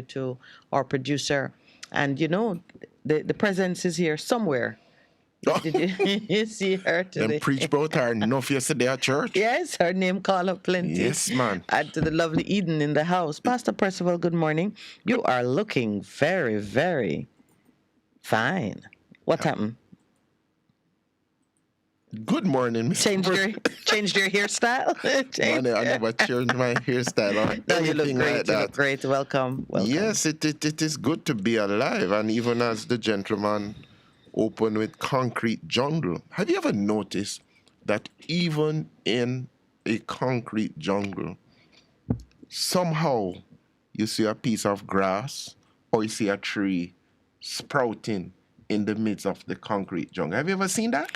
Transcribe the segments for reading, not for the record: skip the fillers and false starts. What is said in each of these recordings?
to our producer. And the presence is here somewhere. Did you see her Them today? preach about her enough yesterday at church. Yes, her name call up plenty. Yes, man. And to the lovely Eden in the house. Pastor Percival, good morning. You Good. are looking very, very fine. What happened? Good morning, Mr. Changed your changed your hairstyle? Man, I never changed my hairstyle or No, you look anything great. like You look that. great. Welcome. Welcome. Yes, it is good to be alive. And even as the gentleman opened with concrete jungle, have you ever noticed that even in a concrete jungle, somehow you see a piece of grass or you see a tree sprouting in the midst of the concrete jungle? Have you ever seen that?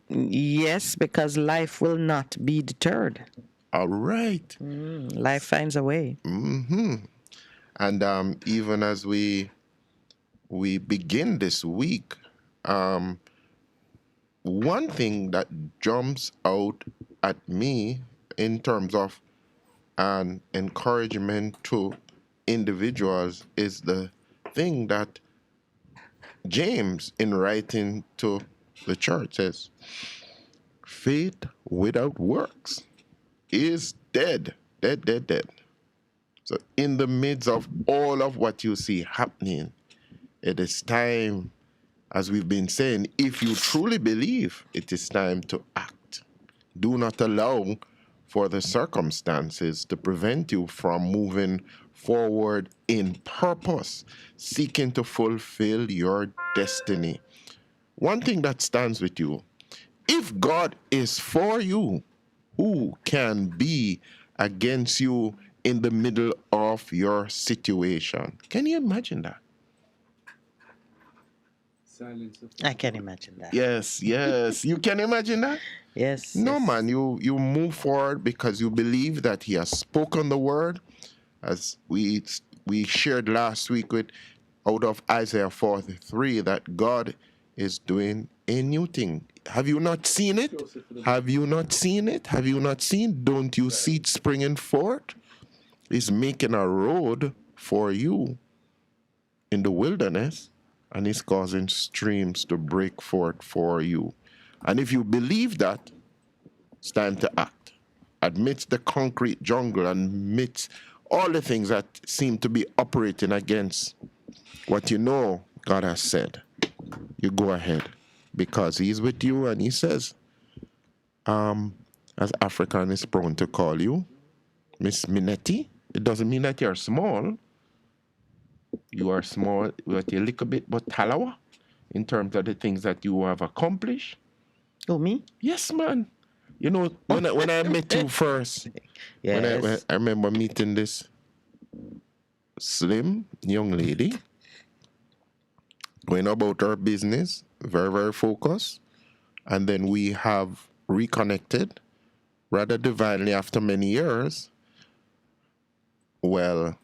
Yes, because life will not be deterred. All right. Life finds a way. And even as we begin this week, one thing that jumps out at me in terms of an encouragement to individuals is the thing that James, in writing to the church, says, faith without works is dead, dead, dead, dead. So in the midst of all of what you see happening, it is time, as we've been saying, if you truly believe, it is time to act. Do not allow for the circumstances to prevent you from moving forward in purpose, seeking to fulfill your destiny. One thing that stands with you, if God is for you, who can be against you in the middle of your situation? Can you imagine that? I can imagine that. Yes, you can imagine that? Yes. No, yes. man, you move forward because you believe that he has spoken the word, as we shared last week with out of Isaiah 43, that God is doing a new thing. Have you not seen it? Have you not seen it? Have you not seen? Don't you see it springing forth? He's making a road for you in the wilderness, and he's causing streams to break forth for you. And if you believe that, it's time to act. Amidst the concrete jungle and amidst all the things that seem to be operating against what you know God has said, you go ahead because he's with you, and he says, as African is prone to call you, Miss Minetti, it doesn't mean that you're small. You are small, but a little bit, but talawa in terms of the things that you have accomplished. Oh, me? Yes, man. You know, when I met you first, Yes. when I remember meeting this slim young lady, going about her business, very, very focused. And then we have reconnected rather divinely after many years. Well,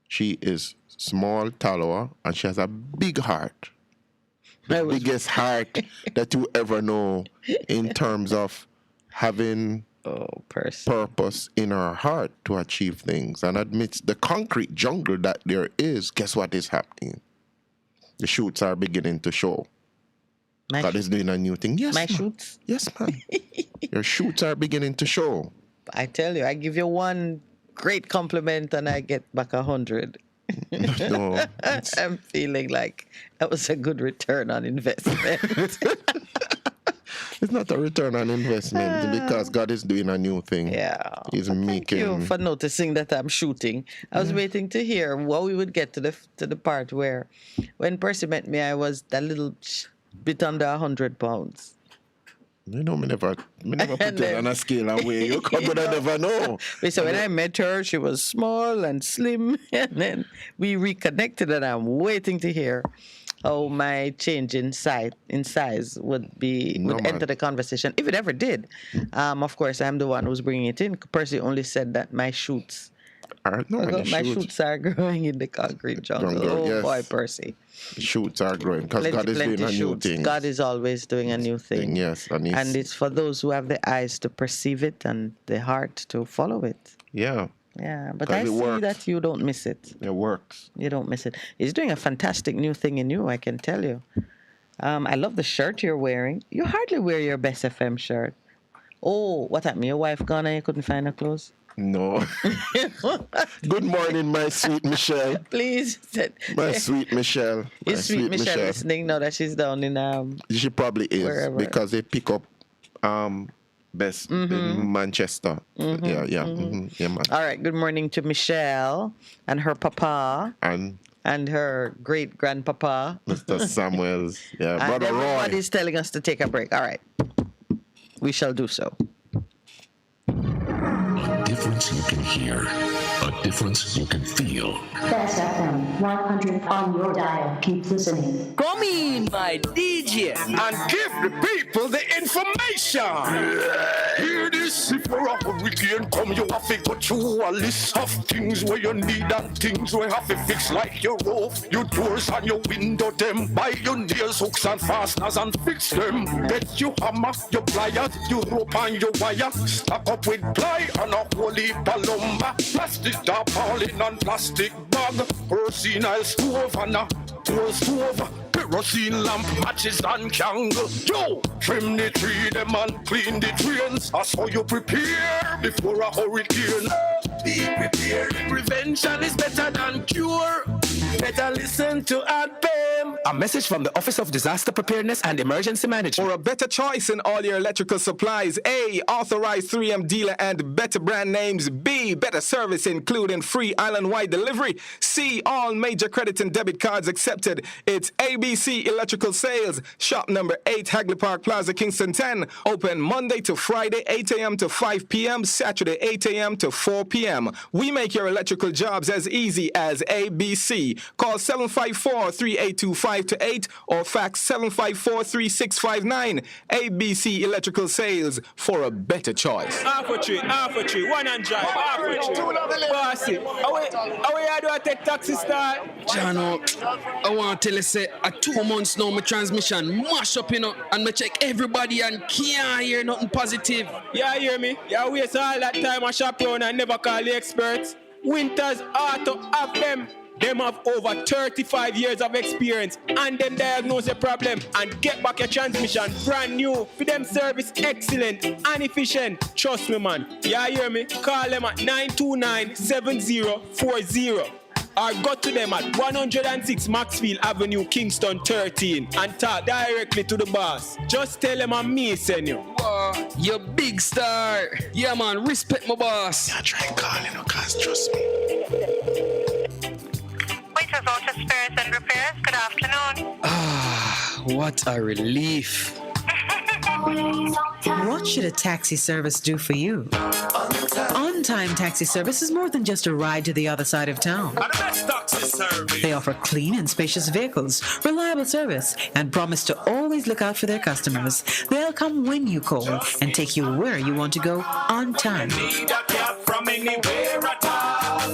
she is small, Taloa, and she has a big heart. The biggest heart that you ever know in terms of having purpose in her heart to achieve things. And amidst the concrete jungle that there is, guess what is happening? The shoots are beginning to show. God is doing a new thing. Yes, my shoots? Yes, man. Your shoots are beginning to show. I tell you, I give you one great compliment and I get back 100. No. I'm feeling like that was a good return on investment. It's not a return on investment because God is doing a new thing. Yeah. He's Thank you for noticing that I'm shooting. I was waiting to hear what we would get to the part where when Percy met me, I was a little bit under 100 pounds. You know, me never put it on a scale and weigh you. I never know. So when I met her, she was small and slim, and then we reconnected, and I'm waiting to hear how my change in size would enter the conversation, if it ever did. Of course, I'm the one who's bringing it in. Percy only said that my shoots. My shoots are growing in the concrete jungle. Yes. Boy, Percy. Shoots are growing because God is doing a new thing. God is always doing a new thing. Yes. And it's for those who have the eyes to perceive it and the heart to follow it. Yeah. Yeah, but 'Cause I it see works. that you don't miss it. It works. You don't miss it. He's doing a fantastic new thing in you, I can tell you. I love the shirt you're wearing. You hardly wear your Best FM shirt. Oh, what happened? Your wife gone and you couldn't find her clothes? No. Good morning, my sweet Michelle. Please. My sweet Michelle. My Is sweet Michelle listening now that she's down in She probably is wherever. because they pick up best in Manchester. Yeah, yeah. Yeah, man. All right. Good morning to Michelle and her papa And her great grandpapa. Mr. Samuels. Yeah, And Brother Roy. everybody's telling us to take a break. All right. We shall do so. A difference you can hear, a difference you can feel. Best FM 100 on your dial. Keep listening. Come in, my DJ, and give the people the information. Hear this, if you're a hurricane come, you have to go through a list of things where you need and things where you have to fix, like your roof, your doors and your window them. Buy your nails, hooks and fasteners and fix them. Get your hammer, your pliers, your rope and your wire. Stack up with ply and a holy palumba. Plastic tarpaulin and plastic bag. Kerosene stove and a coal stove. Kerosene lamp, matches and candle. Yo, trim the tree them and clean the drains. That's how you prepare before a hurricane. Be prepared. Prevention is better than cure. Better listen to ADPEM. A message from the Office of Disaster Preparedness and Emergency Management. For a better choice in all your electrical supplies, A, authorized 3M dealer and better brand names. B, better service including free island-wide delivery. C, all major credit and debit cards accepted. It's ABC Electrical Sales. Shop number 8, Hagley Park Plaza, Kingston 10. Open Monday to Friday, 8 a.m. to 5 p.m. Saturday, 8 a.m. to 4 p.m. We make your electrical jobs as easy as ABC. Call 754-3825-8 or fax 754-3659. ABC Electrical Sales, for a better choice. Half a tree, 100, half a tree. Bossy, how you do I take taxi start? Jano, I want to tell you, say, 2 months now, my transmission mash up, and me check everybody and can't hear nothing positive. Yeah, hear me? You waste all that time I shop around and never call the experts. Winters Auto have them. Them have over 35 years of experience and them diagnose the problem and get back your transmission brand new. For them service excellent and efficient. Trust me, man. Yeah, hear me? Call them at 929-7040 or go to them at 106 Maxfield Avenue, Kingston 13 and talk directly to the boss. Just tell them I'm me send you. Wow, you big star. Yeah, man, respect my boss. Yeah, try calling, cause trust me. Waiters Auto Spares and Repairs, good afternoon. What a relief. What should a taxi service do for you? On-Time Taxi Service is more than just a ride to the other side of town. They offer clean and spacious vehicles, reliable service, and promise to always look out for their customers. They'll come when you call and take you where you want to go on time. Need a cab from anywhere at all.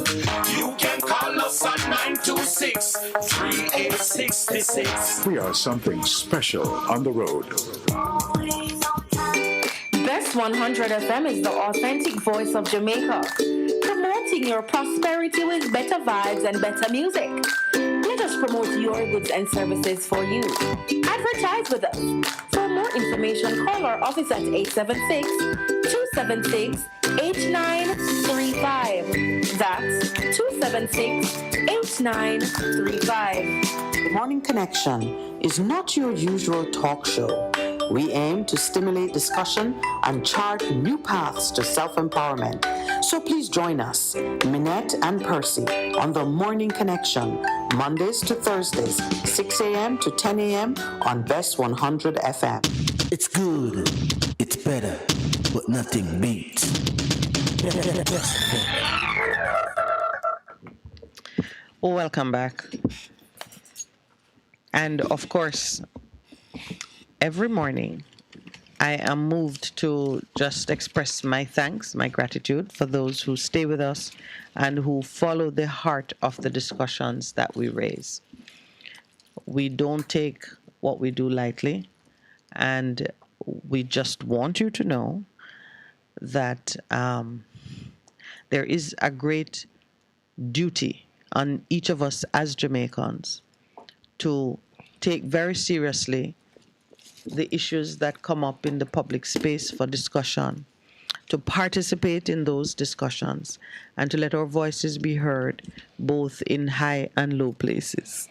You can call us at 926-3866. We are something special on the road. Best 100 FM is the authentic voice of Jamaica, promoting your prosperity with better vibes and better music. Let us promote your goods and services for you. Advertise with us. For more information, call our office at 876-276-8935. That's 276-8935. The Morning Connection is not your usual talk show. We aim to stimulate discussion and chart new paths to self-empowerment. So please join us, Minette and Percy, on The Morning Connection, Mondays to Thursdays, 6 a.m. to 10 a.m. on Best 100 FM. It's good, it's better, but nothing beats. Welcome back. And of course, every morning, I am moved to just express my thanks, my gratitude for those who stay with us and who follow the heart of the discussions that we raise. We don't take what we do lightly, and we just want you to know that there is a great duty on each of us as Jamaicans to take very seriously the issues that come up in the public space for discussion, to participate in those discussions, and to let our voices be heard both in high and low places.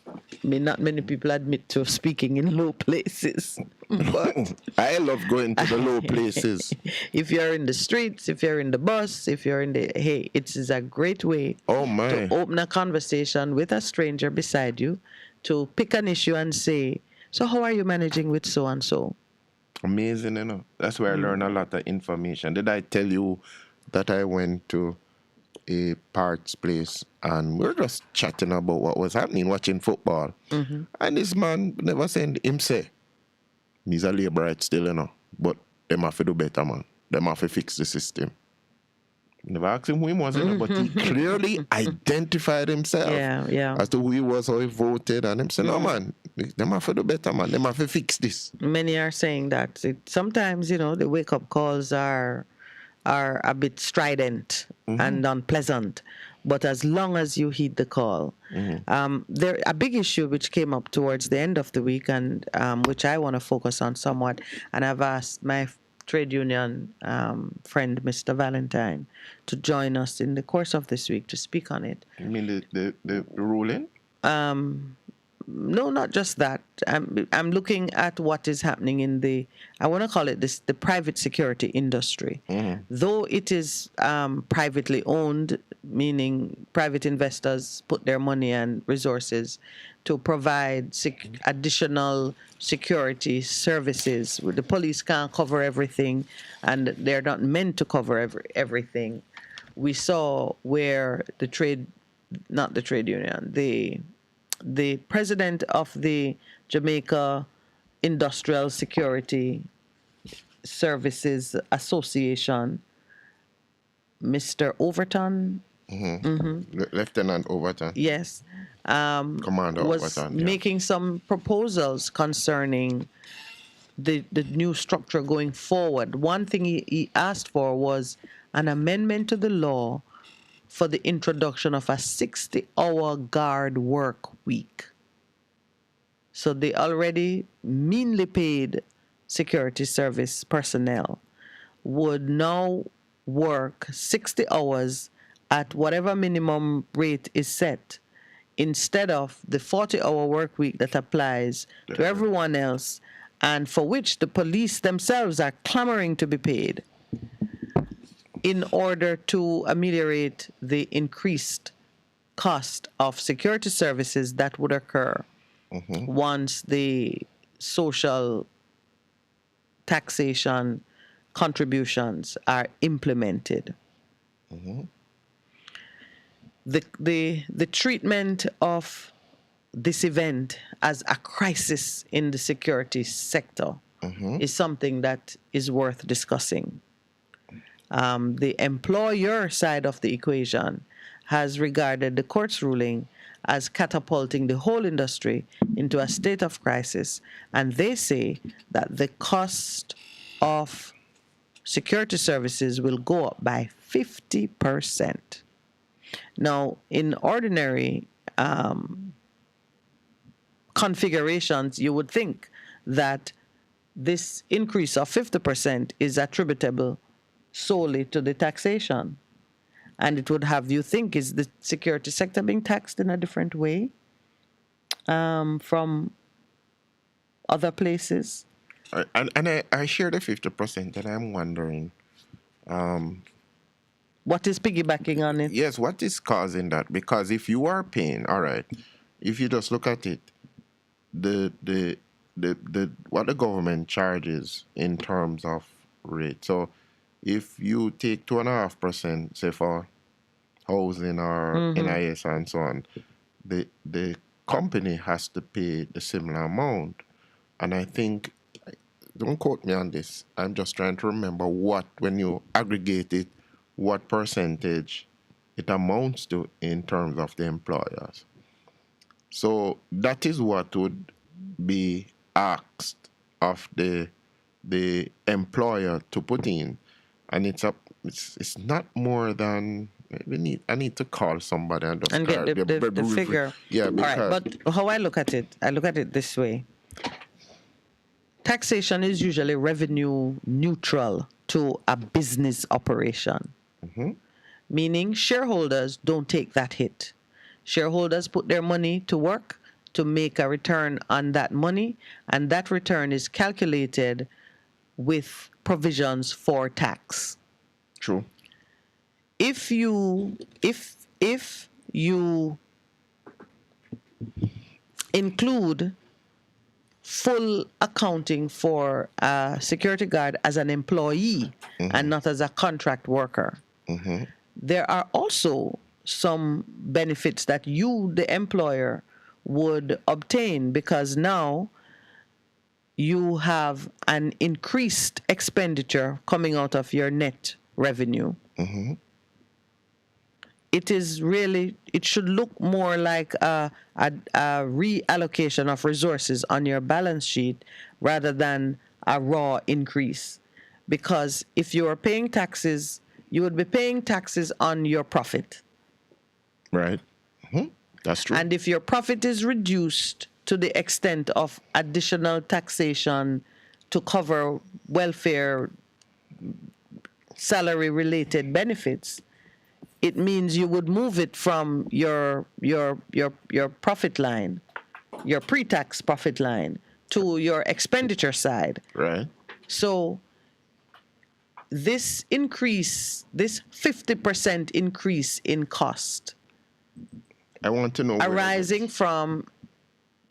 I mean, not many people admit to speaking in low places, but I love going to the low places. if you're in the streets, if you're in the bus, if you're in the, hey, it is a great way to open a conversation with a stranger beside you, to pick an issue and say, so how are you managing with so and so? Amazing, That's where I learn a lot of information. Did I tell you that I went to a parts place and we're just chatting about what was happening, watching football. And this man never said him say, he's a labourer still, but them have to do better, man. Them have to fix the system. Never asked him who he was, but he clearly identified himself as to who he was, how he voted, and him said, no, man, them have to do better, man. Them have to fix this. Many are saying that. Sometimes, the wake-up calls are a bit strident and unpleasant, but as long as you heed the call. There a big issue which came up towards the end of the week, and which I want to focus on somewhat, and I've asked my trade union friend, Mr. Valentine, to join us in the course of this week to speak on it. You mean the ruling? No, not just that. I'm looking at what is happening in I want to call it the private security industry. Though it is privately owned, meaning private investors put their money and resources to provide additional security services. The police can't cover everything, and they're not meant to cover everything. We saw where the president of the Jamaica Industrial Security Services Association, Mr. Overton, Lieutenant Overton. Yes. Commander was Overton. Making some proposals concerning the new structure going forward. One thing he asked for was an amendment to the law for the introduction of a 60-hour guard work week. So the already meanly paid security service personnel would now work 60 hours at whatever minimum rate is set, instead of the 40-hour work week that applies to everyone else, and for which the police themselves are clamoring to be paid, in order to ameliorate the increased cost of security services that would occur once the social taxation contributions are implemented. The treatment of this event as a crisis in the security sector is something that is worth discussing. The employer side of the equation has regarded the court's ruling as catapulting the whole industry into a state of crisis, and they say that the cost of security services will go up by 50%. Now, in ordinary configurations, you would think that this increase of 50% is attributable solely to the taxation. And it would have you think, is the security sector being taxed in a different way from other places? And I share the 50%, and I'm wondering... what is piggybacking on it? Yes, what is causing that? Because if you are paying, all right, if you just look at it, the what the government charges in terms of rate. So if you take 2.5%, say for housing or NIS and so on, the company has to pay the similar amount. And I think, don't quote me on this, I'm just trying to remember what, when you aggregate it, what percentage it amounts to in terms of the employers. So that is what would be asked of the employer to put in. And it's it's not more than I need to call somebody and just get the figure. Yeah, because all right. But how I look at it this way. Taxation is usually revenue neutral to a business operation, meaning shareholders don't take that hit. Shareholders put their money to work to make a return on that money, and that return is calculated with provisions for tax. True. If you include full accounting for a security guard as an employee and not as a contract worker, there are also some benefits that you, the employer, would obtain, because now you have an increased expenditure coming out of your net revenue. It should look more like a reallocation of resources on your balance sheet rather than a raw increase. Because if you are paying taxes, you would be paying taxes on your profit. Right. That's true. And if your profit is reduced to the extent of additional taxation to cover welfare, salary-related benefits, it means you would move it from your profit line, your pre-tax profit line, to your expenditure side. Right. So this 50% increase in cost, I want to know arising from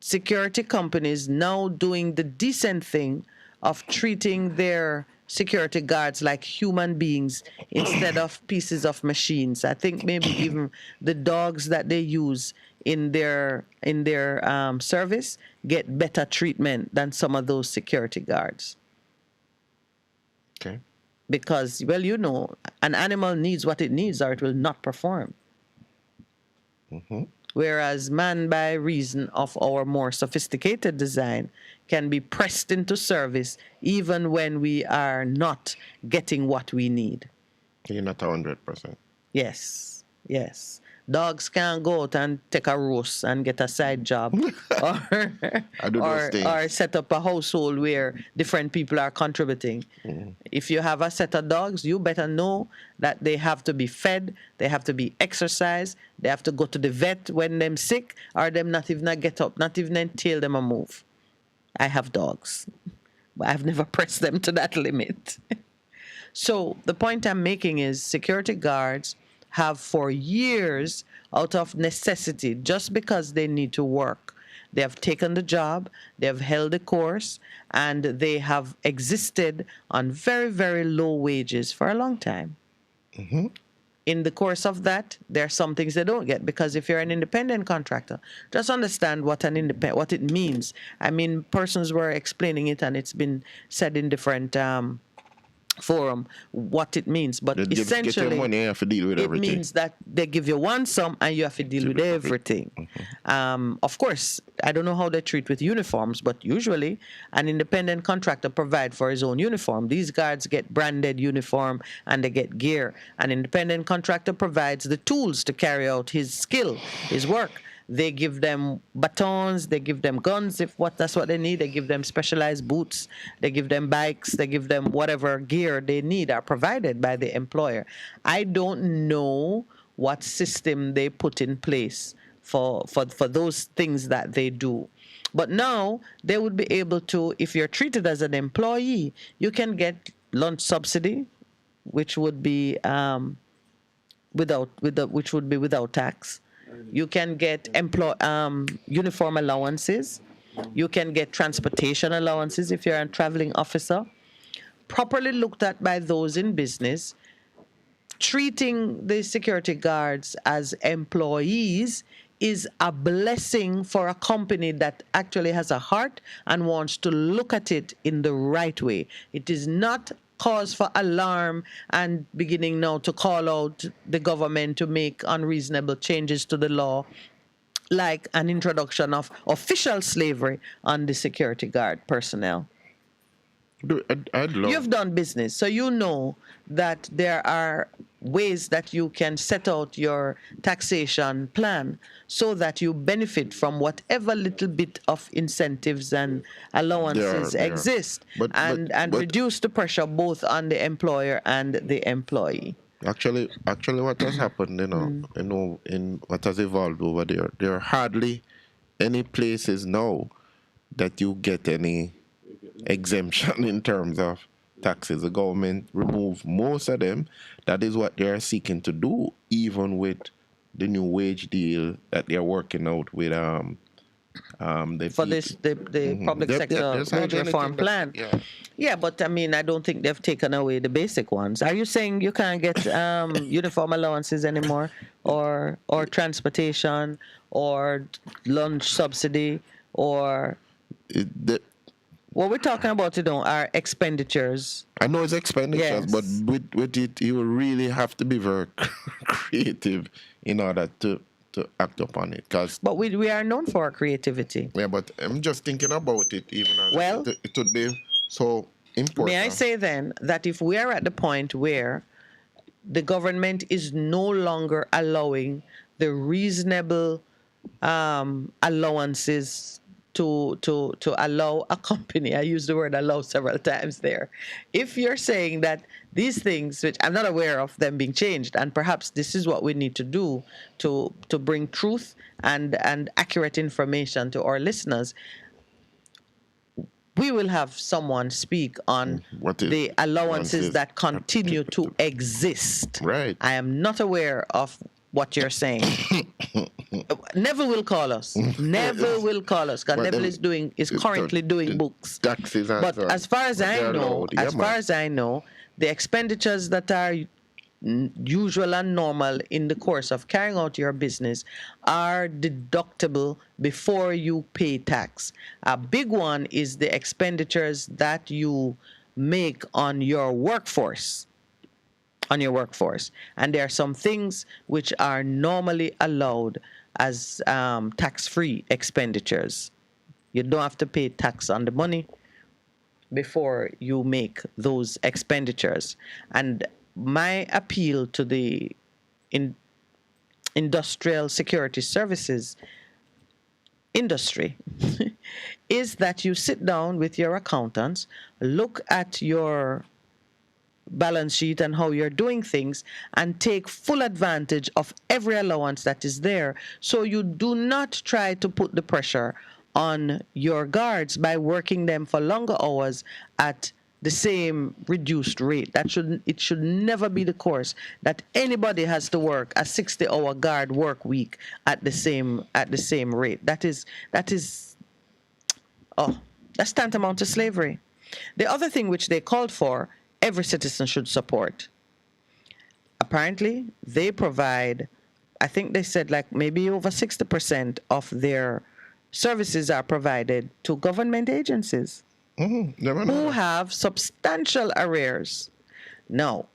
security companies now doing the decent thing of treating their security guards like human beings instead of pieces of machines. I think maybe even the dogs that they use in their service get better treatment than some of those security guards. Okay. Because, well, an animal needs what it needs or it will not perform. Whereas man, by reason of our more sophisticated design, can be pressed into service even when we are not getting what we need. You're not 100%. Yes. Dogs can't go out and take a roast and get a side job or set up a household where different people are contributing. If you have a set of dogs, you better know that they have to be fed, they have to be exercised, they have to go to the vet when they're sick, or them not even get up, not even tell them a move. I have dogs, but I've never pressed them to that limit. So the point I'm making is security guards have for years, out of necessity, just because they need to work, they have taken the job, they have held the course, and they have existed on very, very low wages for a long time. In the course of that, there are some things they don't get, because if you're an independent contractor, just understand what what it means. I mean, persons were explaining it, and it's been said in different forum what it means, but essentially get your money, you have to deal with everything. It means that they give you one sum and you have to deal with everything. Of course, I don't know how they treat with uniforms, but usually an independent contractor provides for his own uniform. These guards get branded uniform and they get gear. An independent contractor provides the tools to carry out his skill, his work. They give them batons, they give them guns that's what they need. They give them specialized boots, they give them bikes, they give them whatever gear they need are provided by the employer. I don't know what system they put in place for those things that they do. But now they would be able to, if you're treated as an employee, you can get lunch subsidy, which would be without tax. You can get uniform allowances. You can get transportation allowances if you're a traveling officer. Properly looked at by those in business, treating the security guards as employees is a blessing for a company that actually has a heart and wants to look at it in the right way. It is not cause for alarm and beginning now to call out the government to make unreasonable changes to the law, like an introduction of official slavery on the security guard personnel. I'd love. You've done business, so you know that there are ways that you can set out your taxation plan so that you benefit from whatever little bit of incentives and allowances There. exist, and But reduce the pressure both on the employer and the employee. actually, what has happened, in what has evolved over there are hardly any places now that you get any exemption in terms of taxes. The government remove most of them. That is what they are seeking to do, even with the new wage deal that they are working out with the public sector wage reform plan. Yeah, but I mean, I don't think they've taken away the basic ones. Are you saying you can't get uniform allowances anymore, or transportation, or lunch subsidy, or what we're talking about, are expenditures? I know it's expenditures, Yes. but with it, you really have to be very creative in order to act upon it. But we are known for our creativity. Yeah, but I'm just thinking about it, even as Well, it would be so important. May I say then that if we are at the point where the government is no longer allowing the reasonable allowances to allow a company, I use the word allow several times there. If you're saying that these things, which I'm not aware of them being changed, and perhaps this is what we need to do to bring truth and accurate information to our listeners, we will have someone speak on the allowances that continue to exist. Right. I am not aware of what you're saying. Neville will call us. Neville will call us because Neville is currently doing books. Taxes, but as far as I know, the expenditures that are usual and normal in the course of carrying out your business are deductible before you pay tax. A big one is the expenditures that you make on your workforce. And there are some things which are normally allowed as tax-free expenditures. You don't have to pay tax on the money before you make those expenditures. And my appeal to the industrial security services industry is that you sit down with your accountants, look at your balance sheet and how you're doing things, and take full advantage of every allowance that is there, so you do not try to put the pressure on your guards by working them for longer hours at the same reduced rate. It should never be the course that anybody has to work a 60-hour guard work week at the same rate. That's tantamount to slavery. The other thing which they called for, every citizen should support. Apparently, they provide, I think they said like maybe over 60% of their services are provided to government agencies who have substantial arrears. Now,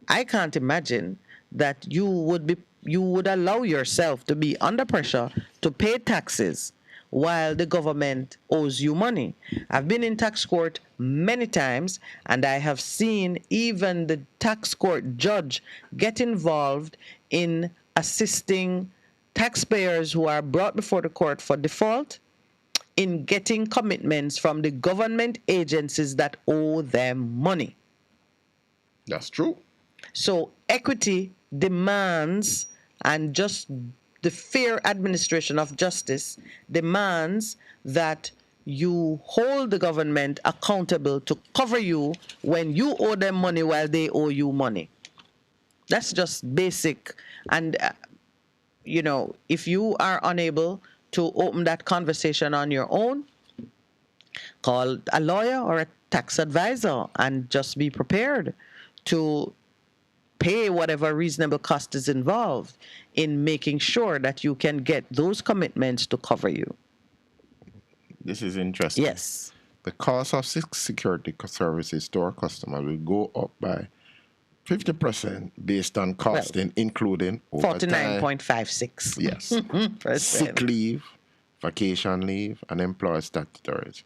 I can't imagine that you would allow yourself to be under pressure to pay taxes while the government owes you money. I've been in tax court many times, and I have seen even the tax court judge get involved in assisting taxpayers who are brought before the court for default in getting commitments from the government agencies that owe them money. That's true. So equity demands, and just the fair administration of justice demands, that you hold the government accountable to cover you when you owe them money while they owe you money. That's just basic. And, if you are unable to open that conversation on your own, call a lawyer or a tax advisor and just be prepared to pay whatever reasonable cost is involved in making sure that you can get those commitments to cover you. This is interesting. Yes. The cost of security services to our customers will go up by 50% based on costing, including 49.56. Yes. Sick leave, vacation leave, and employer statutories.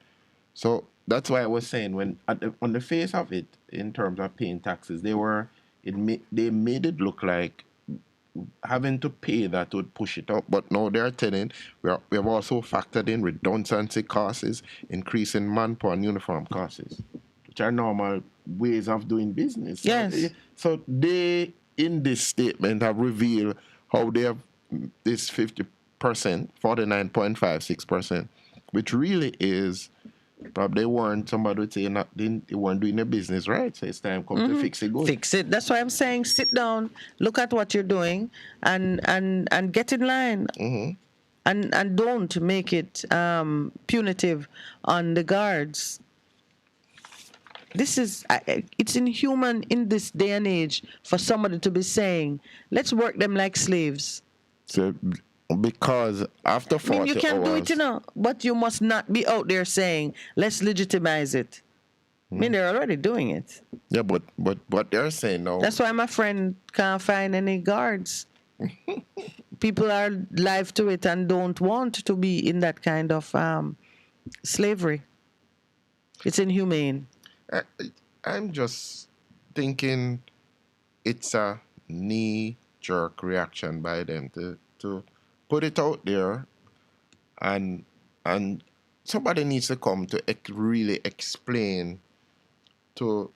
So that's why I was saying when on the face of it, in terms of paying taxes, they made it look like having to pay that would push it up. But now they're telling we have also factored in redundancy costs, increasing manpower and uniform costs, which are normal ways of doing business. Yes. So they, in this statement, have revealed how they have this 50%, 49.56%, which really is probably weren't, somebody would say they weren't doing their business right. So it's time come to fix it good. Fix it. That's why I'm saying sit down, look at what you're doing, and get in line. And don't make it punitive on the guards. This is it's inhuman in this day and age for somebody to be saying, let's work them like slaves. So, because after 40 I mean, you can hours, do it, but you must not be out there saying, let's legitimize it. I mean, they're already doing it. Yeah, but what they're saying now. That's why my friend can't find any guards. People are live to it and don't want to be in that kind of slavery. It's inhumane. I'm just thinking it's a knee-jerk reaction by them to put it out there, and somebody needs to come to really explain to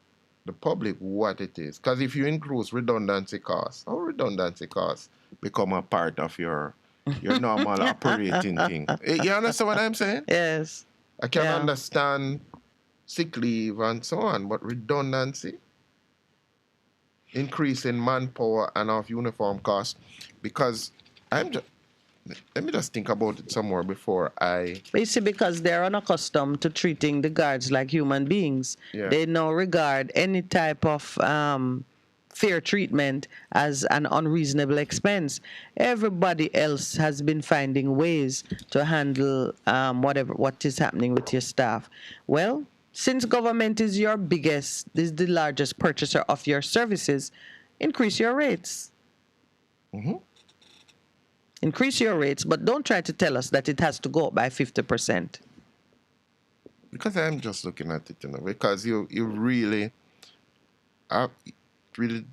the public what it is. Because if you increase redundancy costs, how redundancy costs become a part of your normal operating thing? You understand what I'm saying? Yes. I can understand sick leave and so on, but redundancy, increase in manpower and of uniform costs, because let me just think about it some more before I... But you see, because they're unaccustomed to treating the guards like human beings, they now regard any type of fair treatment as an unreasonable expense. Everybody else has been finding ways to handle what is happening with your staff. Well, since government is the largest purchaser of your services, increase your rates. Increase your rates, but don't try to tell us that it has to go up by 50%. Because I'm just looking at it, because you really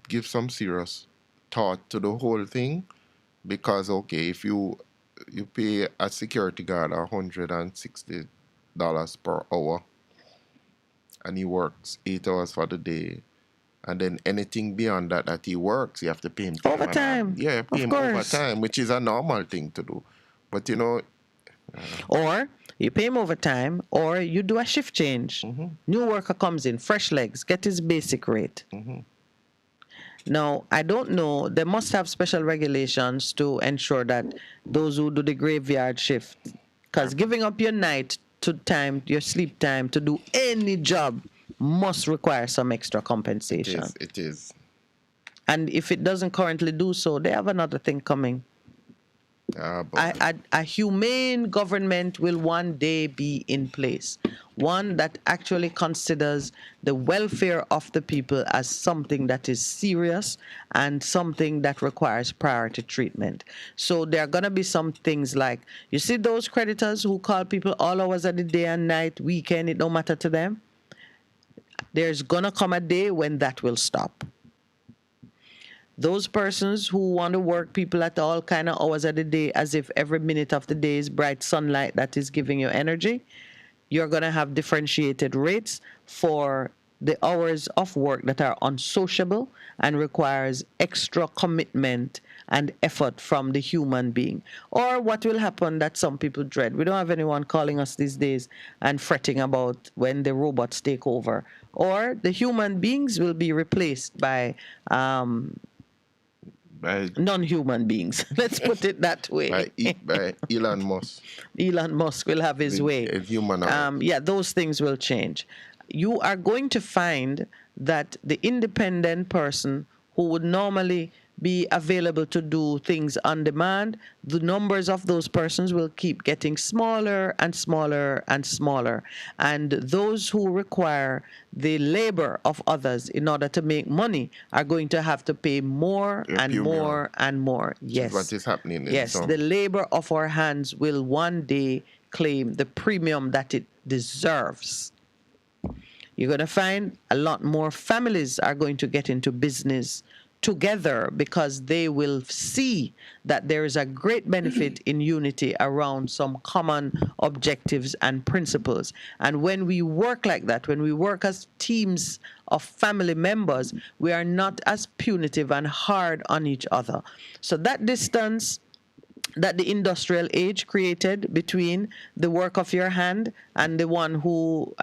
give some serious thought to the whole thing. Because, okay, if you pay a security guard $160 per hour, and he works 8 hours for the day, and then anything beyond that he works, you have to pay him overtime. Yeah, pay him overtime, which is a normal thing to do. But or you pay him overtime, or you do a shift change. New worker comes in, fresh legs, get his basic rate. Now, I don't know, they must have special regulations to ensure that those who do the graveyard shift, because giving up your night to time, your sleep time, to do any job must require some extra compensation. It is. And if it doesn't currently do so, they have another thing coming. A humane government will one day be in place. One that actually considers the welfare of the people as something that is serious and something that requires priority treatment. So there are going to be some things like, you see those creditors who call people all hours of the day and night, weekend, it don't matter to them? There's going to come a day when that will stop. Those persons who want to work people at all kind of hours of the day as if every minute of the day is bright sunlight that is giving you energy, you're going to have differentiated rates for the hours of work that are unsociable and requires extra commitment and effort from the human being. Or what will happen that some people dread. We don't have anyone calling us these days and fretting about when the robots take over. Or the human beings will be replaced by non-human beings. Let's put it that way. By Elon Musk. Elon Musk will have his way. Those things will change. You are going to find that the independent person who would normally be available to do things on demand, the numbers of those persons will keep getting smaller and smaller and smaller. And those who require the labor of others in order to make money are going to have to pay more and more and more. Yes. What is happening? Yes, the labor of our hands will one day claim the premium that it deserves. you're going to find a lot more families are going to get into business together because they will see that there is a great benefit in unity around some common objectives and principles. And when we work like that, when we work as teams of family members, we are not as punitive and hard on each other. So that distance that the industrial age created between the work of your hand and the one who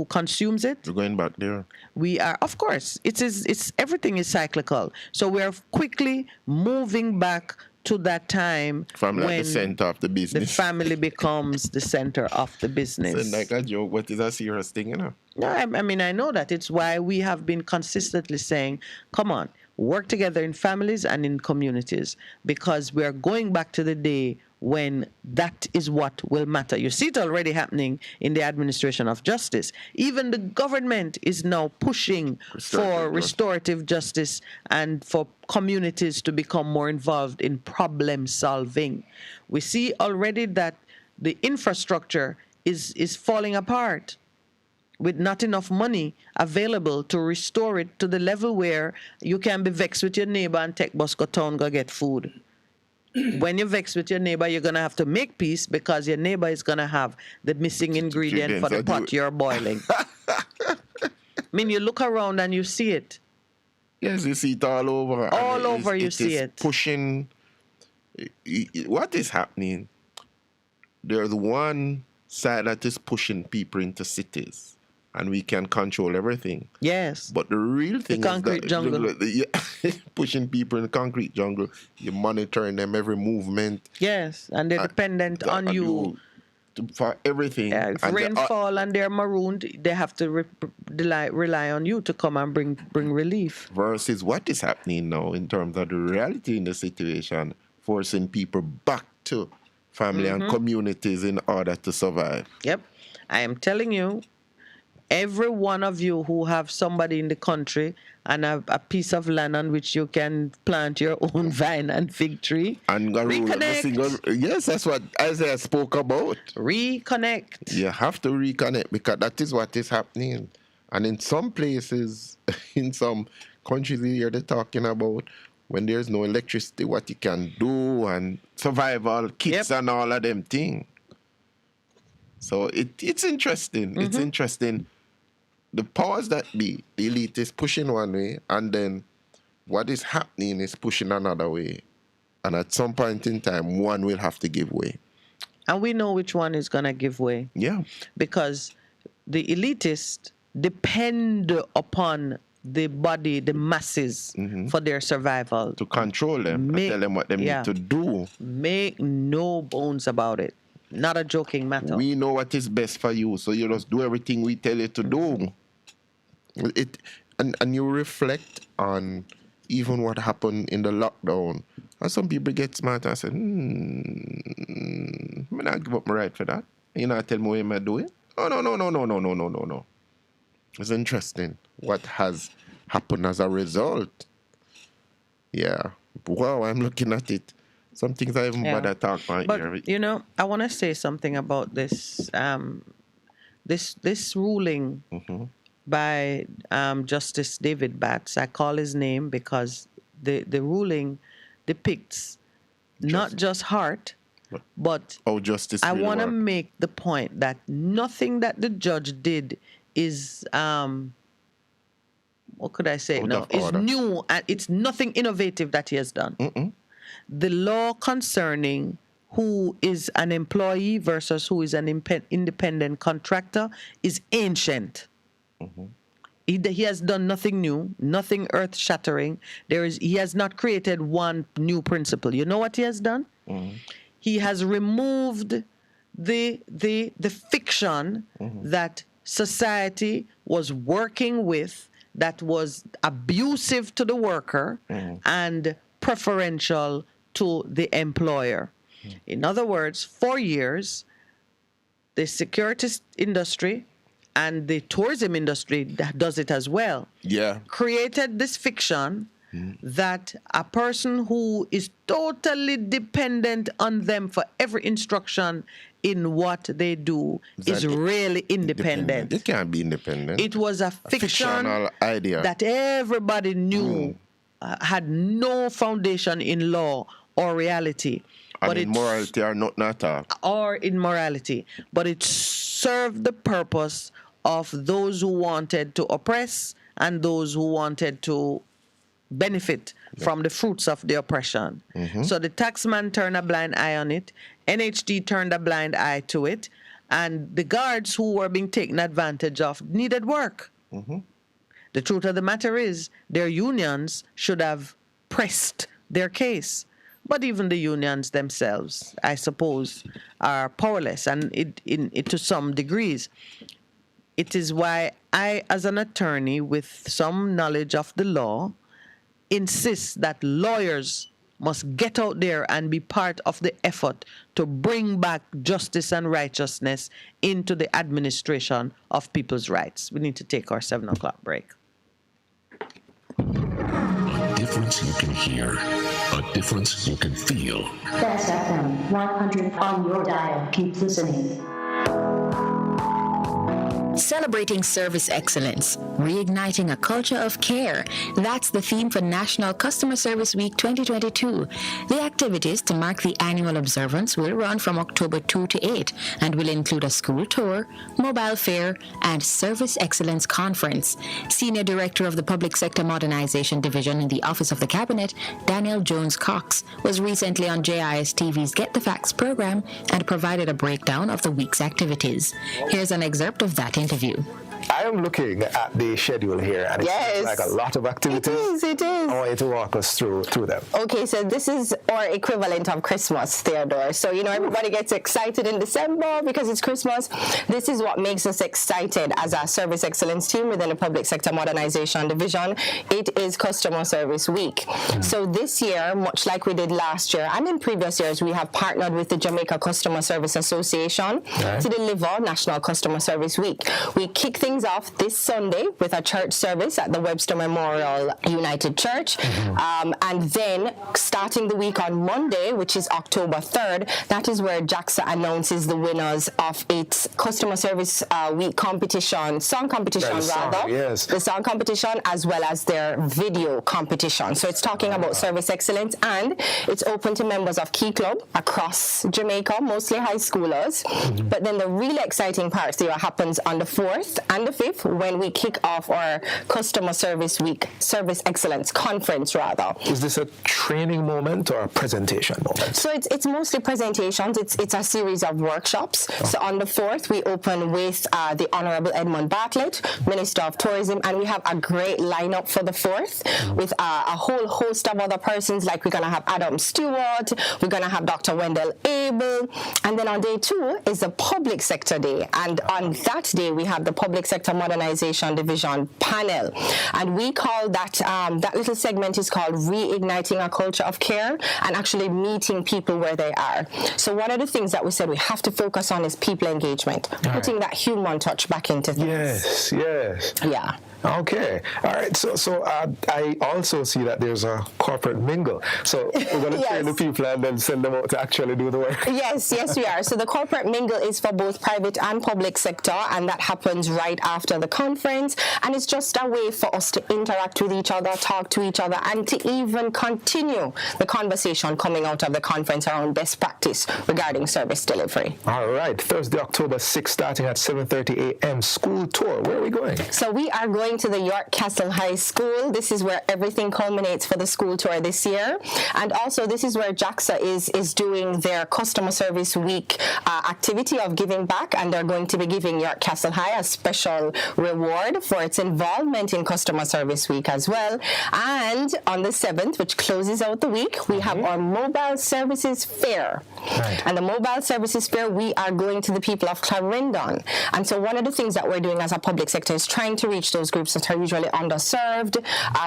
consumes it. We're going back there. We are, of course, it's everything is cyclical. So we are quickly moving back to that time Family when at the center of the business. the family becomes the center of the business. It's like a joke, but it's a serious thing, you know. No, I mean, I know that. It's why we have been consistently saying, come on, work together in families and in communities, because we are going back to the day when that is what will matter. You see it already happening in the administration of justice. Even the government is now pushing for restorative justice and for communities to become more involved in problem solving. We see already that the infrastructure is falling apart, with not enough money available to restore it to the level where you can be vexed with your neighbor and take bus go town go get food. When you're vexed with your neighbor, you're going to have to make peace because your neighbor is going to have the missing ingredient for the pot you're boiling. I mean, you look around and you see it. Yes, you see it all over. All over you see it. Pushing. What is happening? There's one side that is pushing people into cities, and we can control everything. Yes. But the real thing the concrete is jungle. Pushing people in the concrete jungle. You're monitoring them every movement. Yes, and they're dependent on you for everything. Yeah, if and rainfall and they're marooned, they have to rely on you to come and bring relief. Versus what is happening now in terms of the reality in the situation, forcing people back to family and communities in order to survive. Yep. I am telling you, every one of you who have somebody in the country and a piece of land on which you can plant your own vine and fig tree, and reconnect. Yes, that's what Isaiah spoke about. Reconnect. You have to reconnect because that is what is happening. And in some places, in some countries here, they're talking about when there's no electricity, what you can do and survival kits and all of them things. So it's interesting. It's interesting. The powers that be, the elite is pushing one way, and then what is happening is pushing another way. And at some point in time, one will have to give way. And we know which one is going to give way. Yeah. Because the elitists depend upon the body, the masses, for their survival. To control them, and tell them what they need to do. Make no bones about it. Not a joking matter. We know what is best for you, so you just do everything we tell you to do. And you reflect on even what happened in the lockdown. And some people get smart and say, I'm not give up my right for that. You not tell me what I'm doing. Oh, no. It's interesting what has happened as a result. Yeah. Wow, I'm looking at it. Some things I even bother talk about but, here. You know, I want to say something about this this ruling by Justice David Batts. I call his name because the ruling depicts not just heart, but justice. I really want to work. make the point that nothing that the judge did is what could I say? No, it's new and it's nothing innovative that he has done. The law concerning who is an employee versus who is an independent contractor is ancient. He has done nothing new, nothing earth-shattering. He has not created one new principle. You know what he has done? He has removed the fiction that society was working with that was abusive to the worker and preferential to the employer. In other words, for years, the security industry and the tourism industry that does it as well. Yeah. Created this fiction that a person who is totally dependent on them for every instruction in what they do is really independent. It can't be independent. It was a fictional idea that everybody knew had no foundation in law or reality. But in morality or not at all. Or in morality. But it served the purpose of those who wanted to oppress and those who wanted to benefit from the fruits of the oppression. So the taxman turned a blind eye on it. NHD turned a blind eye to it. And the guards who were being taken advantage of needed work. The truth of the matter is their unions should have pressed their case. But even the unions themselves, I suppose, are powerless, and to some degrees. It is why I, as an attorney with some knowledge of the law, insist that lawyers must get out there and be part of the effort to bring back justice and righteousness into the administration of people's rights. We need to take our 7 o'clock break. A difference you can hear, a difference you can feel. Best FM 100 on your dial. Keep listening. Celebrating service excellence, reigniting a culture of care. That's the theme for National Customer Service Week 2022. The activities to mark the annual observance will run from October 2 to 8 and will include a school tour, mobile fair, and service excellence conference. Senior Director of the Public Sector Modernization Division in the Office of the Cabinet, Daniel Jones-Cox, was recently on JIS TV's Get the Facts program and provided a breakdown of the week's activities. Here's an excerpt of that interview. I am looking at the schedule here, and it seems like a lot of activities. It is. I want you to walk us through them. Okay, so this is our equivalent of Christmas, Theodore. So, everybody gets excited in December because it's Christmas. This is what makes us excited as a service excellence team within the Public Sector Modernization Division. It is Customer Service Week. So this year, much like we did last year and in previous years, we have partnered with the Jamaica Customer Service Association to deliver National Customer Service Week. We kick things off this Sunday with a church service at the Webster Memorial United Church. And then starting the week on Monday, which is October 3rd, that is where JAXA announces the winners of its Customer Service Week competition, song competition the song competition, as well as their video competition. So it's talking about service excellence, and it's open to members of Key Club across Jamaica, mostly high schoolers. But then the really exciting part there happens on the 4th and the 5th when we kick off our Customer Service Week, Service Excellence Conference, rather. Is this a training moment or a presentation moment? So it's mostly presentations. It's a series of workshops. So on the 4th, we open with the Honorable Edmund Bartlett, Minister of Tourism, and we have a great lineup for the 4th with a whole host of other persons, like we're going to have Adam Stewart, we're going to have Dr. Wendell Abel, and then on day 2 is the Public Sector Day, and on that day we have the Public Sector Modernization Division panel, and we call that that little segment is called Reigniting a Culture of Care, and actually meeting people where they are. So one of the things that we said we have to focus on is people engagement, putting that human touch back into things. Yes. Yeah. Okay. All right. So I also see that there's a corporate mingle. So we're going to train the people and then send them out to actually do the work. Yes, we are. So the corporate mingle is for both private and public sector, and that happens right after the conference. And it's just a way for us to interact with each other, talk to each other, and to even continue the conversation coming out of the conference around best practice regarding service delivery. All right. Thursday, October 6th, starting at 7:30 a.m. School tour. Where are we going? So we are going to the York Castle High School. This is where everything culminates for the school tour this year. And also this is where JAXA is doing their Customer Service Week activity of giving back, and they're going to be giving York Castle High a special reward for its involvement in Customer Service Week as well. And on the 7th, which closes out the week, we have our Mobile Services Fair. And the Mobile Services Fair, we are going to the people of Clarendon. And so one of the things that we're doing as a public sector is trying to reach those groups that are usually underserved,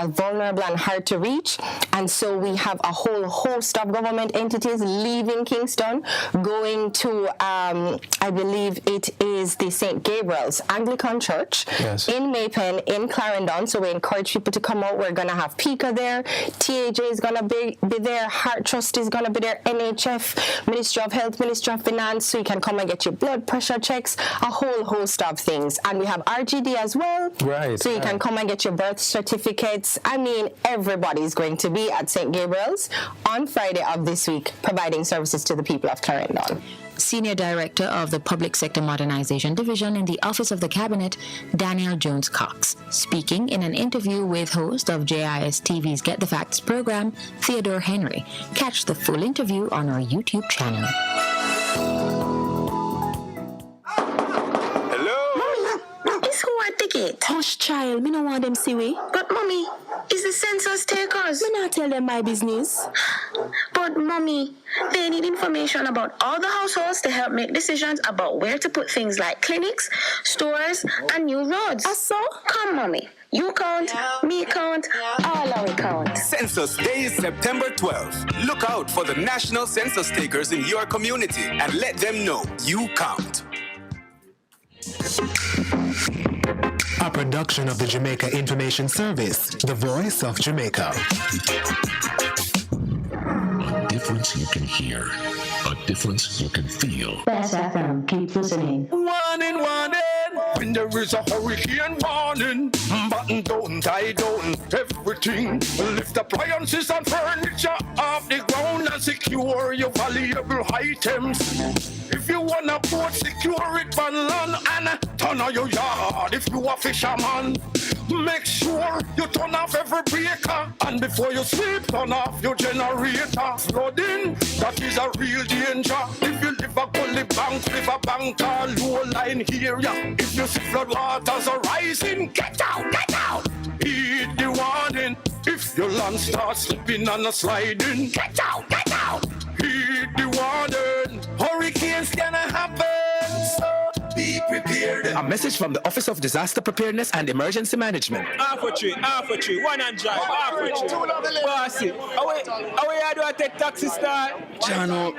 vulnerable, and hard to reach. And so we have a whole host of government entities leaving Kingston, going to, I believe it is the St. Gabriel's Anglican Icon Church in Maypen, in Clarendon. So we encourage people to come out. We're going to have Pika there. TAJ is going to be there. Heart Trust is going to be there. NHF, Ministry of Health, Ministry of Finance. So you can come and get your blood pressure checks, a whole host of things. And we have RGD as well. Right. So you can come and get your birth certificates. I mean, everybody is going to be at St. Gabriel's on Friday of this week, providing services to the people of Clarendon. Senior Director of the Public Sector Modernization Division in the Office of the Cabinet, Daniel Jones Cox, speaking in an interview with host of JIS TV's Get the Facts program, Theodore Henry. Catch the full interview on our YouTube channel. It's who I ticket. Hush, child. Me no want them see we. But, mommy, is the census takers? Me not tell them my business. But, mommy, they need information about all the households to help make decisions about where to put things like clinics, stores, and new roads. So, come, mommy. You count, me count, all our count. Census Day is September 12th. Look out for the national census takers in your community and let them know you count. A production of the Jamaica Information Service, the voice of Jamaica. A difference you can hear, a difference you can feel. Best FM, keep listening. Warning, warning. When there is a hurricane warning, button down, tie down, everything. Lift appliances and furniture off the ground and secure your valuable items. If you wanna boat, secure it on land and turn on your yard. If you a fisherman, make sure you turn off every breaker. And before you sleep, turn off your generator. Flooding, that is a real danger. If you live a gully bank, live a bank or low line area. If you see flood waters are rising, get out, get out. Heed the warning. If your land starts slipping and sliding, get out, get out. Heed the warning. Hurricanes gonna happen, so be prepared. A message from the Office of Disaster Preparedness and Emergency Management. Half a tree, one and drive, half a tree. Bossy, away I do I take taxi start? Jano,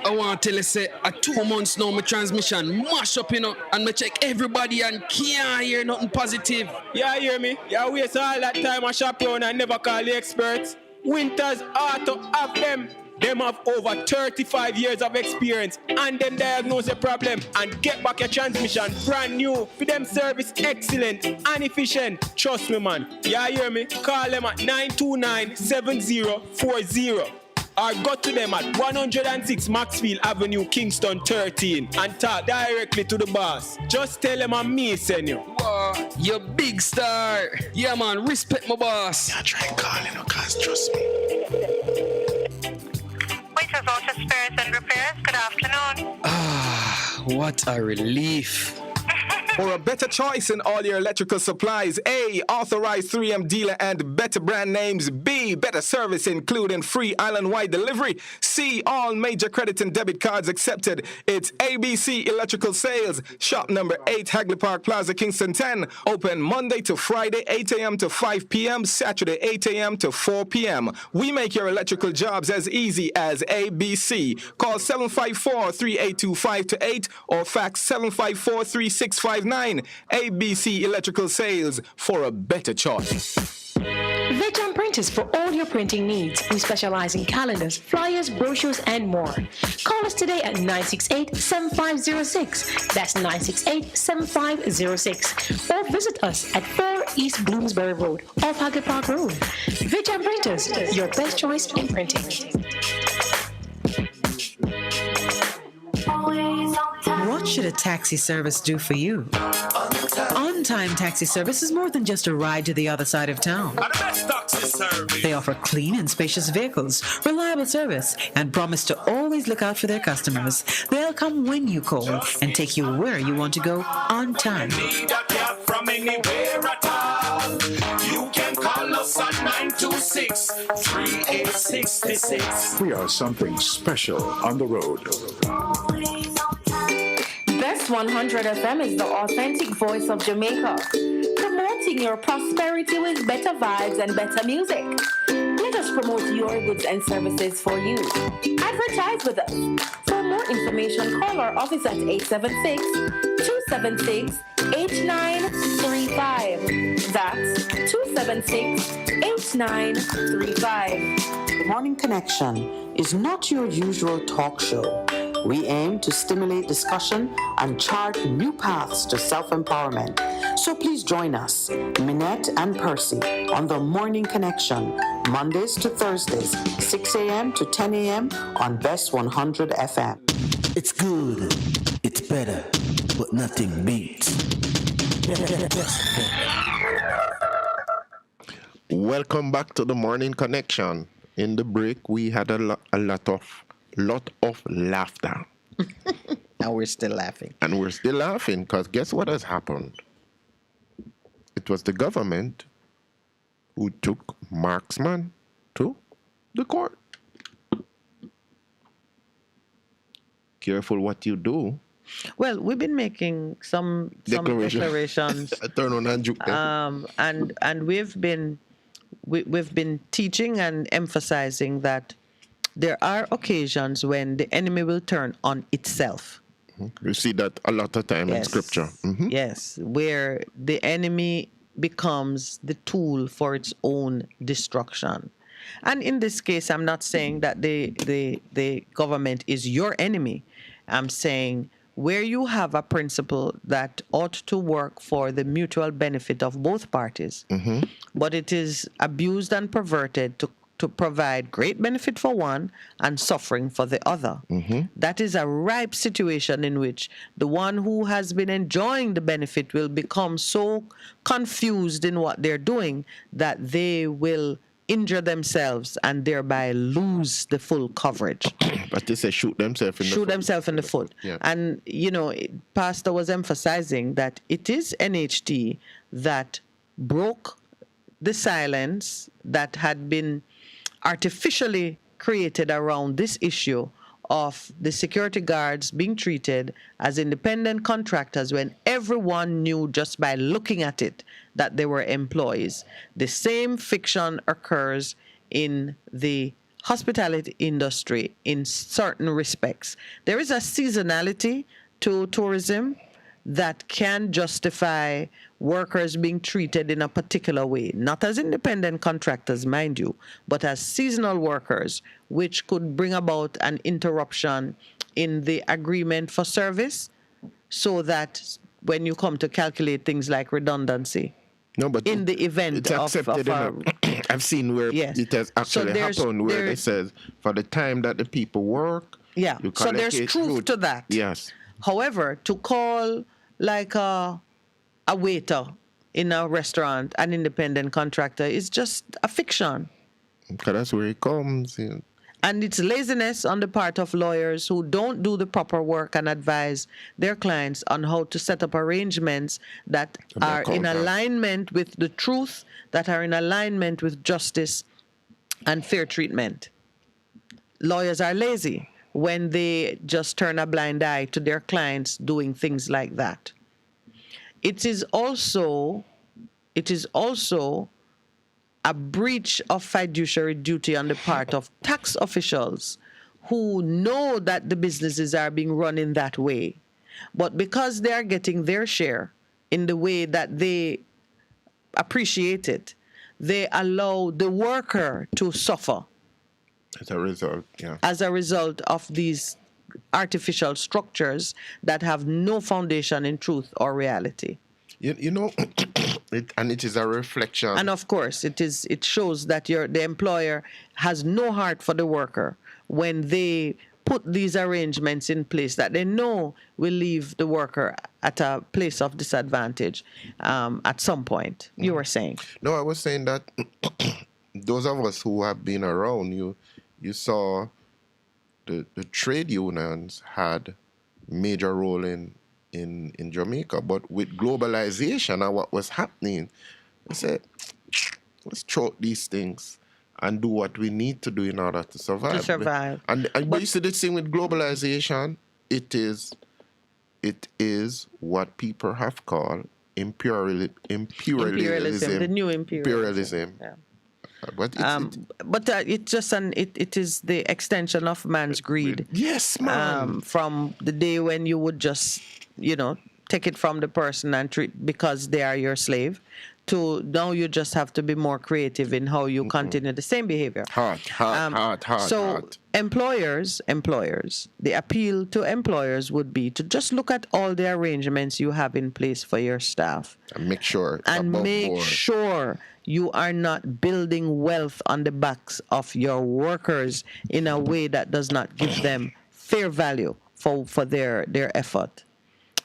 I want to tell you, say, 2 months now, my transmission mash up, and me check everybody and can't hear nothing positive. Yeah, hear me? Yeah, waste all that time I shop around and never call the experts. Winters Auto have them. Them have over 35 years of experience and them diagnose a problem and get back your transmission brand new. For them service excellent and efficient. Trust me, man. Yeah, hear me? Call them at 929-7040 or go to them at 106 Maxfield Avenue, Kingston 13 and talk directly to the boss. Just tell them I'm me, send you. Wow, you big star. Yeah, man, respect my boss. Yeah, try calling her, cause trust me. Waiters, Auto Spares and Repairs, good afternoon. What a relief. For a better choice in all your electrical supplies, A, authorized 3M dealer and better brand names. B, better service including free island-wide delivery. C, all major credit and debit cards accepted. It's ABC Electrical Sales. Shop number 8, Hagley Park Plaza, Kingston 10. Open Monday to Friday, 8 a.m. to 5 p.m. Saturday, 8 a.m. to 4 p.m. We make your electrical jobs as easy as ABC. Call 754-3825-8 or fax 754-3659. ABC Electrical Sales, for a better choice. Veteran Printers for all your printing needs. We specialize in calendars, flyers, brochures, and more. Call us today at 968-7506. That's 968-7506. Or visit us at 4 East Bloomsbury Road, off Hagley Park Road. Veteran Printers, your best choice in printing. What should a taxi service do for you? On-time taxi service is more than just a ride to the other side of town. They offer clean and spacious vehicles, reliable service, and promise to always look out for their customers. They'll come when you call and take you where you want to go on time. From anywhere at all. You can call us at 926-3866. We are something special on the road. Best 100 FM is the authentic voice of Jamaica, promoting your prosperity with better vibes and better music. Let us promote your goods and services for you. Advertise with us. For more information, call our office at 876-2 276-8935. That's 276-8935. The Morning Connection is not your usual talk show. We aim to stimulate discussion and chart new paths to self-empowerment. So please join us, Minette and Percy, on The Morning Connection, Mondays to Thursdays, 6 a.m. to 10 a.m. on Best 100 FM. It's good, it's better, but nothing beats. Welcome back to The Morning Connection. In the break, we had a lot of laughter. And we're still laughing. And we're still laughing because guess what has happened? It was the government who took Marksman to the court. Careful what you do. Well, we've been making some declarations. Turn on and juke them. And we've been teaching and emphasizing that there are occasions when the enemy will turn on itself. We see that a lot of time in scripture. Mm-hmm. Yes, where the enemy becomes the tool for its own destruction. And in this case, I'm not saying that the government is your enemy. I'm saying where you have a principle that ought to work for the mutual benefit of both parties, but it is abused and perverted to provide great benefit for one and suffering for the other. That is a ripe situation in which the one who has been enjoying the benefit will become so confused in what they're doing that they will injure themselves and thereby lose the full coverage. But they say shoot themselves in the foot. Yeah. And, Pastor was emphasizing that it is NHT that broke the silence that had been artificially created around this issue of the security guards being treated as independent contractors when everyone knew just by looking at it that they were employees. The same fiction occurs in the hospitality industry in certain respects. There is a seasonality to tourism that can justify workers being treated in a particular way, not as independent contractors, mind you, but as seasonal workers, which could bring about an interruption in the agreement for service, so that when you come to calculate things like redundancy, in the event it's accepted I've seen where it has actually happened where it says for the time that the people work, so there's truth to that. Yes. However, to call like a waiter in a restaurant an independent contractor is just a fiction. Because that's where it comes. Yeah. And it's laziness on the part of lawyers who don't do the proper work and advise their clients on how to set up arrangements that are in alignment with the truth, that are in alignment with justice and fair treatment. Lawyers are lazy when they just turn a blind eye to their clients doing things like that. It is also a breach of fiduciary duty on the part of tax officials who know that the businesses are being run in that way. But because they are getting their share in the way that they appreciate it, they allow the worker to suffer. As a result, yeah. As a result of these artificial structures that have no foundation in truth or reality. It is a reflection. And of course, it shows that the employer has no heart for the worker when they put these arrangements in place that they know will leave the worker at a place of disadvantage at some point. You were saying? No, I was saying that those of us who have been around, you saw the trade unions had major role in Jamaica, but with globalization and what was happening, they said, let's throw out these things and do what we need to do in order to survive. But you see the thing with globalization, it is what people have called imperialism, the new imperialism. Yeah. But it is the extension of man's greed. Yes, man. From the day when you would just, take it from the person and treat because they are your slave, to now you just have to be more creative in how you continue the same behavior. So employers, the appeal to employers would be to just look at all the arrangements you have in place for your staff. And make sure it's and above make board. sure you are not building wealth on the backs of your workers in a way that does not give them fair value for their effort.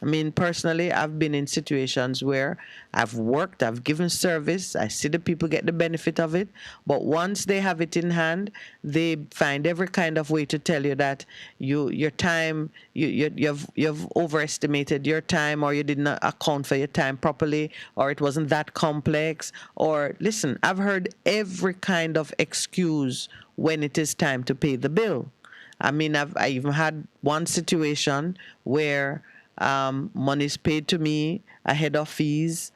I mean, personally, I've been in situations where I've worked, I've given service, I see the people get the benefit of it, but once they have it in hand, they find every kind of way to tell you that your time, you've overestimated your time, or you did not account for your time properly, or it wasn't that complex, or listen, I've heard every kind of excuse when it is time to pay the bill. I mean, I even had one situation where money is paid to me ahead of fees.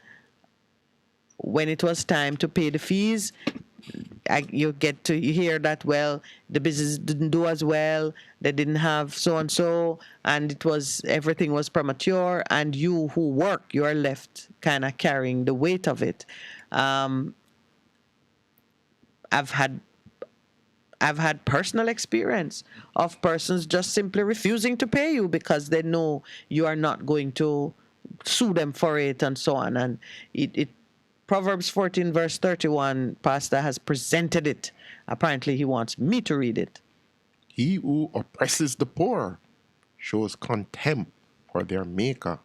When it was time to pay the fees, you get to hear that, well, the business didn't do as well, they didn't have so and so, and everything was premature, and you who work, you are left kind of carrying the weight of it. I've had personal experience of persons just simply refusing to pay you because they know you are not going to sue them for it and so on. And Proverbs 14 verse 31, Pastor has presented it. Apparently he wants me to read it. He who oppresses the poor shows contempt for their maker,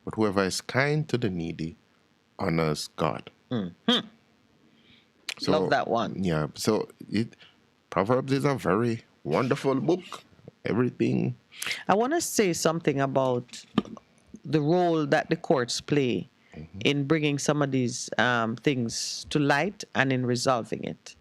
but whoever is kind to the needy honors God. Mm-hmm. So, love that one. Yeah, so Proverbs is a very wonderful book. Everything. I want to say something about the role that the courts play in bringing some of these things to light and in resolving it.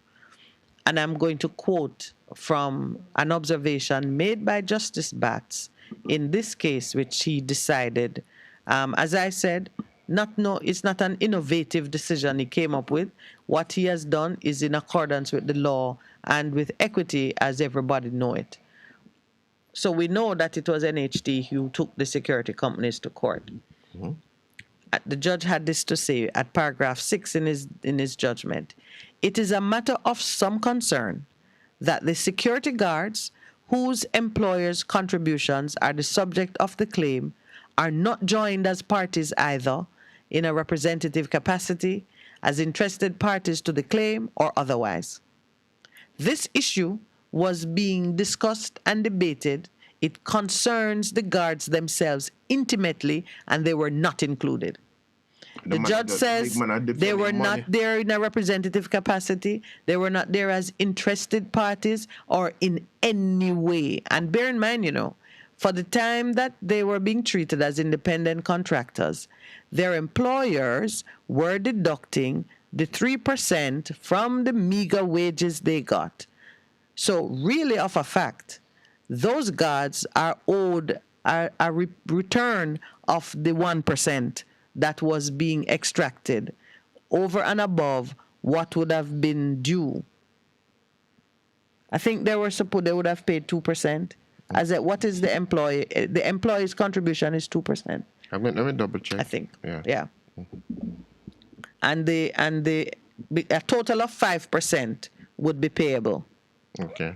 And I'm going to quote from an observation made by Justice Batts in this case, which he decided, as I said, it's not an innovative decision he came up with. What he has done is in accordance with the law and with equity as everybody know it. So we know that it was NHT who took the security companies to court. Mm-hmm. The judge had this to say at paragraph 6 in his judgment. It is a matter of some concern that the security guards whose employers' contributions are the subject of the claim are not joined as parties either in a representative capacity, as interested parties to the claim, or otherwise. This issue was being discussed and debated. It concerns the guards themselves intimately, and they were not included. The judge says they were not there in a representative capacity. They were not there as interested parties or in any way. And bear in mind, for the time that they were being treated as independent contractors, their employers were deducting the 3% from the meager wages they got. So really, of a fact, those guards are owed a return of the 1% that was being extracted over and above what would have been due. I think they would have paid 2%. What is the employee? The employee's contribution is 2%. Let me double check. I think. Yeah. And a total of 5% would be payable. Okay.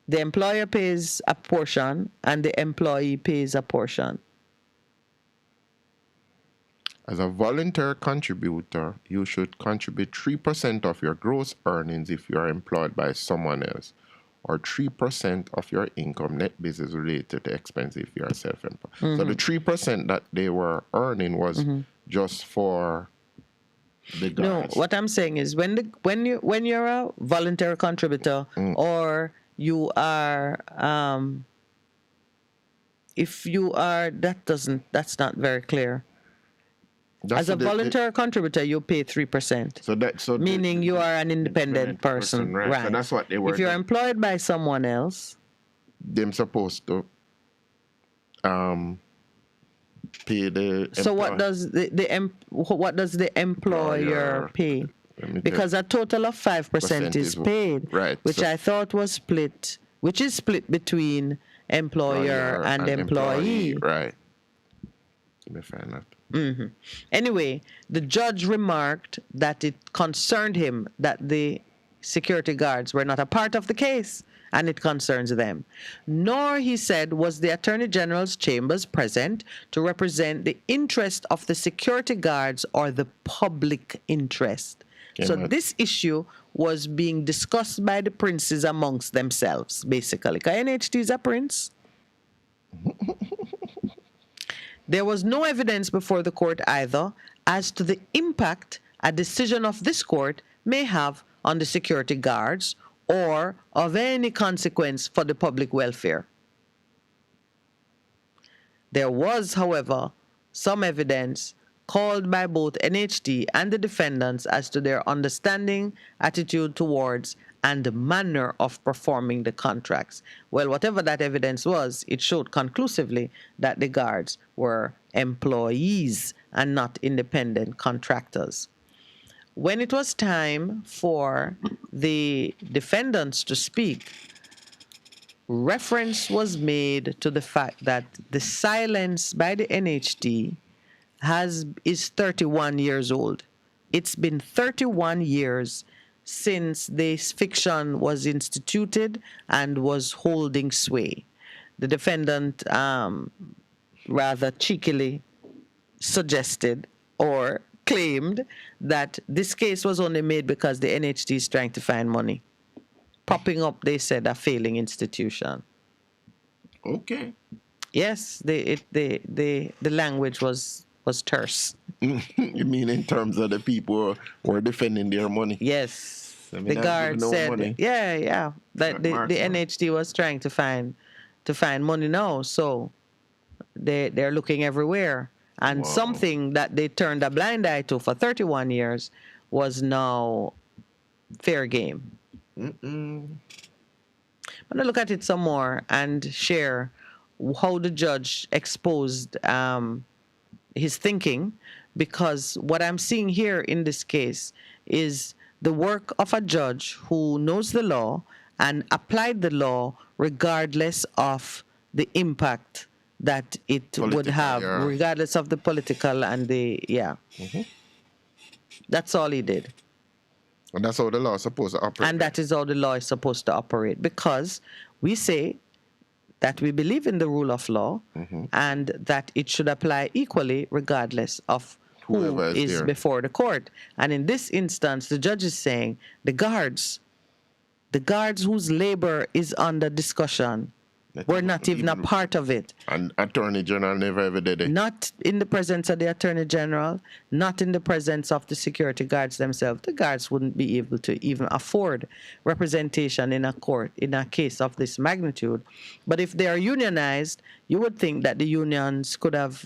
The employer pays a portion and the employee pays a portion. As a voluntary contributor, you should contribute 3% of your gross earnings if you are employed by someone else, or 3% of your income net business related to expenses if you are self-employed. Mm-hmm. So the 3% that they were earning was just for the guys. No, what I'm saying is when you're a voluntary contributor or you are if you are that's not very clear. As a voluntary contributor, you pay 3%. Meaning you are an independent person, right? So that's what they were. If you're employed by someone else, they're supposed to pay the. So what does the employer pay? Because a total of 5% is paid, right? Which I thought was split, which is split between employer and employee, right? Let me find that. Anyway, the judge remarked that it concerned him that the security guards were not a part of the case, and it concerns them. Nor, he said, was the Attorney General's chambers present to represent the interest of the security guards or the public interest. So this issue was being discussed by the princes amongst themselves, basically. Because NHT is a prince. There was no evidence before the court either as to the impact a decision of this court may have on the security guards or of any consequence for the public welfare. There was, however, some evidence called by both NHT and the defendants as to their understanding, attitude towards, and the manner of performing the contracts. Well, whatever that evidence was, it showed conclusively that the guards were employees and not independent contractors. When it was time for the defendants to speak, reference was made to the fact that the silence by the NHT is 31 years old. It's been 31 years since this fiction was instituted and was holding sway. The defendant rather cheekily suggested or claimed that this case was only made because the NHT is trying to find money, propping up, they said, a failing institution. Okay. Yes, the language was terse. You mean in terms of the people who were defending their money? Yes. I mean, The guard said, money. yeah, that the NHT was trying to find money now, so they're looking everywhere. And something that they turned a blind eye to for 31 years was now fair game. I'm going to look at it some more and share how the judge exposed his thinking, because what I'm seeing here in this case is the work of a judge who knows the law and applied the law regardless of the impact that it would have, regardless of the political and the, That's all he did. And that's how the law is supposed to operate. And that is how the law is supposed to operate, because we say that we believe in the rule of law and that it should apply equally regardless of who is before the court. And in this instance, the judge is saying the guards whose labor is under discussion were not even a part of it. And Attorney General never ever did it. Not in the presence of the Attorney General, not in the presence of the security guards themselves. The guards wouldn't be able to even afford representation in a court in a case of this magnitude. But if they are unionized, you would think that the unions could have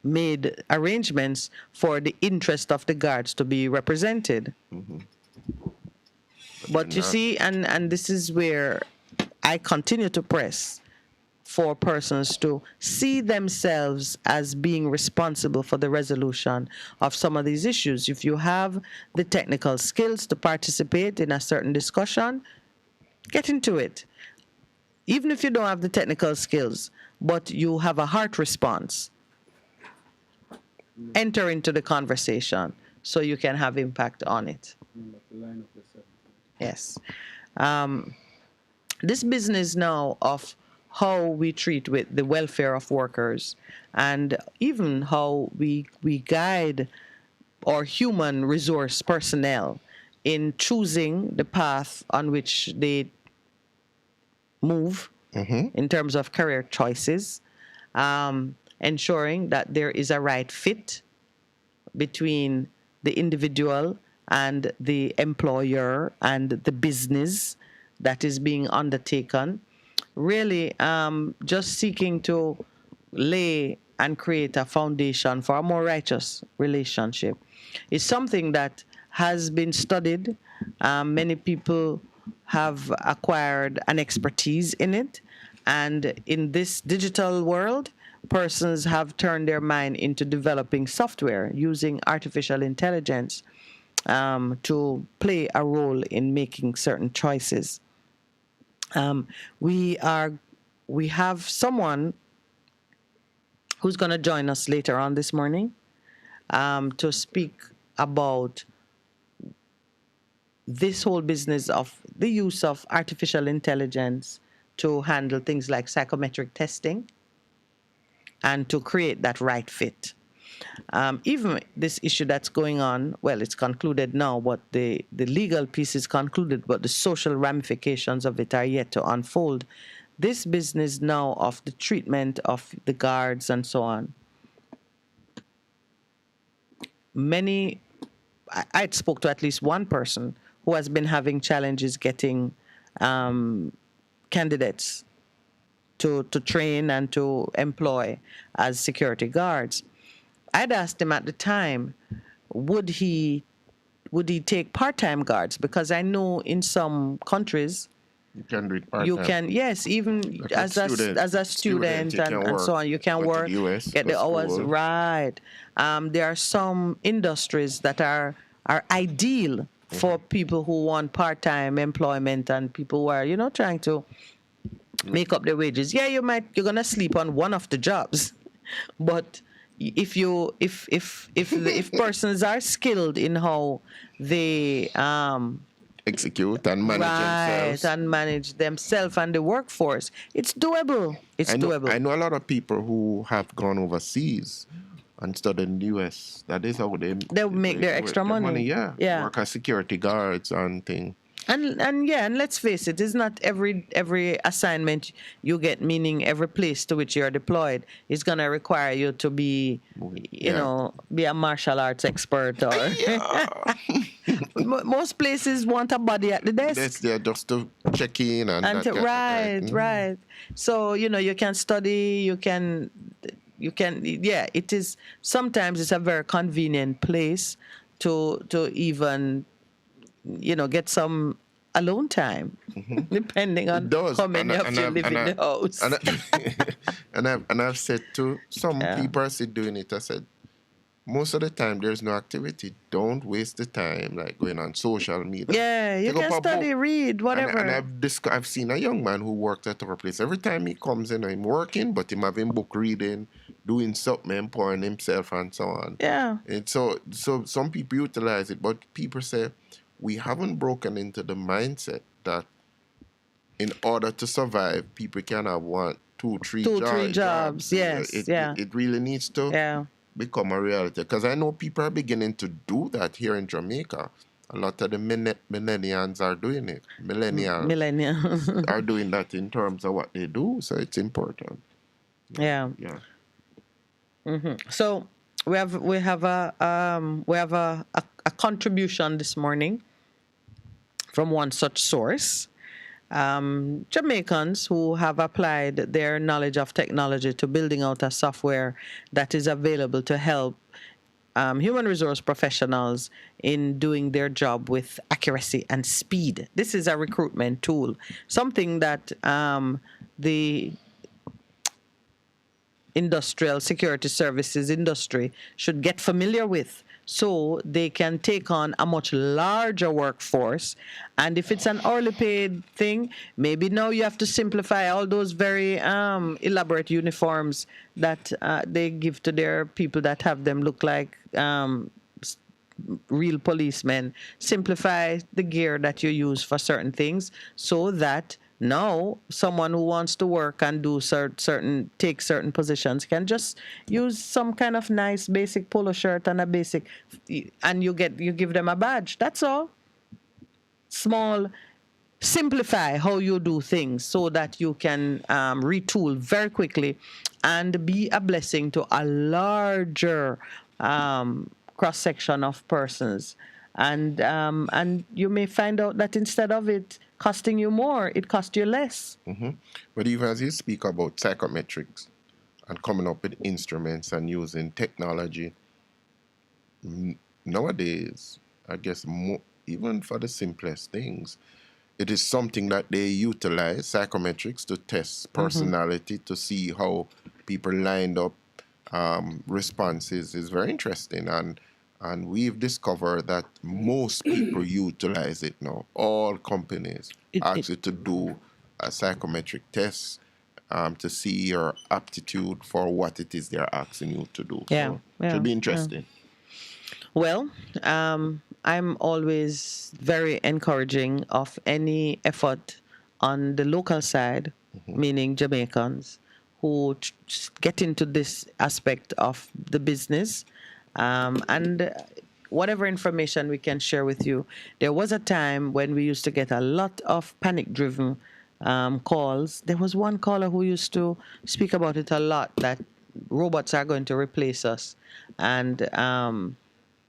made arrangements for the interest of the guards to be represented. But you see, and this is where I continue to press for persons to see themselves as being responsible for the resolution of some of these issues. If you have the technical skills to participate in a certain discussion, get into it. Even if you don't have the technical skills, but you have a heart response, enter into the conversation so you can have impact on it. Yes. This business now of how we treat with the welfare of workers and even how we guide our human resource personnel in choosing the path on which they move in terms of career choices, ensuring that there is a right fit between the individual and the employer and the business that is being undertaken, really just seeking to lay and create a foundation for a more righteous relationship is something that has been studied. Many people have acquired an expertise in it, and in this digital world, persons have turned their mind into developing software using artificial intelligence to play a role in making certain choices. We have someone who's going to join us later on this morning to speak about this whole business of the use of artificial intelligence to handle things like psychometric testing and to create that right fit. Even this issue that's going on, well, it's concluded now, but the legal piece is concluded, but the social ramifications of it are yet to unfold. This business now of the treatment of the guards and so on, I spoke to at least one person who has been having challenges getting candidates to train and to employ as security guards. I'd asked him at the time, would he take part-time guards? Because I know in some countries you can do it part-time. You can, yes, even like as a student and so on, you can work, get the hours right. There are some industries that are ideal for people who want part-time employment and people who are, trying to make up their wages. Yeah, you're gonna sleep on one of the jobs, but if persons are skilled in how they execute and manage themselves and the workforce, it's doable. Doable. I know a lot of people who have gone overseas and studied in the US. That is how they make their extra money. Yeah. Work as security guards and things. And let's face it, it's not every assignment you get, meaning every place to which you're deployed is going to require you to be, be a martial arts expert or most places want a body at the desk. That's there just to check in and right. So, you can study, you can, it is, sometimes it's a very convenient place to even get some alone time, depending on how many of you live in the house. And I've said to some people, I said doing it, I said, most of the time there's no activity. Don't waste the time like going on social media. Yeah, you can study, read, whatever. And I've seen a young man who worked at our place. Every time he comes in, I'm working, but him having book reading, doing something, empowering himself and so on. Yeah. And so some people utilize it, but people say, we haven't broken into the mindset that in order to survive, people can have two, three jobs. Yes, It really needs to become a reality. Because I know people are beginning to do that here in Jamaica. A lot of the millennials are doing it. Millennials are doing that in terms of what they do. So it's important. Yeah. Mm-hmm. So we have a contribution this morning from one such source. Jamaicans who have applied their knowledge of technology to building out a software that is available to help human resource professionals in doing their job with accuracy and speed. This is a recruitment tool, something that the industrial security services industry should get familiar with, so they can take on a much larger workforce. And if it's an hourly paid thing, maybe now you have to simplify all those very elaborate uniforms that they give to their people that have them look like real policemen. Simplify the gear that you use for certain things so that now someone who wants to work and do take certain positions can just use some kind of nice basic polo shirt and and you give them a badge. That's all. Small, simplify how you do things so that you can retool very quickly and be a blessing to a larger cross section of persons. And you may find out that instead of it costing you more, it costs you less. Mm-hmm. But even as you speak about psychometrics and coming up with instruments and using technology, nowadays, I guess even for the simplest things, it is something that they utilize, psychometrics, to test personality, to see how people lined up responses is very interesting. And we've discovered that most people utilize it now. All companies ask you to do a psychometric test to see your aptitude for what it is they're asking you to do. Yeah, So it should be interesting. Well, I'm always very encouraging of any effort on the local side, meaning Jamaicans, who get into this aspect of the business. And whatever information we can share with you. There was a time when we used to get a lot of panic-driven calls. There was one caller who used to speak about it a lot, that robots are going to replace us. And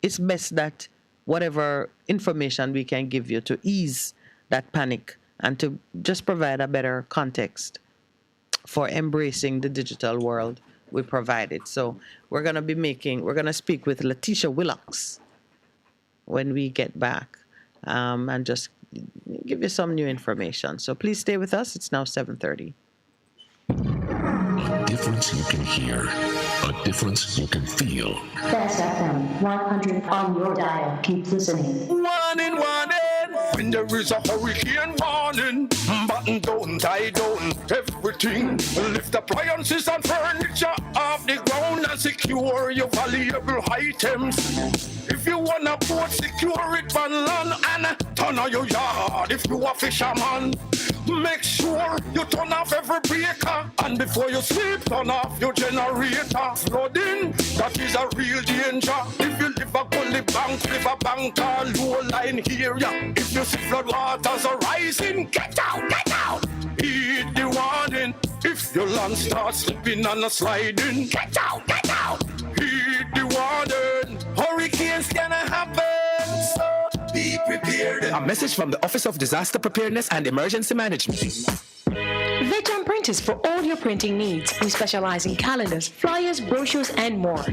it's best that whatever information we can give you to ease that panic and to just provide a better context for embracing the digital world, we provide it. So we're going to speak with Letitia Willocks when we get back and just give you some new information. So please stay with us. It's now 7:30. A difference you can hear, a difference you can feel. Best FM 100 on your dial. Keep listening. Warning, warning. When there is a hurricane warning, button down, tie down, everything. Lift appliances and furniture off the ground and secure your valuable items. If you wanna boat, secure it on land and turn on your yard. If you a fisherman, make sure you turn off every breaker, and before you sleep, turn off your generator. Flooding, that is a real danger. If you live a gully bank, live a bank or low line area. If you see flood waters are rising, get out, get out. Heed the warning. If your land starts slipping and sliding, get out, get out. Heed the warning. Hurricanes gonna happen, so be prepared. A message from the Office of Disaster Preparedness and Emergency Management. Veteran Printers for all your printing needs. We specialize in calendars, flyers, brochures, and more.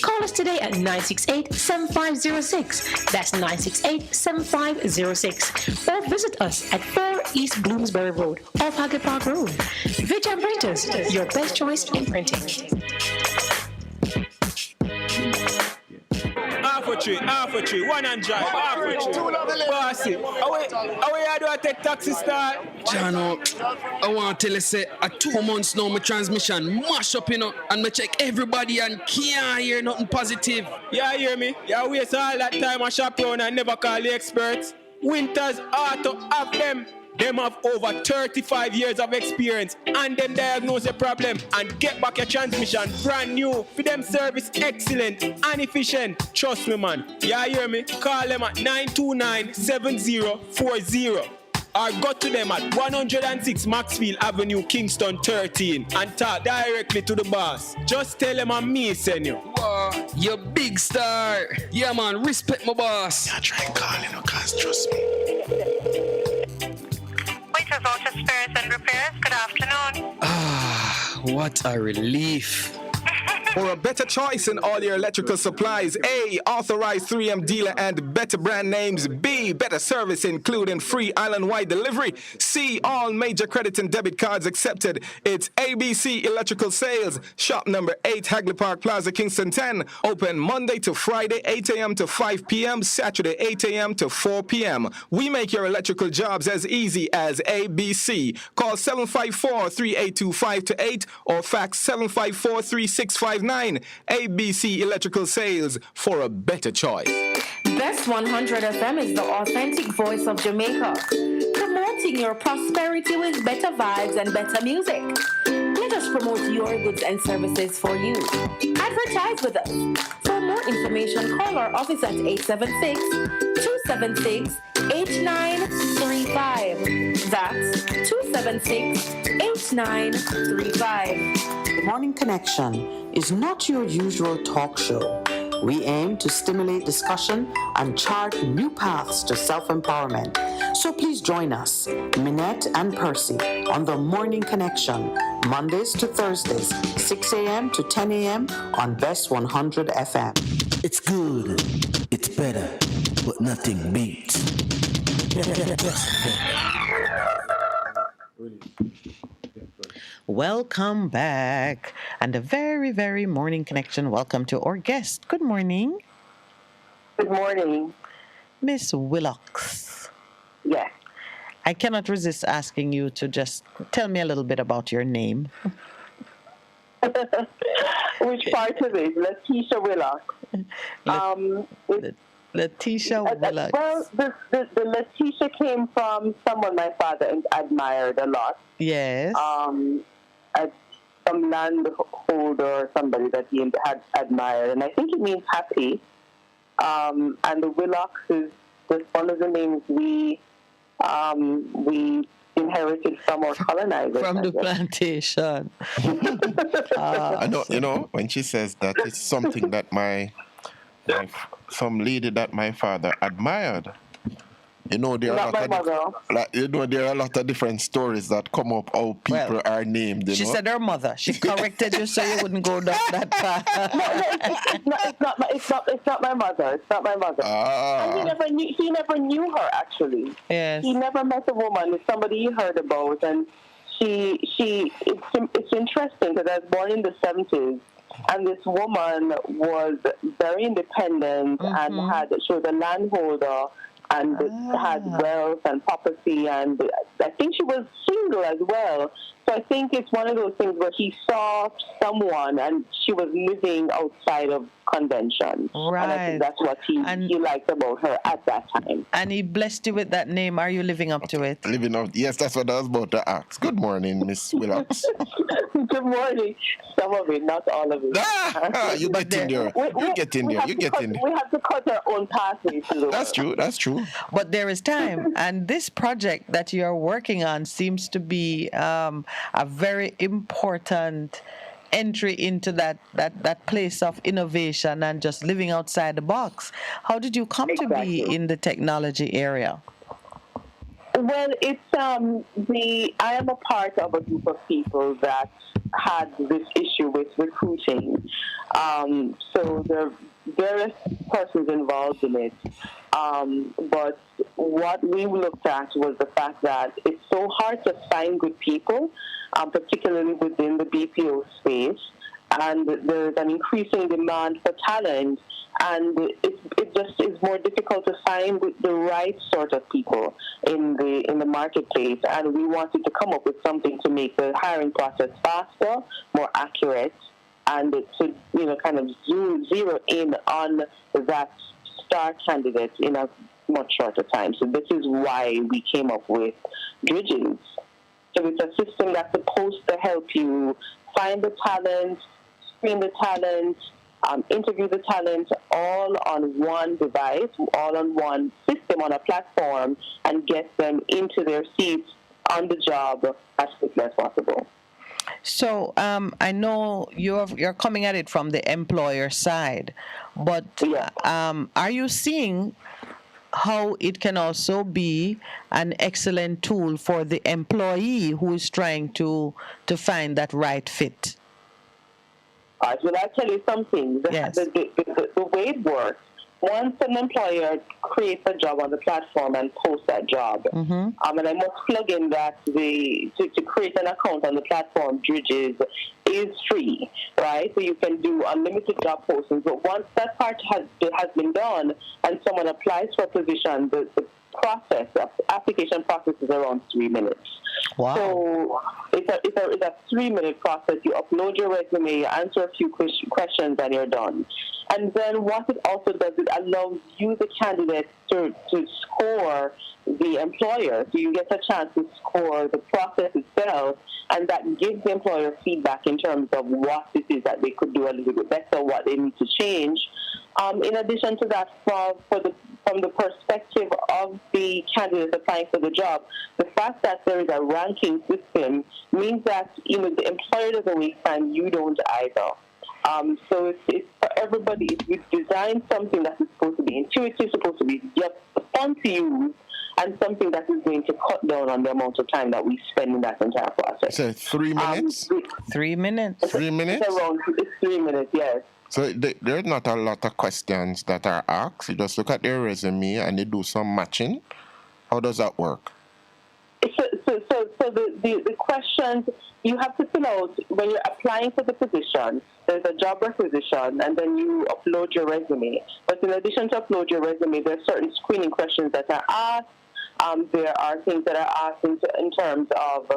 Call us today at 968-7506. That's 968-7506. Or visit us at 4 East Bloomsbury Road, off Haggard Park Road. Veteran Printers, your best choice in printing. Half a tree, 100, half a tree. Bossy, away I do I take taxi start? Jano, I want to tell you, say, at 2 months now, my transmission mash up, and me check everybody and can't hear nothing positive. Yeah, hear me? Yeah, waste all that time I shop around and never call the experts. Winters Auto have them. Them have over 35 years of experience and them diagnose the problem and get back your transmission brand new. For them service excellent and efficient. Trust me, man. Yeah, hear me? Call them at 929-7040 or go to them at 106 Maxfield Avenue, Kingston 13 and talk directly to the boss. Just tell them I'm me send you. Wow, you big star. Yeah, man, respect my boss. Yeah, try calling her, cause trust me. Waiters, Auto Spares and Repairs, good afternoon. What a relief. For a better choice in all your electrical supplies, A, authorized 3M dealer and better brand names. B, better service including free island-wide delivery. C, all major credit and debit cards accepted. It's ABC Electrical Sales, shop number 8, Hagley Park Plaza, Kingston 10. Open Monday to Friday, 8 a.m. to 5 p.m., Saturday, 8 a.m. to 4 p.m. We make your electrical jobs as easy as ABC. Call 754-382-528 or fax 754-3659. ABC Electrical Sales, for a better choice. Best 100 FM is the authentic voice of Jamaica, promoting your prosperity with better vibes and better music. Let us promote your goods and services for you. Advertise with us. For more information, call our office at 876-276-8935. That's 276-8935. The Morning Connection is not your usual talk show. We aim to stimulate discussion and chart new paths to self-empowerment. So please join us, Minette and Percy, on The Morning Connection, Mondays to Thursdays, 6 a.m. to 10 a.m. on Best 100 FM. It's good, it's better, but nothing beats. Welcome back. And a very, very morning connection. Welcome to our guest. Good morning. Good morning. Miss Willocks. Yes. I cannot resist asking you to just tell me a little bit about your name. Which part of it? Letitia Willock. Letitia Willock. Well, the Letitia came from someone my father admired a lot. Yes. Some landholder or somebody that he had admired, and I think it means happy. And the Willocks is just one of the names we inherited from our colonizers. From the plantation. I know, when she says that, it's something that some lady that my father admired. There are there are a lot of different stories that come up how people are named. She said her mother. She corrected you so you wouldn't go down that path. It's not my mother. It's not my mother. And he never knew her actually. Yes. He never met the woman. It's somebody he heard about, and it's interesting because I was born in the 70s. And this woman was very independent and she was a landholder and had wealth and property, and I think she was single as well. So I think it's one of those things where he saw someone and she was living outside of convention. Right. And I think that's what he liked about her at that time. And he blessed you with that name. Are you living up to it? Living up, yes, that's what I was about to ask. Good morning, Miss Willocks. Good morning. Some of it, not all of it. You get in there. You get in there. We have to cut our own pathways. That's true. But there is time. And this project that you're working on seems to be a very important entry into that place of innovation and just living outside the box. How did you come to be in the technology area? Well, it's I am a part of a group of people that had this issue with recruiting. So there are various persons involved in it. But what we looked at was the fact that it's so hard to find good people, particularly within the BPO space, and there's an increasing demand for talent, and it just is more difficult to find the right sort of people in the marketplace. And we wanted to come up with something to make the hiring process faster, more accurate, and to kind of zero in on that star candidate in a much shorter time. So this is why we came up with Bridges. So it's a system that's supposed to help you find the talent, screen the talent, interview the talent, all on one device, all on one system, on a platform, and get them into their seats on the job as quickly as possible. So I know you're coming at it from the employer side, but are you seeing how it can also be an excellent tool for the employee who is trying to find that right fit? Will I tell you something? Yes. The way it works, once an employer creates a job on the platform and posts that job, and I must plug in that to create an account on the platform, Bridges, is free, right? So you can do unlimited job postings. But once that part has been done and someone applies for a position, the process, the application process is around 3 minutes. Wow. So it's a 3-minute process. You upload your resume, you answer a few questions, and you're done. And then what it also does, it allows you, the candidate, to score the employer. So you get a chance to score the process itself, and that gives the employer feedback in terms of what it is that they could do a little bit better, what they need to change. In addition to that, from the perspective of the candidate applying for the job, the fact that there is a ranking system means that the employer doesn't waste time, you don't either. So it's for everybody. We've designed something that is supposed to be intuitive, supposed to be just fun to use, and something that is going to cut down on the amount of time that we spend in that entire process. So 3 minutes? 3 minutes. 3 minutes? It's 3 minutes, yes. So there's not a lot of questions that are asked. You just look at their resume and they do some matching. How does that work? So the questions you have to fill out when you're applying for the position, there's a job requisition, and then you upload your resume. But in addition to upload your resume, there are certain screening questions that are asked, There are things that are asked in terms of,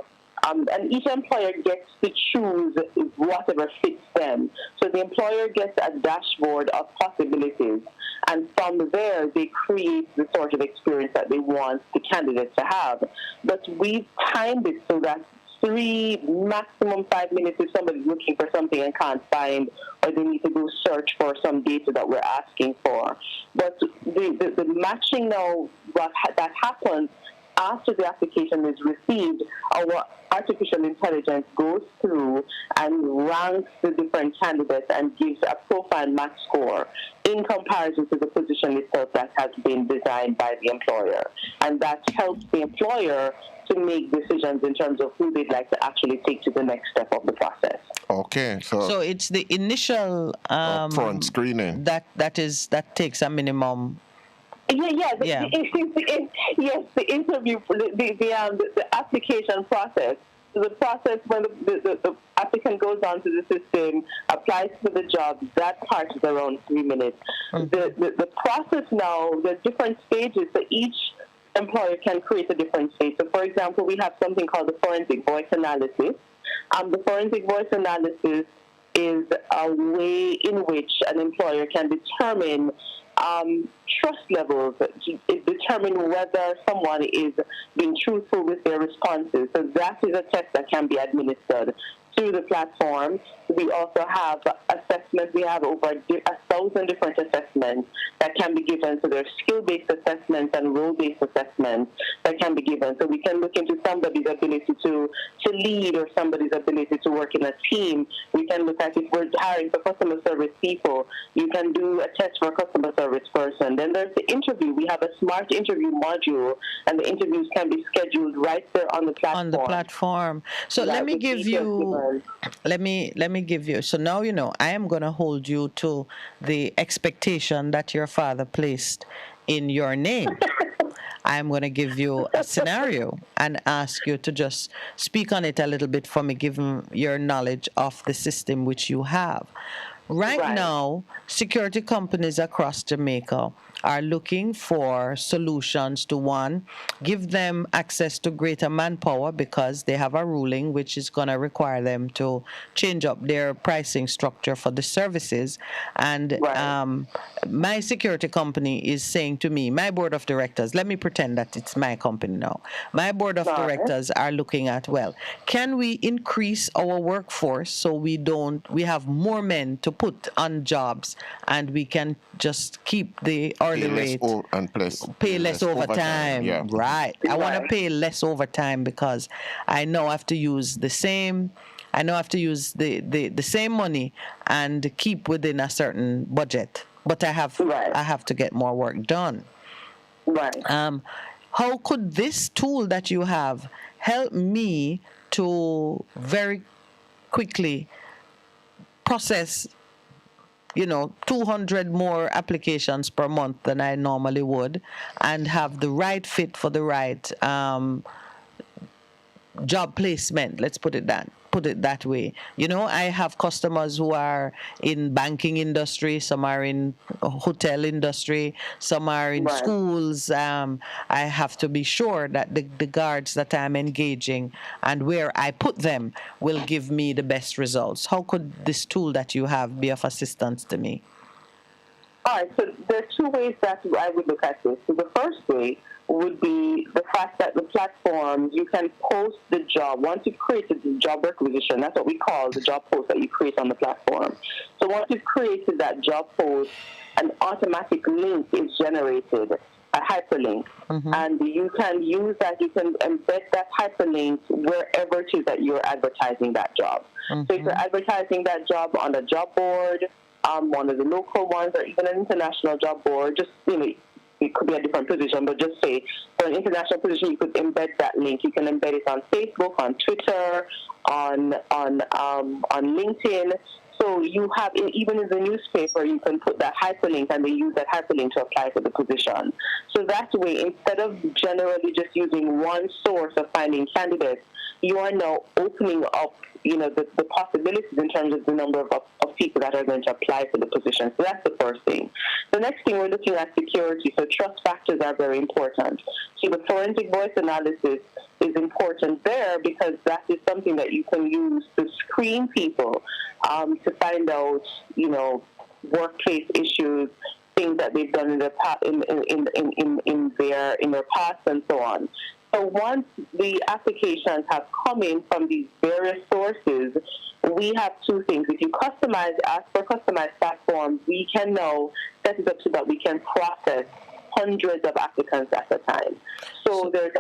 and each employer gets to choose whatever fits them. So the employer gets a dashboard of possibilities, and from there they create the sort of experience that they want the candidates to have. But we've timed it so that 3, maximum 5 minutes if somebody's looking for something and can't find, or they need to go search for some data that we're asking for. But the matching now, that happens after the application is received, our artificial intelligence goes through and ranks the different candidates and gives a profile match score in comparison to the position itself that has been designed by the employer. And that helps the employer to make decisions in terms of who they'd like to actually take to the next step of the process. Okay, so it's the initial upfront screening that takes a minimum. Yes, the interview, the application process. The process when the applicant goes onto the system, applies for the job, that part is around 3 minutes. The process now, there's different stages, so each employer can create a different stage. So, for example, we have something called the forensic voice analysis. The forensic voice analysis is a way in which an employer can determine trust levels, determine whether someone is being truthful with their responses. So that is a test that can be administered through the platform. We also have assessments. We have over 1,000 different assessments that can be given. So there's skill-based assessments and role-based assessments that can be given. So we can look into somebody's ability to lead or somebody's ability to work in a team. We can look at if we're hiring for customer service people, you can do a test for a customer service person. Then there's the interview. We have a smart interview module, and the interviews can be scheduled right there on the platform. So let me give you. Let me give you. So now I am going to hold you to the expectation that your father placed in your name. I'm going to give you a scenario and ask you to just speak on it a little bit for me, given your knowledge of the system which you have. Right now, security companies across Jamaica are looking for solutions to, one, give them access to greater manpower because they have a ruling which is going to require them to change up their pricing structure for the services. And my security company is saying to me, my board of directors, let me pretend that it's my company now. My board of directors are looking at, well, can we increase our workforce so we have more men to put on jobs and we can just keep the hourly rate, pay less overtime. Yeah. Right. I want to pay less overtime because I know I have to use the same. I know I have to use the same money and keep within a certain budget, but I have to get more work done. Right. How could this tool that you have help me to very quickly process 200 more applications per month than I normally would, and have the right fit for the right job placement? Let's put it that way. I have customers who are in banking industry, some are in hotel industry, some are in schools. I have to be sure that the guards that I'm engaging and where I put them will give me the best results. How could this tool that you have be of assistance to me? All right, so there are 2 ways that I would look at this. So the first way would be the fact that the platform, you can post the job. Once you've created the job requisition, that's what we call the job post that you create on the platform. So once you've created that job post, an automatic link is generated, a hyperlink. And you can use that, you can embed that hyperlink wherever it is that you're advertising that job. So if you're advertising that job on a job board, one of the local ones, or even an international job board, just, it could be a different position, but just say for an international position, you could embed that link. You can embed it on Facebook, on Twitter, on LinkedIn. So you have, even in the newspaper, you can put that hyperlink and they use that hyperlink to apply for the position. So that way, instead of generally just using one source of finding candidates, you are now opening up, the possibilities in terms of the number of of people that are going to apply for the position. So that's the first thing. The next thing, we're looking at security. So trust factors are very important. So the forensic voice analysis is important there because that is something that you can use to screen people to find out, workplace issues, things that they've done in their past, and so on. So once the applications have come in from these various sources, we have two things. If you ask for customized platforms, we can now set it up so that we can process hundreds of applicants at a time. So there's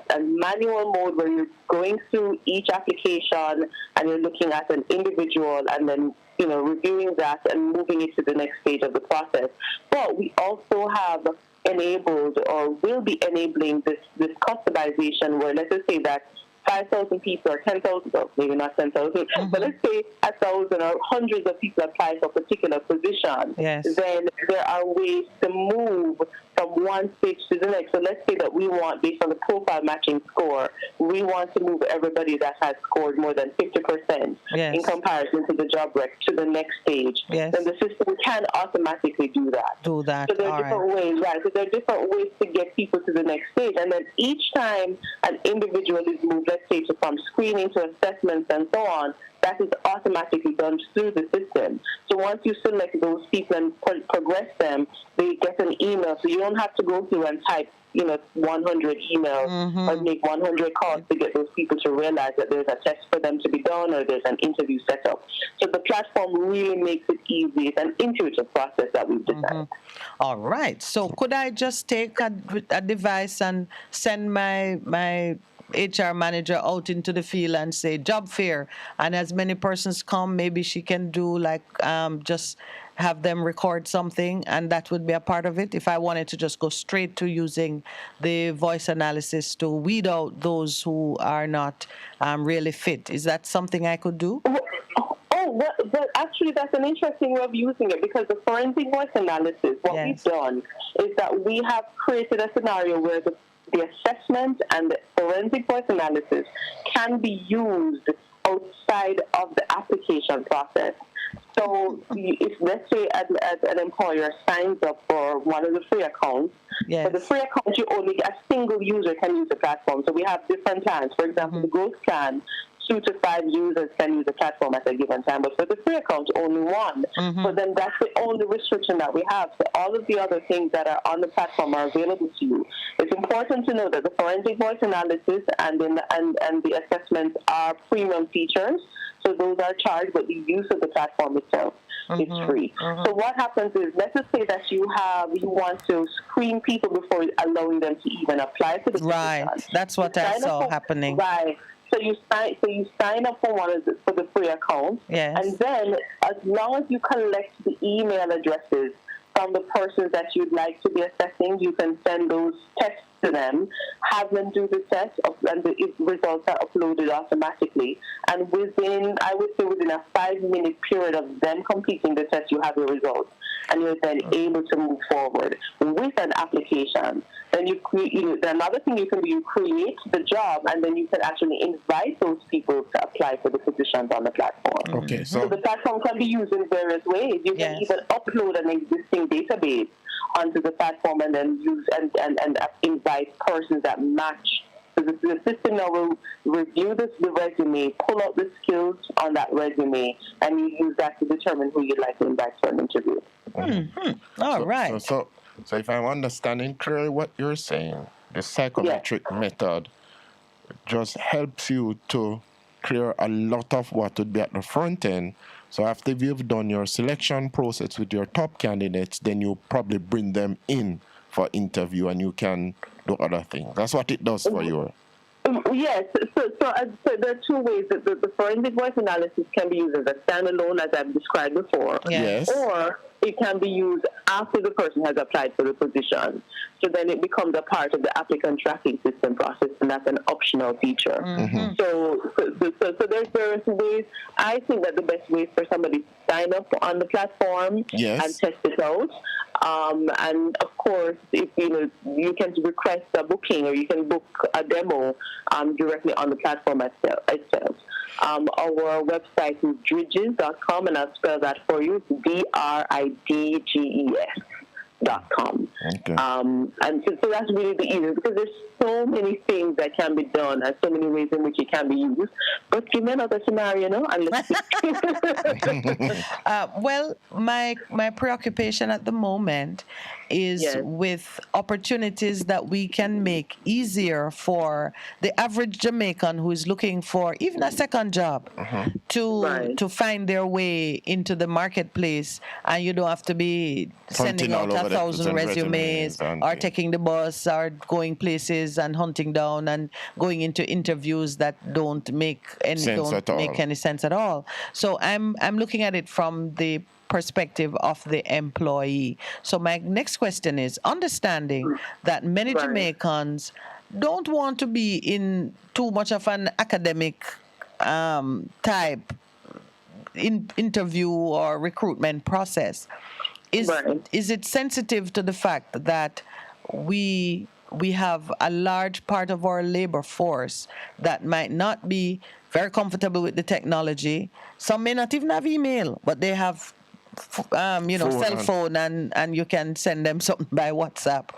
a manual mode where you're going through each application and you're looking at an individual and then reviewing that and moving it to the next stage of the process. But we also have enabled or will be enabling this customization where, let's just say that 5,000 people or 10,000, well, maybe not 10,000, but let's say 1,000 or hundreds of people apply for a particular position, then there are ways to move from one stage to the next. So let's say that we want, based on the profile matching score, we want to move everybody that has scored more than 50% in comparison to the job rec to the next stage. Then the system can automatically do that. So there are different ways, right? So there are different ways to get people to the next stage. And then each time an individual is moved, let's say from screening to assessments and so on, that is automatically done through the system. So once you select those people and progress them, they get an email. So you don't have to go through and type, 100 emails or make 100 calls to get those people to realize that there's a test for them to be done or there's an interview set up. So the platform really makes it easy. It's an intuitive process that we've designed. All right. So could I just take a device and send my HR manager out into the field and say job fair, and as many persons come, maybe she can do just have them record something, and that would be a part of it if I wanted to just go straight to using the voice analysis to weed out those who are not really fit. Is that something I could do? Well, actually, that's an interesting way of using it, because the forensic voice analysis, what we've done is that we have created a scenario where the assessment and the forensic voice analysis can be used outside of the application process. So if, let's say, an employer signs up for one of the free accounts, for the free account, a single user can use the platform. So we have different plans. For example, the growth plan, 2 to 5 users can use the platform at a given time, but for the free account, only one. So then that's the only restriction that we have. So all of the other things that are on the platform are available to you. It's important to know that the forensic voice analysis and the assessments are premium features. So those are charged, but the use of the platform itself is free. So what happens is, let's just say that you want to screen people before allowing them to even apply for the position. Right, that's what I saw happening. Right. So you sign up for for the free account, and then as long as you collect the email addresses from the persons that you'd like to be assessing, you can send those tests to them, have them do the test, and the results are uploaded automatically. And within a 5-minute period of them completing the test, you have your results, and you're then able to move forward with an application. Then another thing you can do, you create the job, and then you can actually invite those people to apply for the positions on the platform. Okay, so the platform can be used in various ways. You can even upload an existing database onto the platform and then use and invite persons that match. So the system now will review the resume, pull out the skills on that resume, and you use that to determine who you'd like to invite for an interview. All right. So if I'm understanding clearly what you're saying, the psychometric method just helps you to clear a lot of what would be at the front end. So after you've done your selection process with your top candidates, then you probably bring them in for interview and you can do other things. That's what it does for you. Yes. So there are two ways that the forensic voice analysis can be used as a standalone, as I've described before. Yes. Or it can be used after the person has applied for the position. So then it becomes a part of the applicant tracking system process, and that's an optional feature. So there's various ways. I think that the best way is for somebody to sign up on the platform and test it out. And of course, if you can request a booking or you can book a demo directly on the platform itself. Our website is dridges.com, and I'll spell that for you. DRIDGES.com. Okay. And so that's really the easiest, because there's so many things that can be done and so many ways in which it can be used. But give me another scenario, and let's well, my preoccupation at the moment is with opportunities that we can make easier for the average Jamaican who is looking for even a second job to find their way into the marketplace, and you don't have to be sending out 1,000 resumes or taking the bus or going places and hunting down and going into interviews that don't make any sense at all. So I'm looking at it from the perspective of the employee. So my next question is, understanding that many Jamaicans don't want to be in too much of an academic type interview or recruitment process. Is it sensitive to the fact that we have a large part of our labor force that might not be very comfortable with the technology? Some may not even have email, but they have cell phone, and you can send them something by WhatsApp.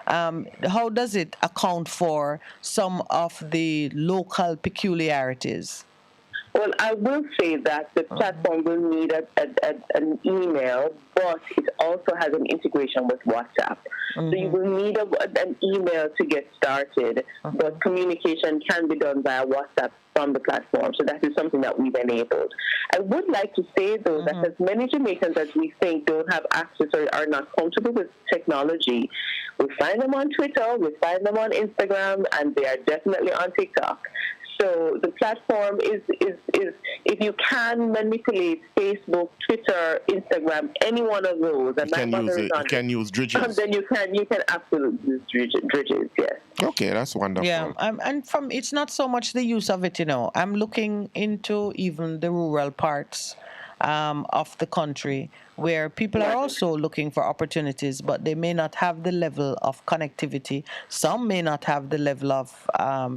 How does it account for some of the local peculiarities? Well, I will say that the platform will need an email, but it also has an integration with WhatsApp. So you will need an email to get started, but communication can be done via WhatsApp from the platform. So that is something that we've enabled. I would like to say, though, that as many Jamaicans as we think don't have access or are not comfortable with technology, we find them on Twitter, we find them on Instagram, and they are definitely on TikTok. So the platform is if you can manipulate Facebook, Twitter, Instagram, any one of those, and you can use Dridges. Then you can absolutely use Dridges, yes. Okay, that's wonderful. Yeah, and it's not so much the use of it, I'm looking into even the rural parts of the country where people are also looking for opportunities, but they may not have the level of connectivity. Some may not have the level of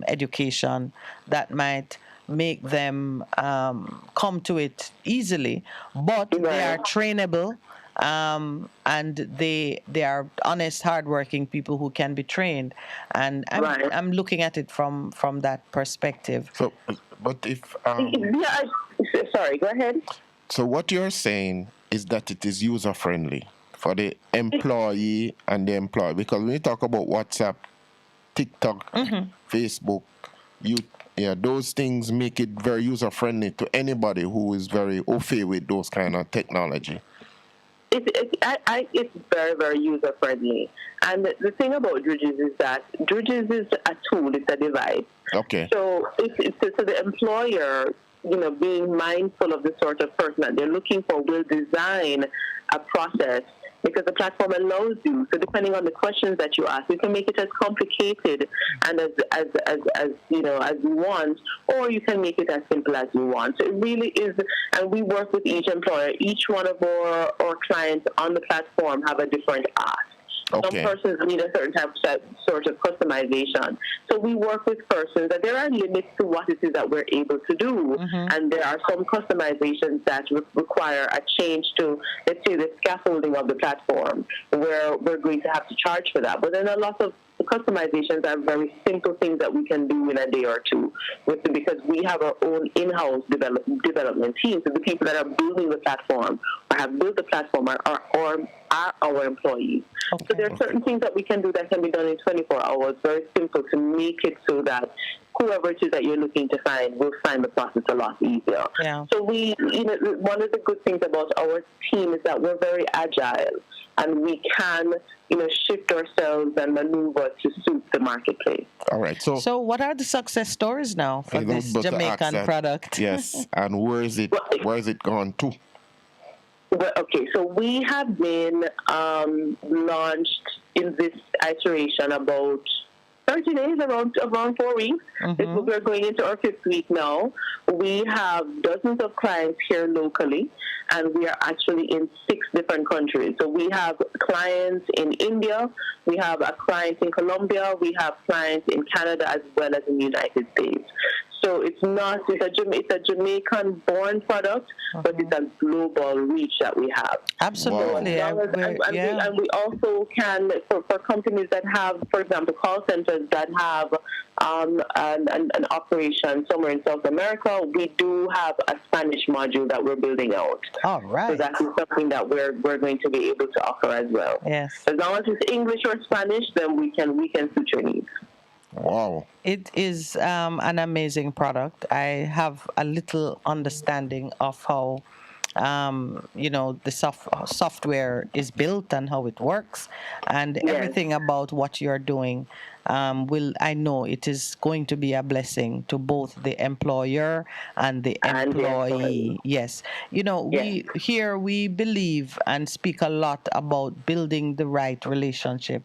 education that might make them come to it easily, but they are trainable. And they are honest, hardworking people who can be trained, and I'm looking at it from that perspective. So, but if sorry, go ahead. So what you're saying is that it is user friendly for the employee and the employer, because when you talk about WhatsApp, TikTok, Facebook, those things make it very user friendly to anybody who is very au fait with those kind of technology. It's very, very user friendly. And the thing about Dridges is that Dridges is a tool, it's a device. Okay. So so the employer, being mindful of the sort of person that they're looking for, will design a process, because the platform allows you. So depending on the questions that you ask, you can make it as complicated and as you want, or you can make it as simple as you want. So it really is, and we work with each employer. Each one of our clients on the platform have a different ask. Okay. Some persons need a certain sort of customization. So we work with persons, and there are limits to what it is that we're able to do. And there are some customizations that require a change to, let's say, the scaffolding of the platform, where we're going to have to charge for that. But then a lot of the customizations are very simple things that we can do in a day or two, because we have our own in-house development team. So the people that are building the platform or have built the platform are our employees. So there are certain things that we can do that can be done in 24 hours, very simple, to make it so that whoever it is that you're looking to find will find the process a lot easier. Yeah. So one of the good things about our team is that we're very agile, and we can, shift ourselves and maneuver to suit the marketplace. All right. So what are the success stories now for this Jamaican product? Yes. And where is it gone to? Well, okay, so we have been launched in this iteration about 30 days, around 4 weeks. We're going into our 5th week now. We have dozens of clients here locally, and we are actually in 6 different countries. So we have clients in India, we have a client in Colombia, we have clients in Canada as well as in the United States. So it's a Jamaican-born product, but it's a global reach that we have. Absolutely. And we also can, for companies that have, for example, call centers that have an operation somewhere in South America, we do have a Spanish module that we're building out. All right. So that is something that we're going to be able to offer as well. Yes. As long as it's English or Spanish, then we can suit your needs. Wow. It is an amazing product. I have a little understanding of how, the software is built and how it works, and everything about what you're doing. I know it is going to be a blessing to both the employer and the employee. Yes. We believe and speak a lot about building the right relationship.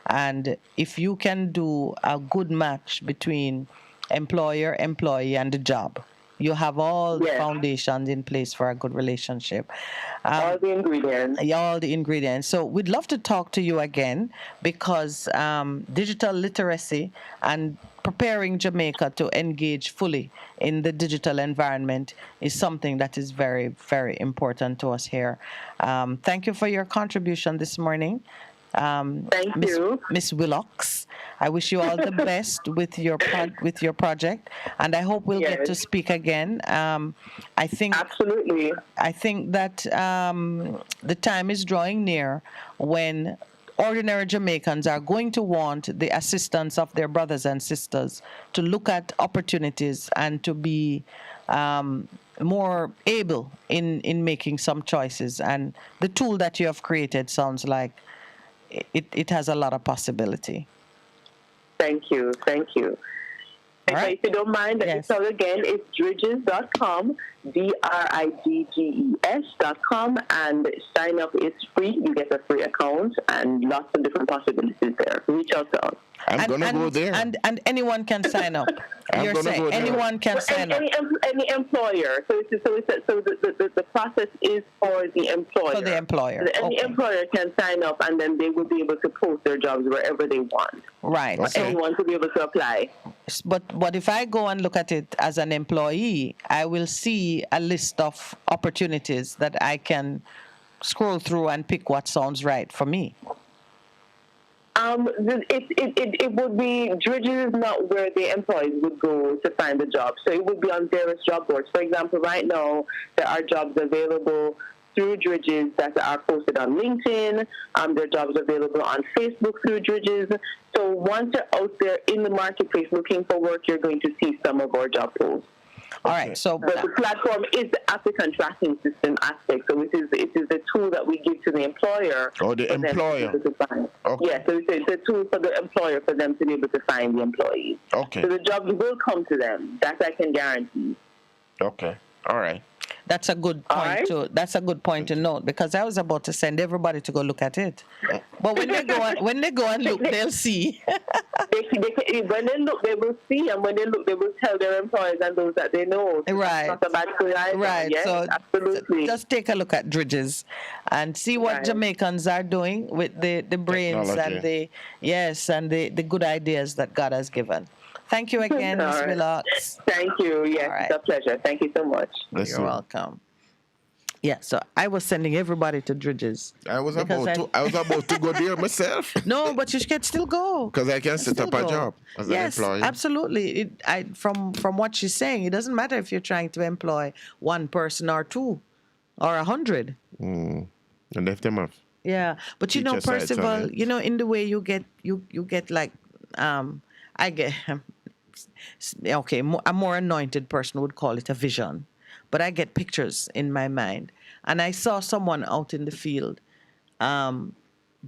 And if you can do a good match between employer, employee, and the job, you have all the foundations in place for a good relationship. All the ingredients. All the ingredients. So we'd love to talk to you again because digital literacy and preparing Jamaica to engage fully in the digital environment is something that is very, very important to us here. Thank you for your contribution this morning. Thank you, Miss Willocks. I wish you all the best with your project, and I hope we'll get to speak again. I think absolutely. I think that the time is drawing near when ordinary Jamaicans are going to want the assistance of their brothers and sisters to look at opportunities and to be more able in making some choices. And the tool that you have created sounds like it has a lot of possibility. Thank you. Right. If you don't mind, let me tell you again, it's dridges.com, DRIDGES.com, and sign up is free. You get a free account and lots of different possibilities there. Reach out to us. I'm going to go there. And anyone can sign up. You're saying anyone can sign up. Any employer. So the process is for the employer. For the employer. So any employer can sign up, and then they will be able to post their jobs wherever they want. Right. For anyone to be able to apply. But if I go and look at it as an employee, I will see a list of opportunities that I scroll through and pick what sounds right for me. It would be, Dridges is not where the employees would go to find the job. So it would be on various job boards. For example, right now, there are jobs available through Dridges that are posted on LinkedIn. There are jobs available on Facebook through Dridges. So once you're out there in the marketplace looking for work, you're going to see some of our job posts. All right, so but the platform is the applicant tracking system aspect. So it is the tool that we give to the employer. Oh, the employer. Okay. Yeah, so it's a tool for the employer for them to be able to find the employees. Okay. So the jobs will come to them. That I can guarantee. Okay. All right. That's a good point That's a good point to note, because I was about to send everybody to go look at it. But when they go and look, they'll see. When they look, they will see, and when they look, they will tell their employers and those that they know. So right. That's not a bad thing either. Right. Yes, so absolutely. Just take a look at Dridges and see what Jamaicans are doing with the brains Technology. and the good ideas that God has given. Thank you again, Ms. Willocks. Thank you. Yes, it's a pleasure. Thank you so much. You're welcome. Yeah, so I was sending everybody to Dridges. I was about to go there myself. No, but you can still go. Because I can set up a job as an employee. Yes, absolutely. From what she's saying, it doesn't matter if you're trying to employ one person or two or 100. And left them off. Yeah, but Percival, in the way you get like, I get, okay, a more anointed person would call it a vision. But I get pictures in my mind. And I saw someone out in the field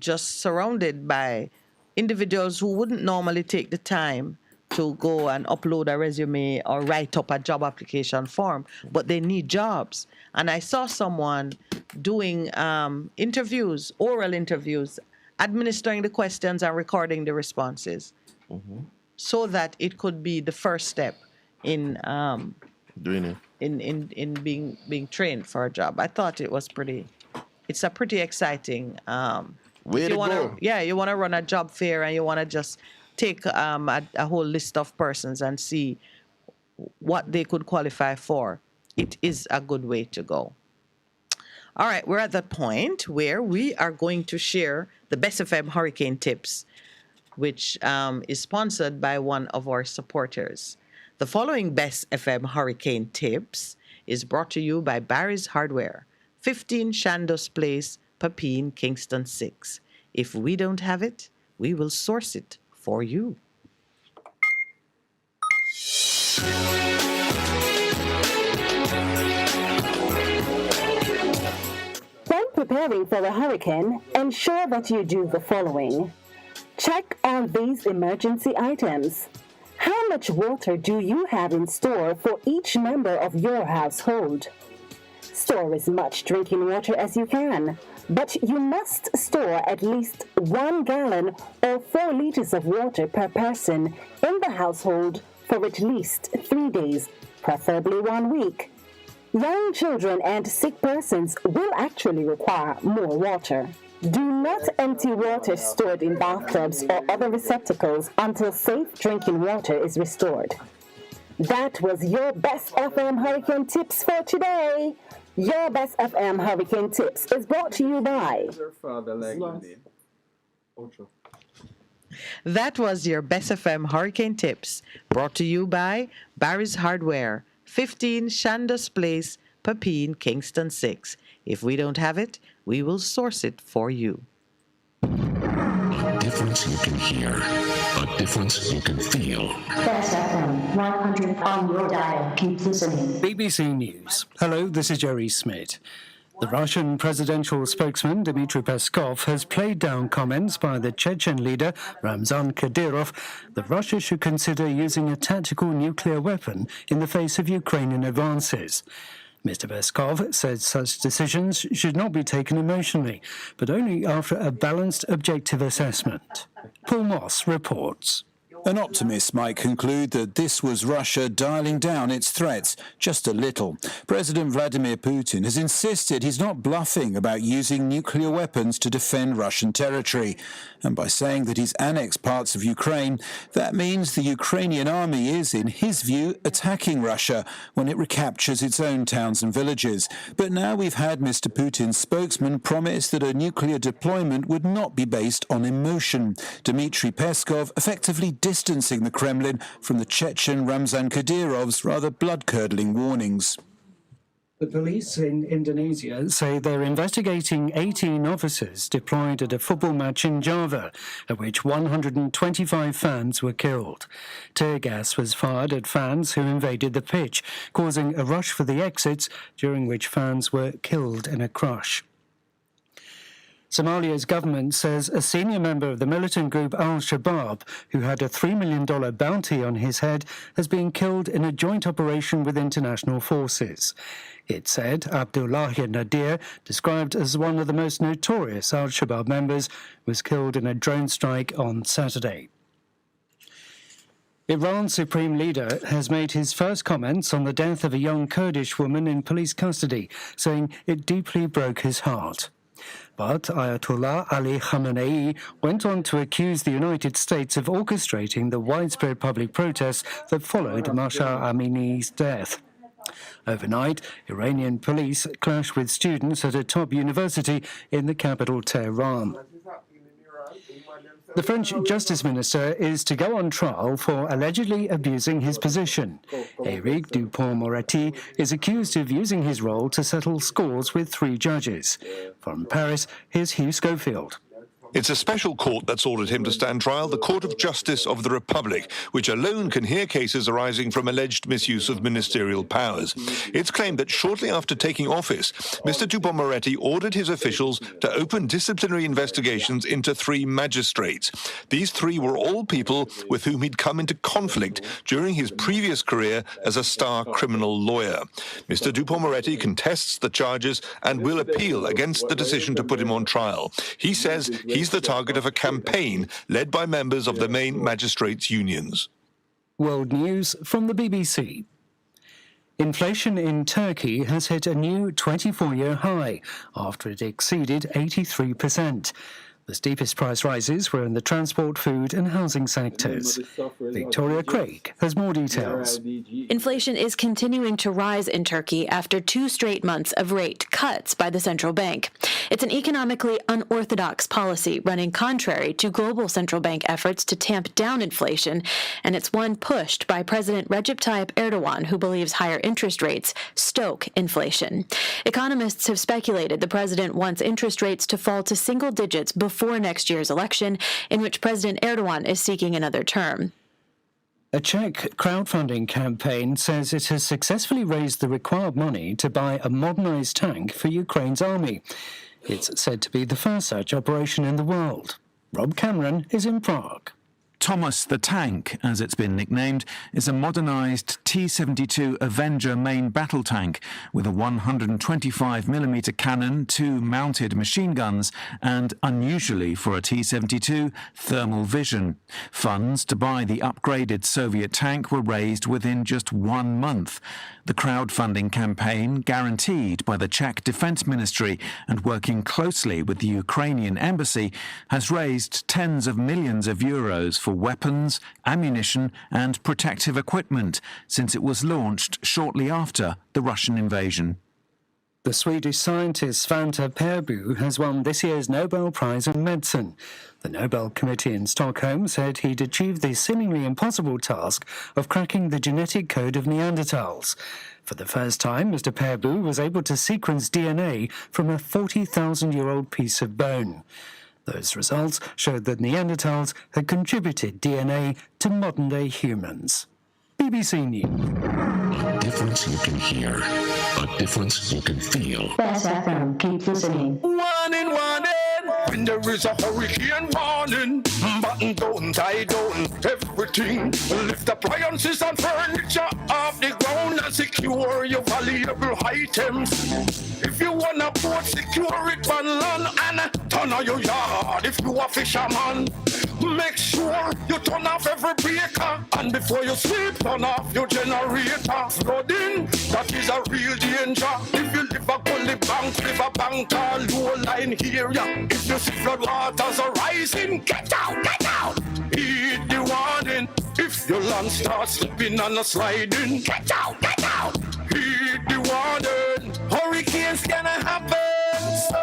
just surrounded by individuals who wouldn't normally take the time to go and upload a resume or write up a job application form, but they need jobs. And I saw someone doing interviews, oral interviews, administering the questions and recording the responses. so that it could be the first step in doing it. in being trained for a job. I thought it's a pretty exciting. Way if to you wanna, go. Yeah, you want to run a job fair and you want to just take a whole list of persons and see what they could qualify for. It is a good way to go. All right, we're at that point where we are going to share the Best FM Hurricane Tips, which is sponsored by one of our supporters. The following Best FM Hurricane Tips is brought to you by Barry's Hardware, 15 Chandos Place, Papine, Kingston 6. If we don't have it, we will source it for you. When preparing for a hurricane, ensure that you do the following. Check on these emergency items. How much water do you have in store for each member of your household? Store as much drinking water as you can, but you must store at least 1 gallon or 4 liters of water per person in the household for at least 3 days, preferably 1 week. Young children and sick persons will actually require more water. Do not empty water stored in bathtubs or other receptacles until safe drinking water is restored. That was your Best FM Hurricane Tips for today. Your Best FM Hurricane Tips is brought to you by... That was your Best FM Hurricane Tips, brought to you by Barry's Hardware, 15 Chandos Place, Papine, Kingston 6. If we don't have it, we will source it for you. A difference you can hear, a difference you can feel. Best FM 100 on your dial. Keep listening. BBC News. Hello, this is Jerry Smith. The Russian presidential spokesman, Dmitry Peskov, has played down comments by the Chechen leader, Ramzan Kadyrov, that Russia should consider using a tactical nuclear weapon in the face of Ukrainian advances. Mr. Peskov said such decisions should not be taken emotionally, but only after a balanced, objective assessment. Paul Moss reports. An optimist might conclude that this was Russia dialing down its threats just a little. President Vladimir Putin has insisted he's not bluffing about using nuclear weapons to defend Russian territory. And by saying that he's annexed parts of Ukraine, that means the Ukrainian army is, in his view, attacking Russia when it recaptures its own towns and villages. But now we've had Mr. Putin's spokesman promise that a nuclear deployment would not be based on emotion. Dmitry Peskov effectively distancing the Kremlin from the Chechen Ramzan Kadyrov's rather blood-curdling warnings. The police in Indonesia say they're investigating 18 officers deployed at a football match in Java, at which 125 fans were killed. Tear gas was fired at fans who invaded the pitch, causing a rush for the exits, during which fans were killed in a crush. Somalia's government says a senior member of the militant group Al-Shabaab, who had a $3 million bounty on his head, has been killed in a joint operation with international forces. It said Abdullahi Nadir, described as one of the most notorious Al-Shabaab members, was killed in a drone strike on Saturday. Iran's supreme leader has made his first comments on the death of a young Kurdish woman in police custody, saying it deeply broke his heart. But Ayatollah Ali Khamenei went on to accuse the United States of orchestrating the widespread public protests that followed Mahsa Amini's death. Overnight, Iranian police clashed with students at a top university in the capital, Tehran. The French Justice Minister is to go on trial for allegedly abusing his position. Éric Dupond-Moretti is accused of using his role to settle scores with 3 judges. From Paris, here's Hugh Schofield. It's a special court that's ordered him to stand trial, the Court of Justice of the Republic, which alone can hear cases arising from alleged misuse of ministerial powers. It's claimed that shortly after taking office, Mr. Dupond-Moretti ordered his officials to open disciplinary investigations into 3 magistrates. These 3 were all people with whom he'd come into conflict during his previous career as a star criminal lawyer. Mr. Dupond-Moretti contests the charges and will appeal against the decision to put him on trial. He says He's the target of a campaign led by members of the main magistrates' unions. World news from the BBC. Inflation in Turkey has hit a new 24-year high after it exceeded 83%. The steepest price rises were in the transport, food and housing sectors. Victoria Craig has more details. Inflation is continuing to rise in Turkey after 2 straight months of rate cuts by the central bank. It's an economically unorthodox policy running contrary to global central bank efforts to tamp down inflation, and it's one pushed by President Recep Tayyip Erdogan, who believes higher interest rates stoke inflation. Economists have speculated the president wants interest rates to fall to single digits before next year's election, in which President Erdogan is seeking another term. A Czech crowdfunding campaign says it has successfully raised the required money to buy a modernized tank for Ukraine's army. It's said to be the first such operation in the world. Rob Cameron is in Prague. Thomas the Tank, as it's been nicknamed, is a modernised T-72 Avenger main battle tank with a 125mm cannon, 2 mounted machine guns and, unusually for a T-72, thermal vision. Funds to buy the upgraded Soviet tank were raised within just 1 month. The crowdfunding campaign, guaranteed by the Czech Defence Ministry and working closely with the Ukrainian embassy, has raised tens of millions of euros for weapons, ammunition and protective equipment since it was launched shortly after the Russian invasion. The Swedish scientist Svante Pääbo has won this year's Nobel Prize in Medicine. The Nobel Committee in Stockholm said he'd achieved the seemingly impossible task of cracking the genetic code of Neanderthals. For the first time, Mr. Pääbo was able to sequence DNA from a 40,000-year-old piece of bone. Those results showed that Neanderthals had contributed DNA to modern-day humans. BBC News. A difference you can hear, a difference you can feel. Best FM, keep listening. Warning, warning, when there is a hurricane warning, button down, tie down, everything. Lift appliances and furniture off the ground and secure your valuable items. If you wanna boat, secure it on land and turn on your yard. If you a fisherman, make sure you turn off every breaker, and before you sleep, turn off your generator. Flooding, that is a real danger. If you live a gully bank, live a bank or low line area. If you see flood waters are rising, get out, get out. Heed the warning. If your land starts slipping and sliding, get out, get out. Heed the warning. Hurricanes gonna happen, so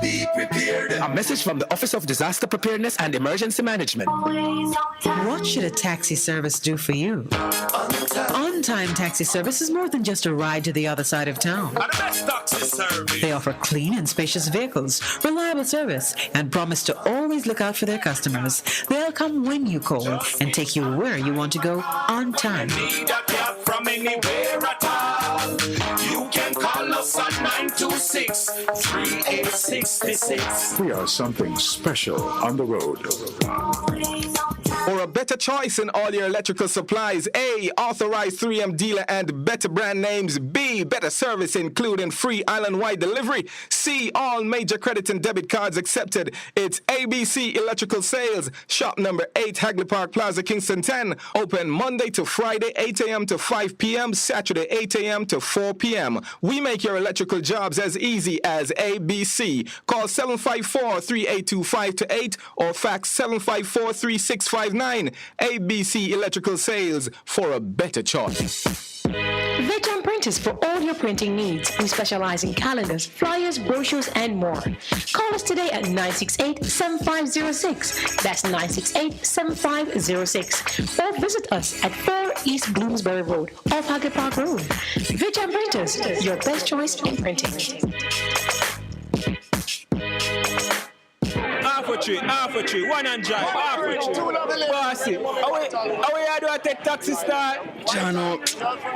be prepared. A message from the Office of Disaster Preparedness and Emergency Management. What should a taxi service do for you? On-time taxi service is more than just a ride to the other side of town. The best taxi service. They offer clean and spacious vehicles, reliable service, and promise to always look out for their customers. They'll come when you call and take you where you want to go on time. Need a cab from anywhere at all. You can call us at 926-3866. We are something special on the road. For a better choice in all your electrical supplies, A, authorized 3M dealer and better brand names. B, better service including free island-wide delivery. C, all major credit and debit cards accepted. It's ABC Electrical Sales. Shop number 8, Hagley Park Plaza, Kingston 10. Open Monday to Friday, 8 a.m. to 5 p.m. Saturday, 8 a.m. to 4 p.m. We make your electrical jobs as easy as ABC. Call 754-3825-8 or fax 754-3659. ABC Electrical Sales, for a better choice. Veteran Printers for all your printing needs. We specialize in calendars, flyers, brochures, and more. Call us today at 968-7506. That's 968-7506. Or visit us at 4 East Bloomsbury Road, off Hagley Park Road. Veteran Printers, your best choice in printing. Half a tree, 100, half a tree. Bossy, away, I do I take taxi start? Jano,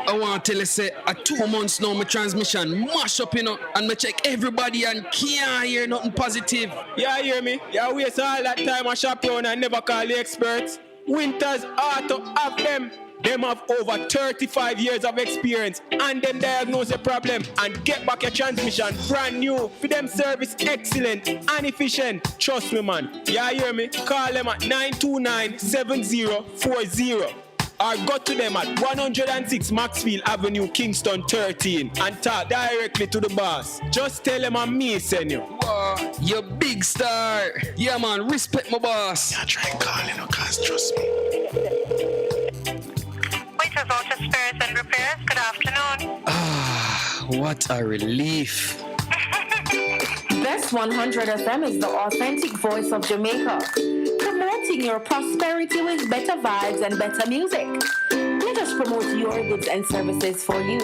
I want to tell you, say, 2 months now, my transmission mash up, and I check everybody and can't hear nothing positive. Yeah, hear me? Yeah, waste all that time I shop around and never call the experts. Winters Auto have them. Them have over 35 years of experience and them diagnose the problem and get back your transmission brand new. For them service excellent and efficient. Trust me, man. You hear me? Call them at 929-7040. Or go to them at 106 Maxfield Avenue, Kingston 13 and talk directly to the boss. Just tell them I'm me send you. Wow, you big star. Yeah, man, respect my boss. Yeah, try calling, cause trust me. Waiters, Auto Spares and Repairs, good afternoon. Ah, what a relief. Best 100 FM is the authentic voice of Jamaica, promoting your prosperity with better vibes and better music. Let us promote your goods and services for you.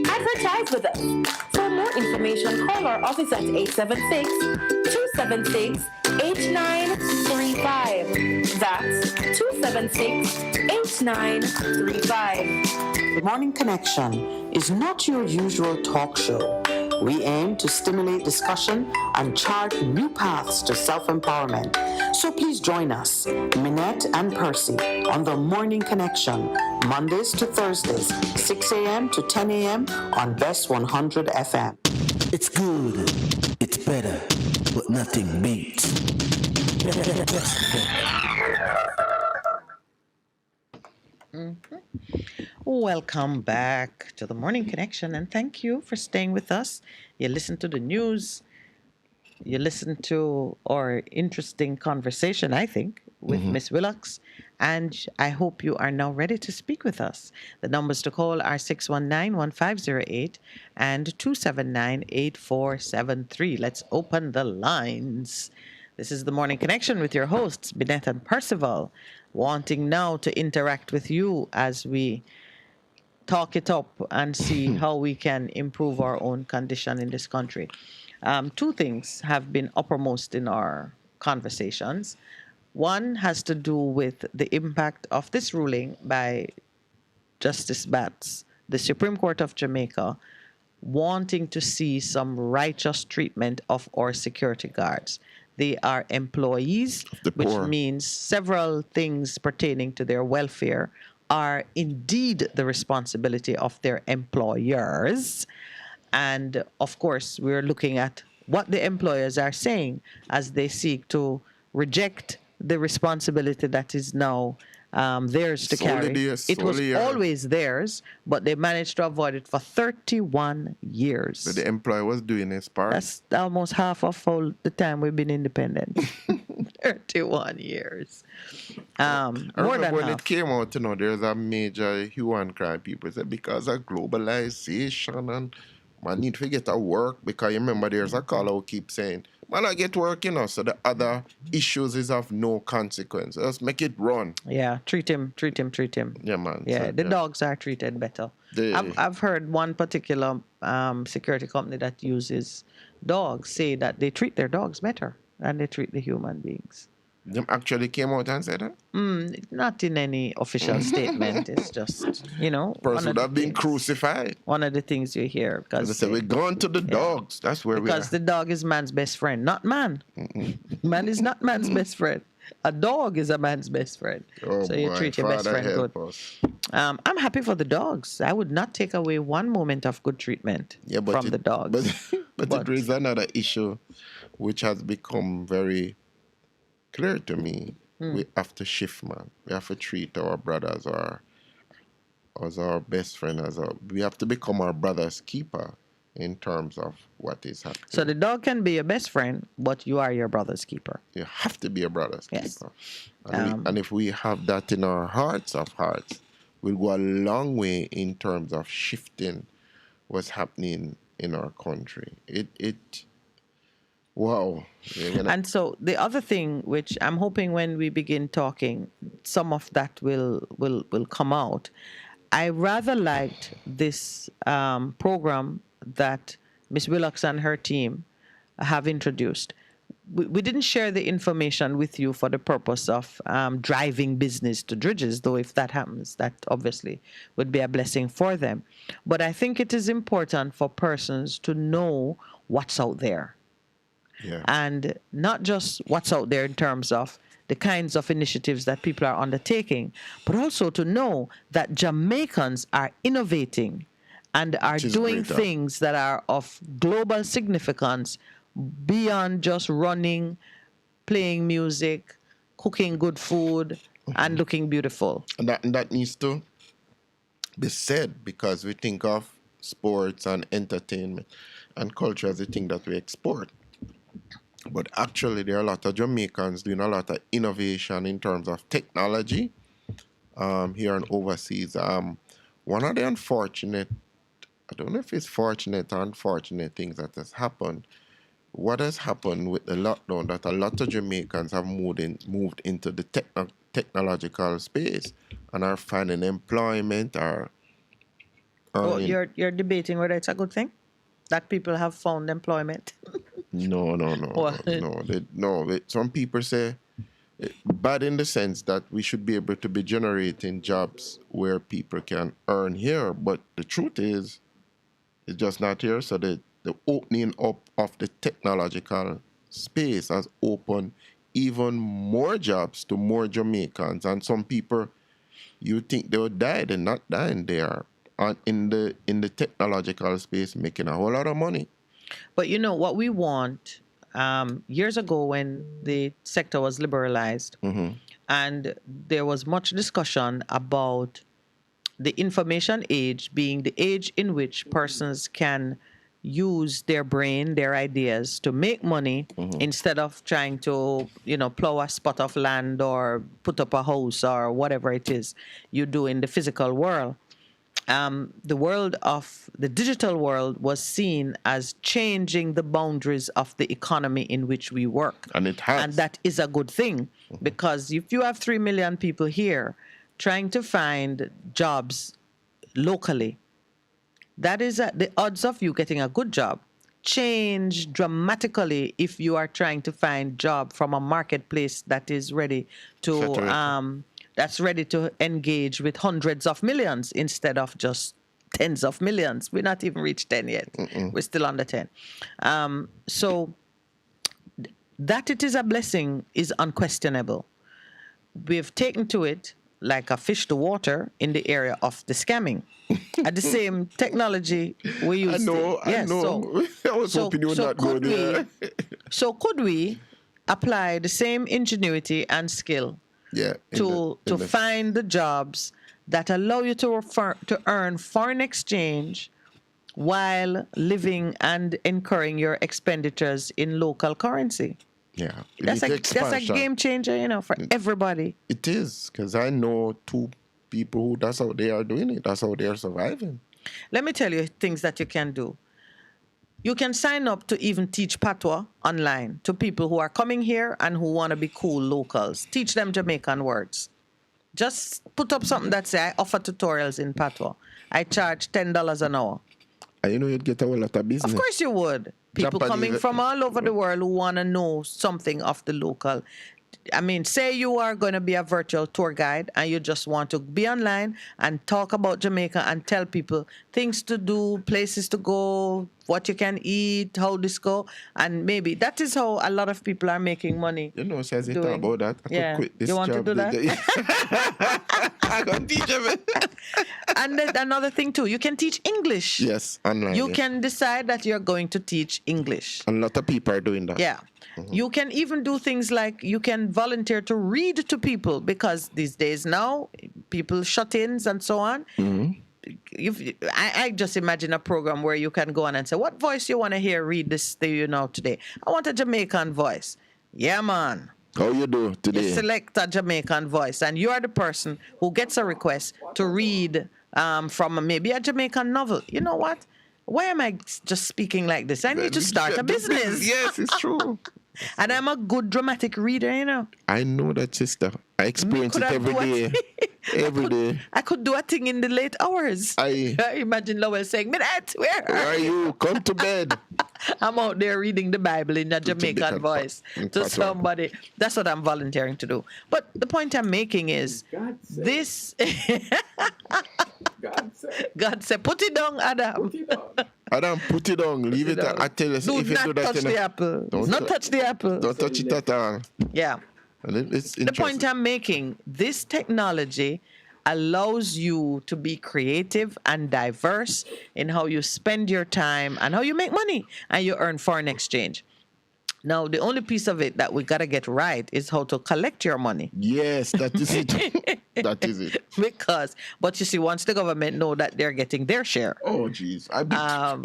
Advertise with us. For more information, call our office at 876-276-8935. That's 276-8935. The Morning Connection is not your usual talk show. We aim to stimulate discussion and chart new paths to self-empowerment. So please join us, Minette and Percy, on the Morning Connection, Mondays to Thursdays, 6 a.m. to 10 a.m. on Best 100 FM. It's good, it's better, but nothing beats. Welcome back to the Morning Connection, and thank you for staying with us. You listen to the news, you listen to our interesting conversation, I think, with Miss Willocks, and I hope you are now ready to speak with us. The numbers to call are 619-1508 and 279-8473. Let's open the lines. This is the Morning Connection with your hosts, Binette and Percival, wanting now to interact with you as we talk it up and see how we can improve our own condition in this country. Two things have been uppermost in our conversations. One has to do with the impact of this ruling by Justice Batts, the Supreme Court of Jamaica, wanting to see some righteous treatment of our security guards. They are employees, which means several things pertaining to their welfare are indeed the responsibility of their employers. And of course, we're looking at what the employers are saying as they seek to reject the responsibility that is now theirs to carry. It was always theirs, but they managed to avoid it for 31 years. So the employer was doing his part. That's almost half of all the time we've been independent. 31 years. I More remember than when half. it came out, there's a major hue and cry. People said because of globalization and man need to get a work, because you remember there's a caller who keeps saying, man, I get work, so the other issues is of no consequence. Just make it run. Yeah, treat him. Yeah, man. Yeah, So, the dogs are treated better. I've heard one particular security company that uses dogs say that they treat their dogs better than they treat the human beings. Them actually came out and said that? Not in any official statement. It's just, Person would have been crucified. One of the things you hear. Because they say, we're going to the dogs. That's where we are. Because the dog is man's best friend, not man. Man is not man's best friend. A dog is a man's best friend. So you treat your best friend good. I'm happy for the dogs. I would not take away one moment of good treatment from the dogs. But there is another issue which has become very clear to me. We have to shift, man. We have to treat our brothers as our best friend. We have to become our brother's keeper in terms of what is happening. So the dog can be your best friend, but you are your brother's keeper. You have to be a brother's keeper. And if we have that in our hearts of hearts, we'll go a long way in terms of shifting what's happening in our country. Wow. And so the other thing, which I'm hoping when we begin talking, some of that will come out. I rather liked this program that Ms. Willocks and her team have introduced. We didn't share the information with you for the purpose of driving business to dridges, though if that happens, that obviously would be a blessing for them. But I think it is important for persons to know what's out there. Yeah. And not just what's out there in terms of the kinds of initiatives that people are undertaking, but also to know that Jamaicans are innovating and are doing things that are of global significance beyond just running, playing music, cooking good food, and looking beautiful. And that needs to be said, because we think of sports and entertainment and culture as a thing that we export. But actually, there are a lot of Jamaicans doing a lot of innovation in terms of technology here and overseas. One of the unfortunate, I don't know if it's fortunate or unfortunate things that has happened. What has happened with the lockdown, that a lot of Jamaicans have moved into the technological space and are finding employment or Oh, you're debating whether it's a good thing that people have found employment. No. Some people say bad in the sense that we should be able to be generating jobs where people can earn here, but the truth is, it's just not here. So the opening up of the technological space has opened even more jobs to more Jamaicans, and some people, you think they would die, they're not dying. They are in the technological space making a whole lot of money. But you know what we want, years ago when the sector was liberalized, and there was much discussion about the information age being the age in which persons can use their brain, their ideas to make money instead of trying to, plow a spot of land or put up a house or whatever it is you do in the physical world. The digital world was seen as changing the boundaries of the economy in which we work. And it has. And that is a good thing, because if you have 3 million people here trying to find jobs locally, that is the odds of you getting a good job change dramatically if you are trying to find job from a marketplace that is ready to engage with hundreds of millions instead of just tens of millions. We're not even reached 10 yet. We're still under 10. So that it is a blessing is unquestionable. We've taken to it like a fish to water in the area of the scamming. At the same technology we use. I know. I was hoping you would not go there. So could we apply the same ingenuity and skill to find the jobs that allow you to earn foreign exchange while living and incurring your expenditures in local currency? Yeah. That's a game changer, for everybody. It is, because I know two people who that's how they are doing it. That's how they are surviving. Let me tell you things that you can do. You can sign up to even teach patois online to people who are coming here and who want to be cool locals. Teach them Jamaican words. Just put up something that say, I offer tutorials in patois. I charge $10 an hour. And you'd get a whole lot of business. Of course you would. People coming from all over the world who want to know something of the local. I mean, say you are going to be a virtual tour guide and you just want to be online and talk about Jamaica and tell people things to do, places to go, what you can eat, how this go. And maybe that is how a lot of people are making money. Says it about that. I could quit this you want job. To do that? I can teach them. And then another thing too, you can teach English. Yes, online. You can decide that you're going to teach English. A lot of people are doing that. Yeah. You can even do things like you can volunteer to read to people, because these days now, people shut-ins and so on. I just imagine a program where you can go on and say, what voice you want to hear read this today? I want a Jamaican voice. Yeah, man. How you do today? You select a Jamaican voice, and you are the person who gets a request to read from maybe a Jamaican novel. You know what? Why am I just speaking like this? I need to start a business. Yes, it's true. And I'm a good dramatic reader, I know that, sister. I experience it every day. Every day. I could do a thing in the late hours. Imagine Lowell saying, Minette, where are you? Come to bed. I'm out there reading the Bible in a Jamaican voice to somebody. That's what I'm volunteering to do. But the point I'm making is this. God said, put it down, Adam. Adam, put it down. Leave it. I tell you, do if not you do that, touch the apple. Don't touch the apple. Don't touch it at all. Yeah. It's the point I'm making, this technology allows you to be creative and diverse in how you spend your time and how you make money and you earn foreign exchange. Now, the only piece of it that we got to get right is how to collect your money. Yes, that is it. That is it. But you see, once the government know that they're getting their share. Oh, jeez. I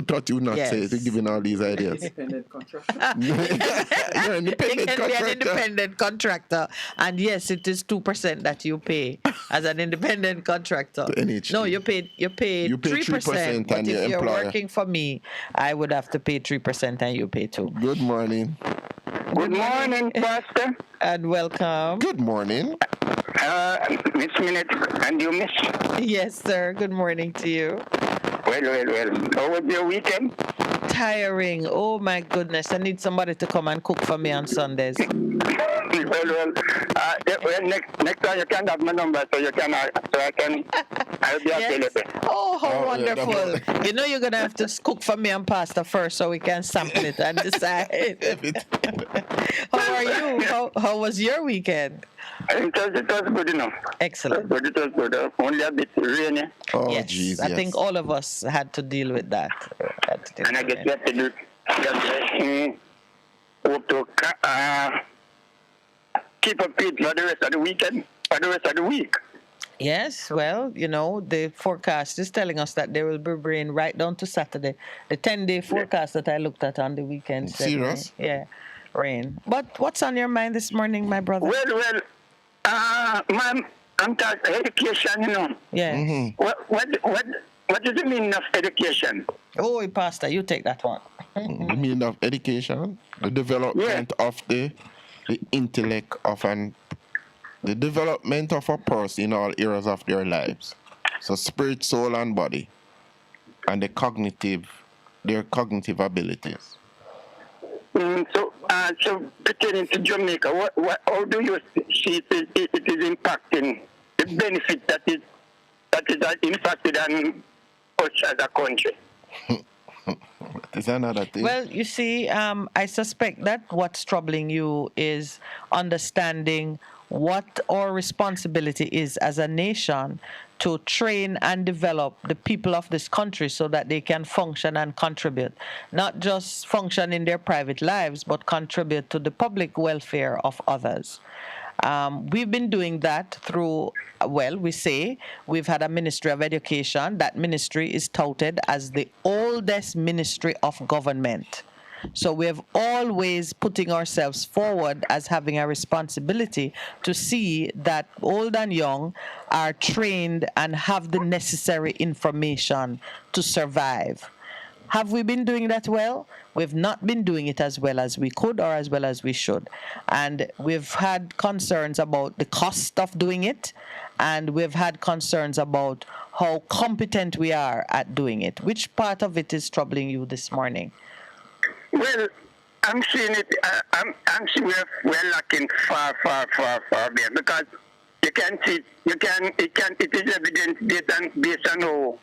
thought you would not say it, giving all these ideas. Independent contractor. You're an independent You can be an contractor. independent contractor. And yes, it is 2% that you pay as an independent contractor. NHT. No, you pay 3%. But and if your you're employer. working for me, I would have to pay 3% and you pay 2%. Good morning. Good morning, Pastor. And welcome. Good morning. Miss Minute, and you, Miss? Yes, sir. Good morning to you. Well. How was your weekend? Tiring. Oh, my goodness. I need somebody to come and cook for me on Sundays. Next time you can have my number so I'll be available. Oh, how wonderful. You know you're going to have to cook for me and Pastor first so we can sample it and decide. How are you? How was your weekend? It was good enough. Excellent. It was good. Only a bit rainy. Oh, yes, geez, I think all of us had to deal with that. And I guess we have to do hope to keep up with for the rest of the weekend, for the rest of the week. Yes, well, you know, the forecast is telling us that there will be rain right down to Saturday. The 10-day forecast that I looked at on the weekend said Serious? rain. Yeah, rain. But what's on your mind this morning, my brother? Well, ma'am, I'm talking education, you know. Yeah. Mm-hmm. What does the meaning of education? Oh, Pastor, you take that one. The meaning of education, the development of the intellect the development of a person in all areas of their lives. So spirit, soul, and body, and their cognitive abilities. So pertaining to Jamaica, how do you see it is impacting the benefit that is impacted on us as a country? Is another thing? Well, you see, I suspect that what's troubling you is understanding what our responsibility is as a nation to train and develop the people of this country so that they can function and contribute. Not just function in their private lives, but contribute to the public welfare of others. We've been doing that through, we say we've had a Ministry of Education. That ministry is touted as the oldest ministry of government. So we have always putting ourselves forward as having a responsibility to see that old and young are trained and have the necessary information to survive. Have we been doing that well? We've not been doing it as well as we could or as well as we should. And we've had concerns about the cost of doing it, and we've had concerns about how competent we are at doing it. Which part of it is troubling you this morning? Well, I'm seeing it. I'm seeing we're lacking far there because you can see it is evident based on how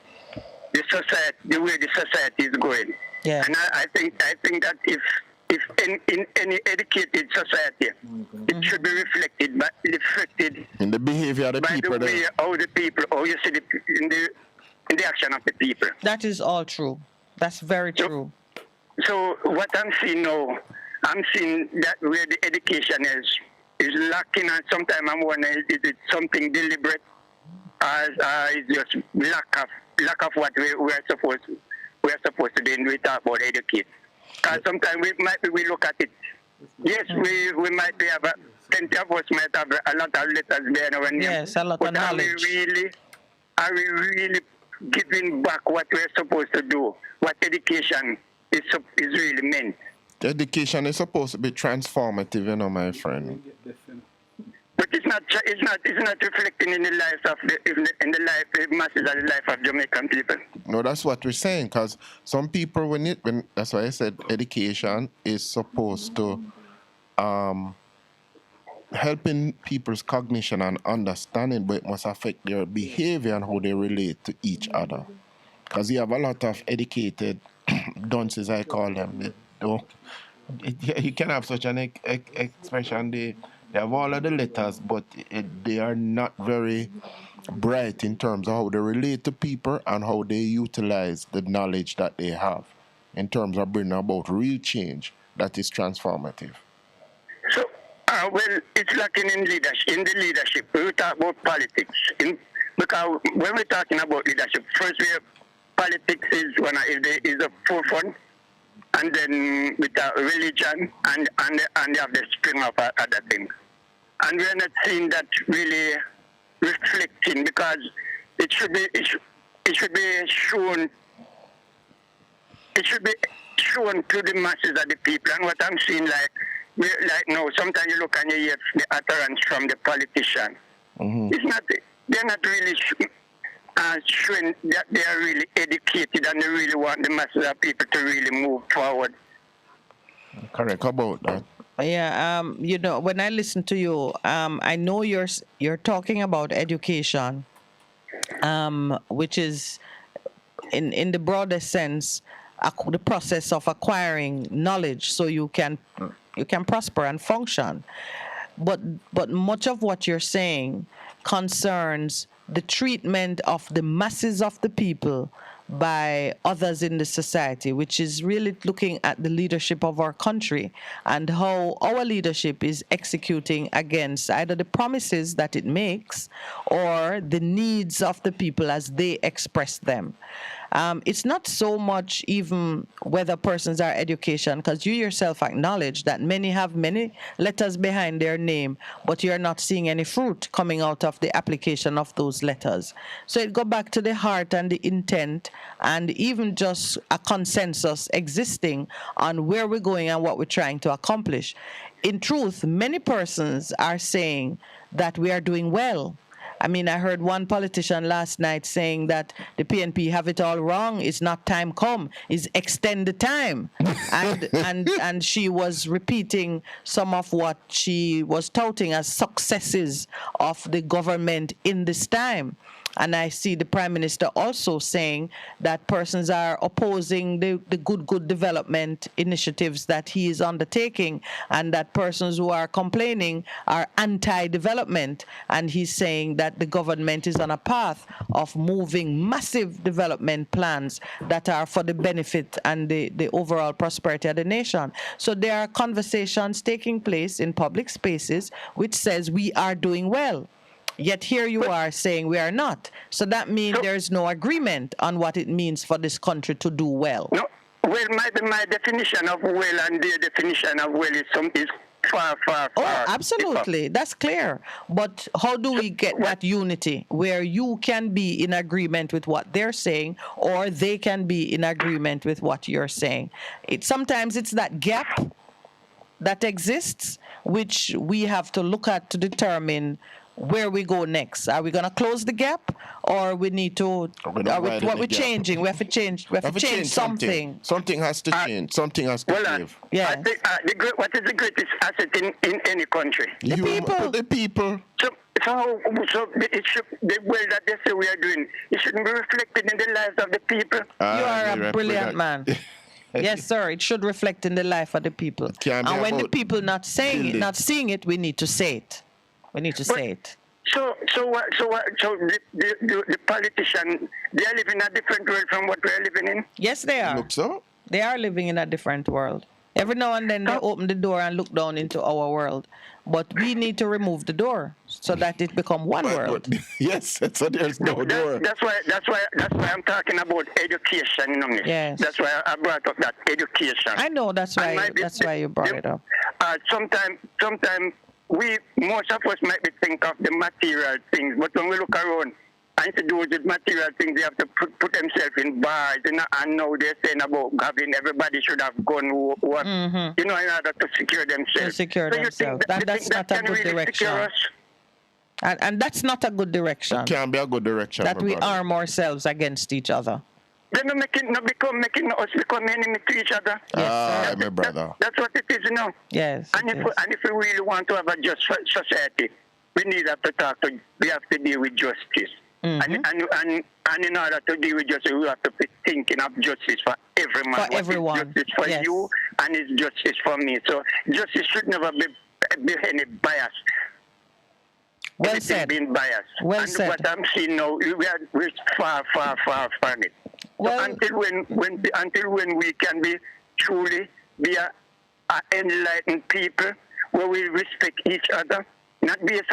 the way the society is going. Yeah. And I think that if in any educated society, it should be reflected in the behavior of the people. By the way how you see in the action of the people. That is all true. That's very true. So what I'm seeing now, I'm seeing that where the education is lacking, and sometimes I'm wondering, is it something deliberate, or is just lack of what we're supposed to do when we talk about educate? Because sometimes we look at it. Yes, we might have plenty of us might have a lot of letters there now and then. Yes, a lot of knowledge. Are we really giving back what we're supposed to do? What education is really meant. Education is supposed to be transformative, you know, my friend. But it's not reflecting in the lives of the masses of the life of Jamaican people. No, that's what we're saying. Because some people, that's why I said education is supposed to helping people's cognition and understanding, but it must affect their behavior and how they relate to each other. Because you have a lot of educated dunces, I call them. You can have such an expression. They have all of the letters, but they are not very bright in terms of how they relate to people and how they utilize the knowledge that they have in terms of bringing about real change that is transformative. So, well, it's lacking in leadership. In the leadership, we talk about politics. Because when we're talking about leadership, first we have politics is a forefront, and then with religion, and they have the string of other things. And we're not seeing that really reflecting, because it should be shown to the masses of the people. And what I'm seeing, like now, sometimes you look and you hear the utterance from the politician. It's not, they're not really showing that they are really educated and they really want the masses of people to really move forward. Correct about that. Yeah, when I listen to you, I know you're talking about education, which is, in the broadest sense, the process of acquiring knowledge so you can prosper and function. But much of what you're saying concerns the treatment of the masses of the people by others in the society, which is really looking at the leadership of our country and how our leadership is executing against either the promises that it makes or the needs of the people as they express them. It's not so much even whether persons are education, because you yourself acknowledge that many have many letters behind their name, but you're not seeing any fruit coming out of the application of those letters. So it goes back to the heart and the intent, and even just a consensus existing on where we're going and what we're trying to accomplish. In truth, many persons are saying that we are doing well. I mean, I heard one politician last night saying that the PNP have it all wrong. It's not time come. It's extend the time. And she was repeating some of what she was touting as successes of the government in this time. And I see the Prime Minister also saying that persons are opposing the good development initiatives that he is undertaking, and that persons who are complaining are anti-development. And he's saying that the government is on a path of moving massive development plans that are for the benefit and the overall prosperity of the nation. So there are conversations taking place in public spaces which says we are doing well. Yet here you are saying we are not. So that means there's no agreement on what it means for this country to do well. No, well, my definition of well and their definition of well is far. Oh, absolutely. That's clear. But how do we get that unity where you can be in agreement with what they're saying or they can be in agreement with what you're saying? Sometimes it's that gap that exists, which we have to look at to determine where we go next. Are we going to close the gap, or we need to? What we're changing? We have to change. We have to change something. Something has to change. Something has to give. Yeah. What is the greatest asset in any country? The people. The people. So it should, the well that they say we are doing, it shouldn't be reflected in the lives of the people. You are a brilliant man. Yes, sir. It should reflect in the life of the people. And when the people not seeing it, we need to say it. We need to say it. So the politicians, they are living in a different world from what we are living in? Yes, they are. Look so? They are living in a different world. Every now and then they open the door and look down into our world. But we need to remove the door so that it become one world. Yes, so there's no door. That's why I'm talking about education, you know. Yes. That's why I brought up that education. I know that's why you brought it up. Sometimes most of us might be think of the material things, but when we look around and to do with the material things, they have to put themselves in bars, and now they're saying about having everybody should have gone, in order to secure themselves. That's not a good direction. And that's not a good direction. It can't be a good direction. That we arm ourselves against each other. They're not making us become enemy to each other. Yes, my brother. That's what it is, you know. Yes. And if we really want to have a just society, we have to deal with justice. Mm-hmm. And in order to deal with justice, we have to be thinking of justice for every man. For everyone. Justice for you, and it's justice for me. So justice should never be be any bias. Well Anything said. being biased. Well and said. what I'm seeing now, we're far from it. Well, so until when we can be truly be a enlightened people where we respect each other, not based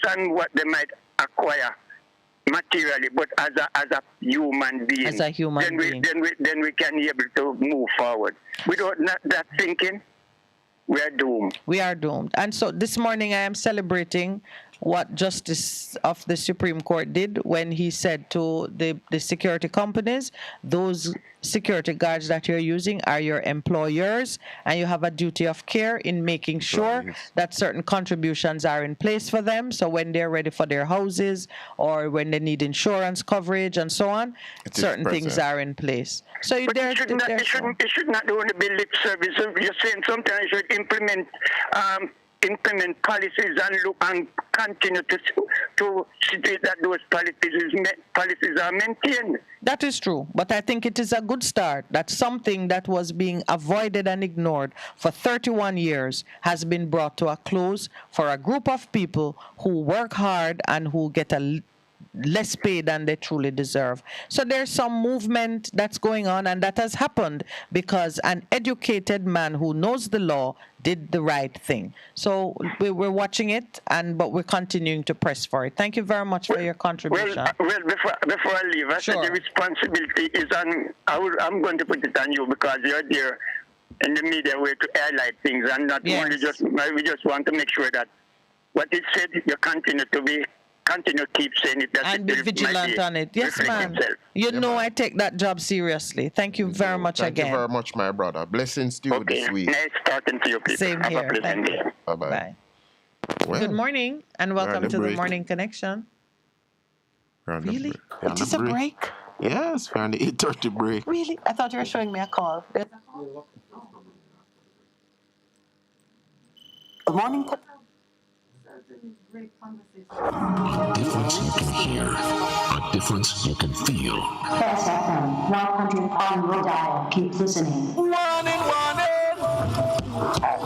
on what they might acquire materially, but as a human being. As a human being. Then we can be able to move forward. Without that thinking, we are doomed. We are doomed. And so this morning I am celebrating what Justice of the Supreme Court did when he said to the security companies, those security guards that you're using are your employers, and you have a duty of care in making sure that certain contributions are in place for them. So when they're ready for their houses or when they need insurance coverage and so on, certain things are in place. So it should not only be lip service. You're saying sometimes you should implement policies and look and continue to see that those policies are maintained. That is true, but I think it is a good start that something that was being avoided and ignored for 31 years has been brought to a close for a group of people who work hard and who get less pay than they truly deserve. So there's some movement that's going on, and that has happened because an educated man who knows the law did the right thing. So we're watching it, but we're continuing to press for it. Thank you very much for your contribution. Well, before I leave, I said the responsibility is on. I'm going to put it on you because you're there in the media way to highlight things, and not only just. We just want to make sure that what it said, you continue keep saying it. And be vigilant on it. Yes, ma'am. You know I take that job seriously. Thank you very much again. Thank you very much, my brother. Blessings to you this week. Nice talking to you people. Same Have here. a pleasant day. Bye-bye. Bye. Well, good morning and welcome to the Morning Connection. Really? It is a break? Yes, we're on the 8:30 break. Really? I thought you were showing me a call. Good morning. Difference you can hear, a difference you can feel. Press FM 100 on your dial. Keep listening. Warning. A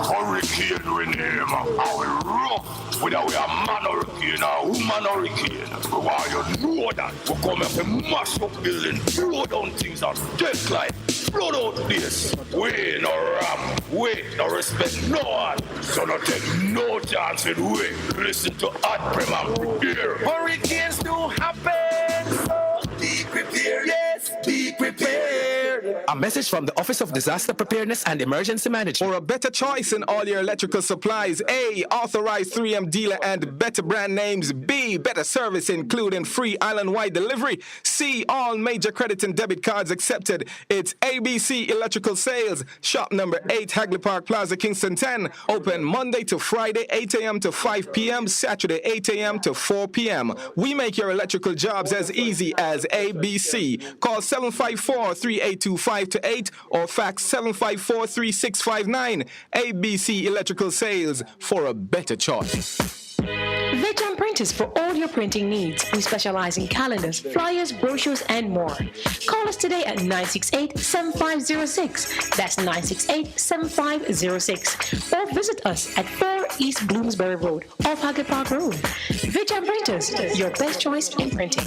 hurricane we name. How we rough. Whether we are man hurricane or woman hurricane. We want you know that. We come up and mash up building, blow down things and take life. Blood out this. We no ram. We no respect no one. So no take no chance with we. Listen to Hot Prem and prepare. Hurricanes do happen. So be prepared. Yes, be prepared. A message from the Office of Disaster Preparedness and Emergency Management. For a better choice in all your electrical supplies, A, authorized 3M dealer and better brand names. B, better service including free island-wide delivery. C, all major credit and debit cards accepted. It's ABC Electrical Sales. Shop number 8, Hagley Park Plaza, Kingston 10. Open Monday to Friday, 8 a.m. to 5 p.m., Saturday, 8 a.m. to 4 p.m. We make your electrical jobs as easy as ABC. Call 754-382-528 or fax 754-3659. ABC Electrical Sales, for a better choice. Veteran Printers for all your printing needs. We specialize in calendars, flyers, brochures, and more. Call us today at 968-7506. That's 968-7506. Or visit us at 4 East Bloomsbury Road, off Hagley Park Road. Veteran Printers, your best choice in printing.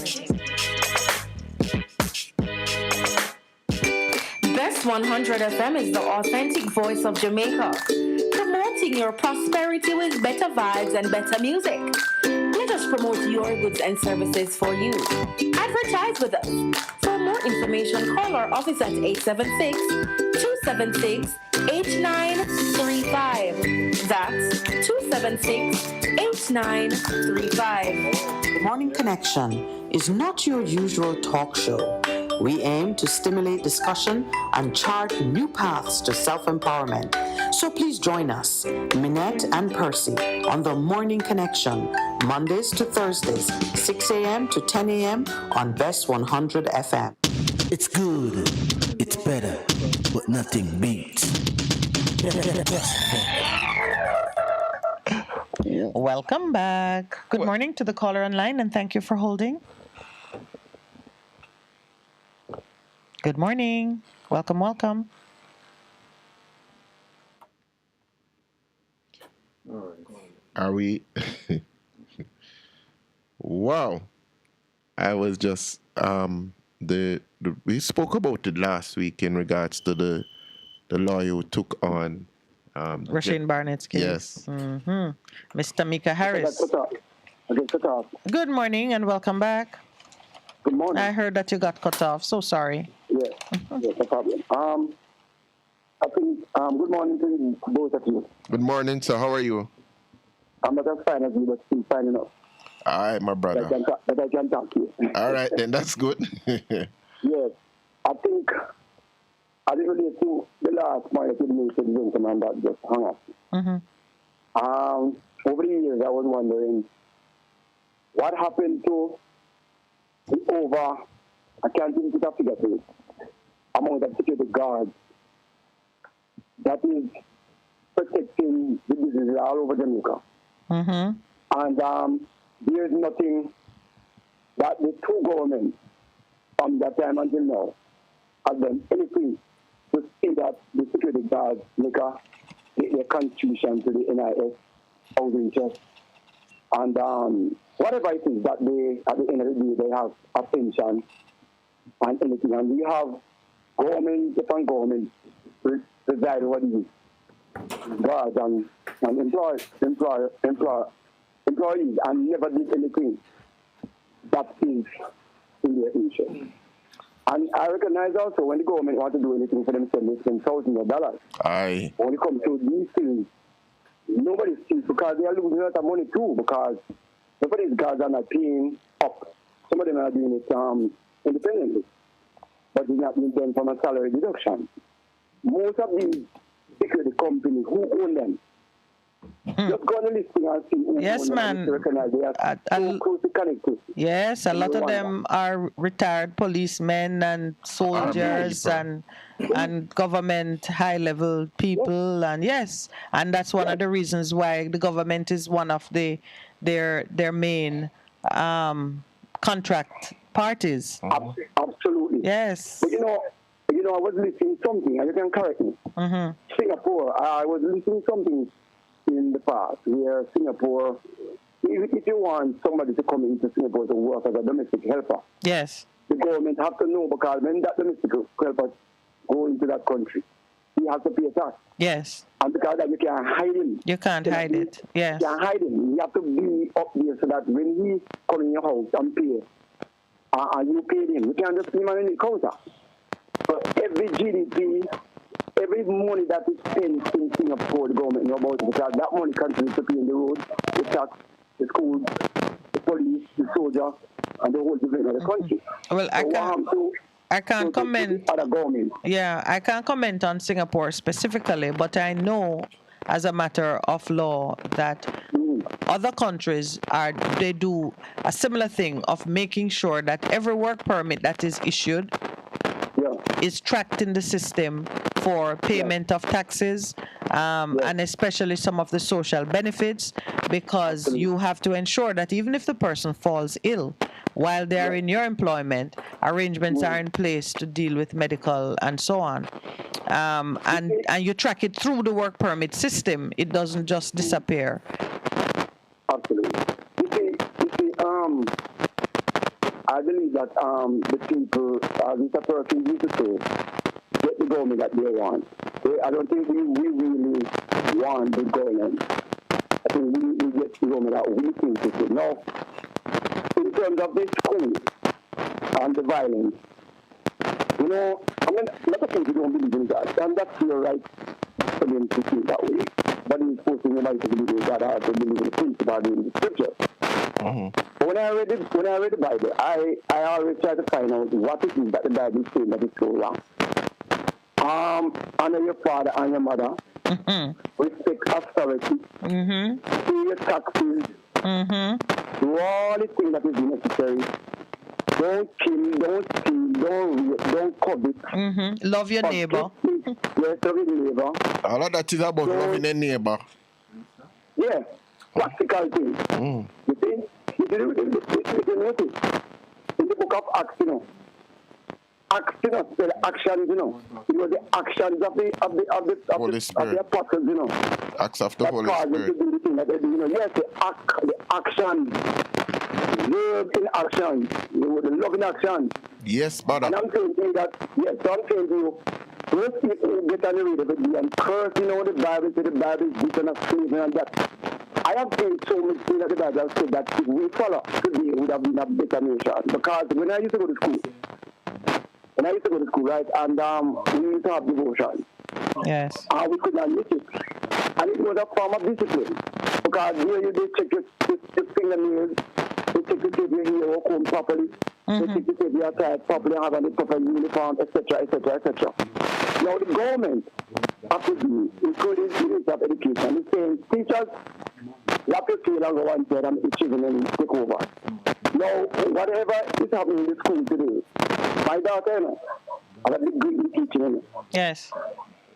Best 100 FM is the authentic voice of Jamaica, promoting your prosperity with better vibes and better music. Let us promote your goods and services for you. Advertise with us. For more information, call our office at 876-276-8935. That's 276-8935. The Morning Connection is not your usual talk show. We aim to stimulate discussion and chart new paths to self-empowerment. So please join us, Minette and Percy, on the Morning Connection, Mondays to Thursdays, 6 a.m. to 10 a.m. on Best 100 FM. It's good, it's better, but nothing beats. Welcome back. Good morning to the caller online, and thank you for holding. Good morning. Welcome. Are we? Wow. I was just we spoke about it last week in regards to the lawyer who took on Rasheen Barnett's case. Yes. Mr. Mika Harris. Good morning and welcome back. Good morning. I heard that you got cut off. So sorry. Yes, no problem. I think good morning to both of you. Good morning, sir. How are you? I'm not as fine as you, but still fine enough. All right, my brother. That I can talk to you. All right, then that's good. Yes, I think I didn't relate to the last point you made to the gentleman that just hung up. Over the years, I was wondering what happened to the I can't even put a figure to it, among the security guards that is protecting the businesses all over Jamaica. And there's nothing that the two governments from that time until now have done anything to see that the security guards make their contribution to the NIS housing trust. And whatever it is that they, at the end of the day, they have a pension and anything. And we have government upon government preside over these guards and employees and never did anything that is in their interest. And I recognize also when the government wants to do anything for themselves, they spend thousands of dollars. Aye. When it comes to these things, nobody sees because they are losing a lot of money too because some of these guys are not paying up. Some of them are doing it independently, but it's not being done from a salary deduction. Most of these security companies, who own them? Just go on the listing and see who Yes, own them. man. Recognize they are so closely connected. Yes, a lot of them are retired policemen and soldiers and government high-level people, and yes, and that's one of the reasons why the government is one of their main contract parties. Absolutely. Yes. But you know, I was listening to something, and you can correct me. Singapore, I was listening to something in the past where Singapore, if you want somebody to come into Singapore to work as a domestic helper, yes, the government have to know because when that domestic helper go into that country, he has to pay a tax. Yes. And because that you can't hide him. You can't hide it. Yes. You can't hide him. You have to be up there so that when he come in your house and pay, and you pay him, you can't just leave him in the counter. So every GDP, every money that is spent in Singapore, the government know about it because that money contributes to paying the road, the tax, the schools, the police, the soldier, and the whole development of the country. Well, I can't comment. Other government. Yeah, I can't comment on Singapore specifically, but I know as a matter of law that other countries they do a similar thing of making sure that every work permit that is issued is tracked in the system for payment of taxes, and especially some of the social benefits, because you have to ensure that even if the person falls ill while they are in your employment, arrangements are in place to deal with medical and so on. And you track it through the work permit system. It doesn't just disappear. Absolutely. You see, I believe that the people, as Mr. Perkins used to say, get the government that they want. I don't think we really want the government. I think we get the government that we think it is. Now, in terms of this school and the violence, you know, I mean, a lot of people don't believe in God, and that's your right for them to think that way. But it's forcing nobody to believe in God or to believe in the principle in the scripture. But when I read the Bible, I always try to find out what it is that the Bible is saying that is so wrong. Honor your father and your mother. Respect authority. Pay your taxes. Do all the things that is necessary. Don't kill, don't steal, don't rape, don't covet. Love your neighbor. Yes, love your neighbor. All of that is about loving a neighbor. Yeah, practical things. You see? You notice in the book of Acts, you know, acts, the actions, It was the actions of Holy Spirit. the apostles, Acts of the that Holy caused them to Spirit. do the thing that they do, Yes, the action, verb in action, the love in action. Yes, brother. And I'm saying to you that, yes, so I'm saying to you, most people get on the read of it and curse, the Bible, say the Bible is this and that, and that. I have seen so much things that the Bible has said that if we follow today, we would have been a better nation. Because when I used to go to school, right, and we used to have devotion. Yes. We could not miss it. And it was a form of discipline. Because here you did check your fingernails, you check to see if your hair will comb properly, you check to see if your tie properly, have a proper uniform, etc., etc., etc. Now the government have to do, including the Ministry of Education, is saying teachers, you have to feel and go and say and the children and take over. Now, whatever is happening in the school today, my daughter, I have a degree in teaching. Yes.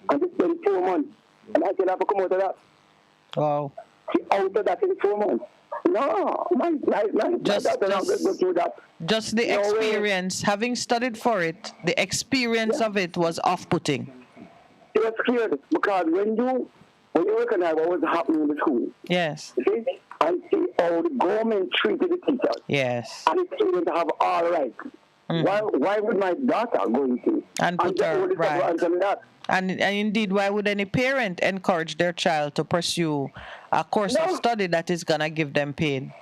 And it's been 4 months. And I can have to come out of that. Wow. She out of that in 4 months. No, my daughter not going to go through that. Just the experience, having studied for it, the experience of it was off-putting. It was scared because when you recognize what was happening in the school, yes, see, and see how the government treated the teachers, yes, and the students have all rights. Why would my daughter go into and put her right? And indeed, why would any parent encourage their child to pursue a course of study that is gonna give them pain?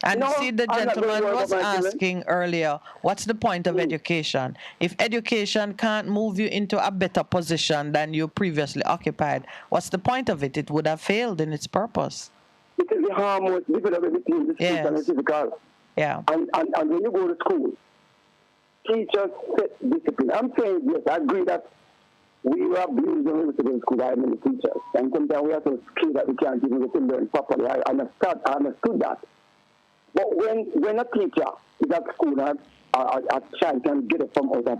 And see, the gentleman was asking earlier, what's the point of education? If education can't move you into a better position than you previously occupied, what's the point of it? It would have failed in its purpose. It is the harmony between the spiritual and the physical. Yeah. And when you go to school, teachers set discipline. I'm saying, yes, I agree that we were abused when we were to school by many teachers. And sometimes we are so skilled that we can't even get to learn properly. I understood that. But when a teacher is at school and a child can get up from out of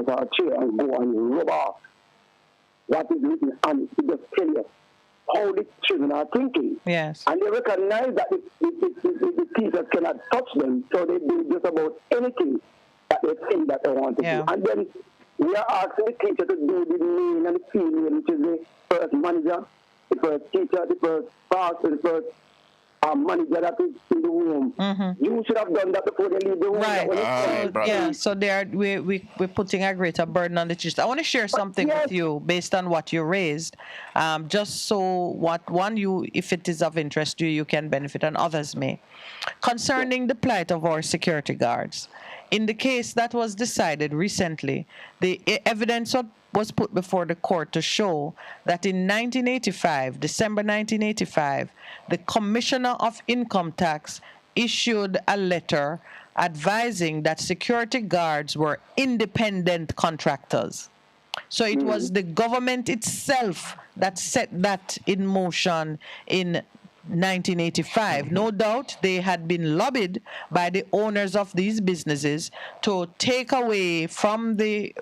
a chair and go and rub off what is written, and it just tell you how the children are thinking. Yes. And they recognize that the teachers cannot touch them, so they do just about anything that they think that they want to do. And then we are asking the teacher to do the male and the female, which is the first manager, the first teacher, the first pastor, the first manager that is in the room. You should have done that before they leave the room. Right. So we're putting a greater burden on the teachers. I want to share something with you based on what you raised, just so if it is of interest to you, you can benefit and others may. Concerning the plight of our security guards, in the case that was decided recently, the evidence was put before the court to show that in 1985, December 1985, the Commissioner of Income Tax issued a letter advising that security guards were independent contractors. So it was the government itself that set that in motion in 1985. No doubt they had been lobbied by the owners of these businesses to take away from the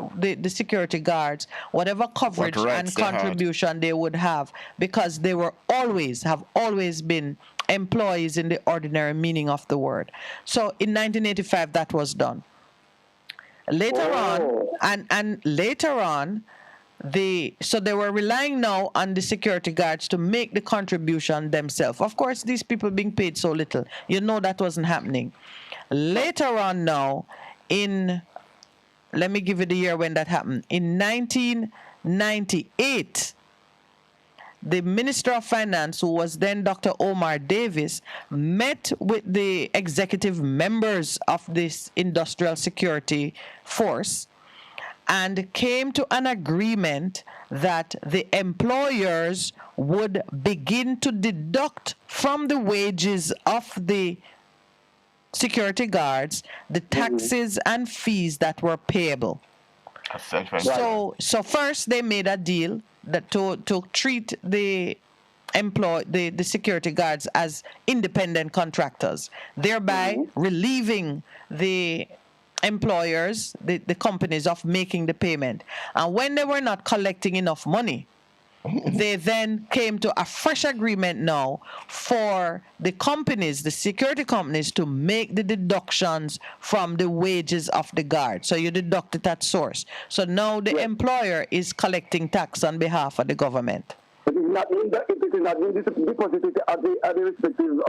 security guards whatever coverage and contribution they would have, because they have always been employees in the ordinary meaning of the word. So in 1985 that was done. Later on, so they were relying now on the security guards to make the contribution themselves. Of course, these people being paid so little, that wasn't happening. Later on now, let me give you the year when that happened. In 1998, the Minister of Finance, who was then Dr. Omar Davis, met with the executive members of this industrial security force and came to an agreement that the employers would begin to deduct from the wages of the security guards the taxes and fees that were payable. So first they made a deal that to treat the security guards as independent contractors, thereby relieving the employers, the companies, of making the payment. And when they were not collecting enough money, they then came to a fresh agreement now for the companies, the security companies, to make the deductions from the wages of the guard. So you deduct it at source. So now the employer is collecting tax on behalf of the government. It is not being deposited at the respective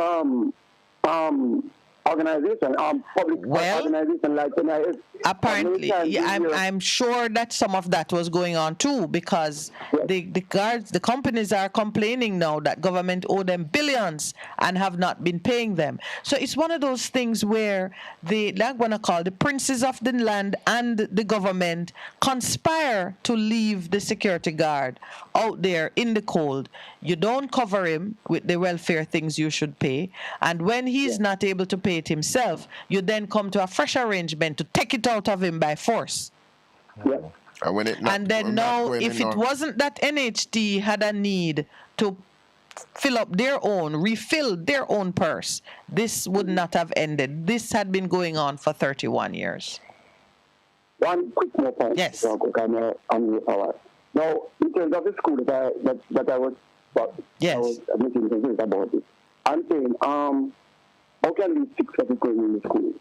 organization, public organization like NIS. Apparently, I'm sure that some of that was going on too, because the guards, the companies are complaining now that government owe them billions and have not been paying them. So it's one of those things where I'm going to call the princes of the land and the government conspire to leave the security guard out there in the cold. You don't cover him with the welfare things you should pay, and when he's not able to pay it himself, you then come to a fresh arrangement to take it out of him by force. And then now, if it wasn't that NHT had a need to refill their own purse, this would not have ended. This had been going on for 31 years. One quick more point. Yes. Now, in terms of the school that I was making concerns about it, I'm saying, how can we fix what is going on in the school?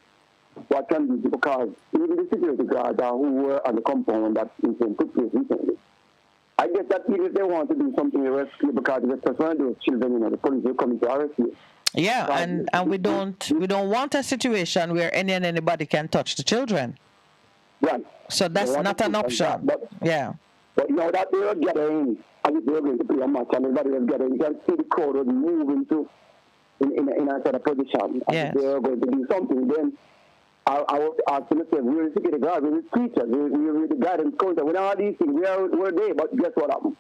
What can we do? Because even the security guards who were on the compound that incident took place recently, I guess that even if they want to do something irresponsible, because just one of those children, the police will come to arrest you. Yeah, and we don't want a situation where anybody can touch the children. Right. So that's not an option. But you know that they were gathering, and they were going to play a match, and everybody was gathering. You can see the crowd was moving in a sort of position. And they were going to do something. Then I was asking myself, we were the security guards, we were the teachers, we were the guidance counselor, we know all these things, we're there, but guess what happened?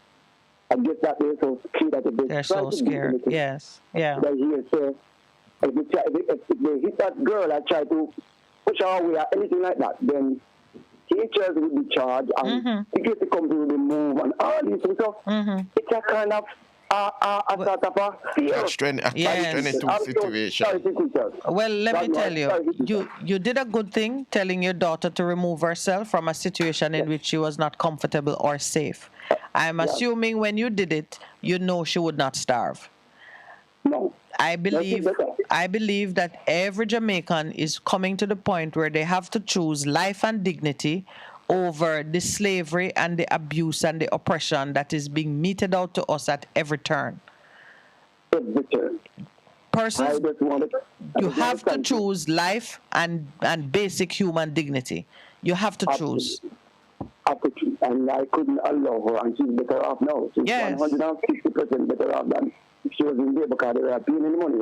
I guess that they're so scared that they're so scared. Yes. Yeah. That here, so if they hit that girl and try to push her away or anything like that, then teachers will be charged and security company will be moved and all these things. So it's a kind of a sort of a fear. Situation. Well, let me tell you, you did a good thing telling your daughter to remove herself from a situation in which she was not comfortable or safe. I'm assuming when you did it, you know she would not starve. No. I believe that every Jamaican is coming to the point where they have to choose life and dignity over the slavery and the abuse and the oppression that is being meted out to us at every turn. Every turn. Persons, you have to choose life and basic human dignity. You have to choose. And I couldn't allow her, and she's better off now. She's 150% better off than if she was in there because they were paying any money.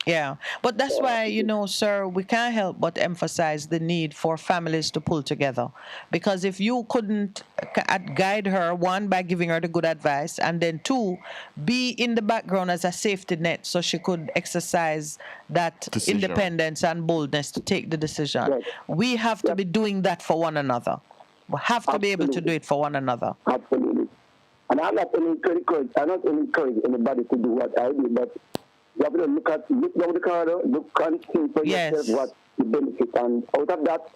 Yeah, but that's why, sir, we can't help but emphasize the need for families to pull together. Because if you couldn't guide her, one, by giving her the good advice, and then two, be in the background as a safety net so she could exercise that independence and boldness to take the decision. Yes. We have to be doing that for one another. We have to be able to do it for one another. Absolutely. And I'm not encouraging anybody to do what I do, but you have to look down the corridor, look and see for yourself what the benefit. And out of that,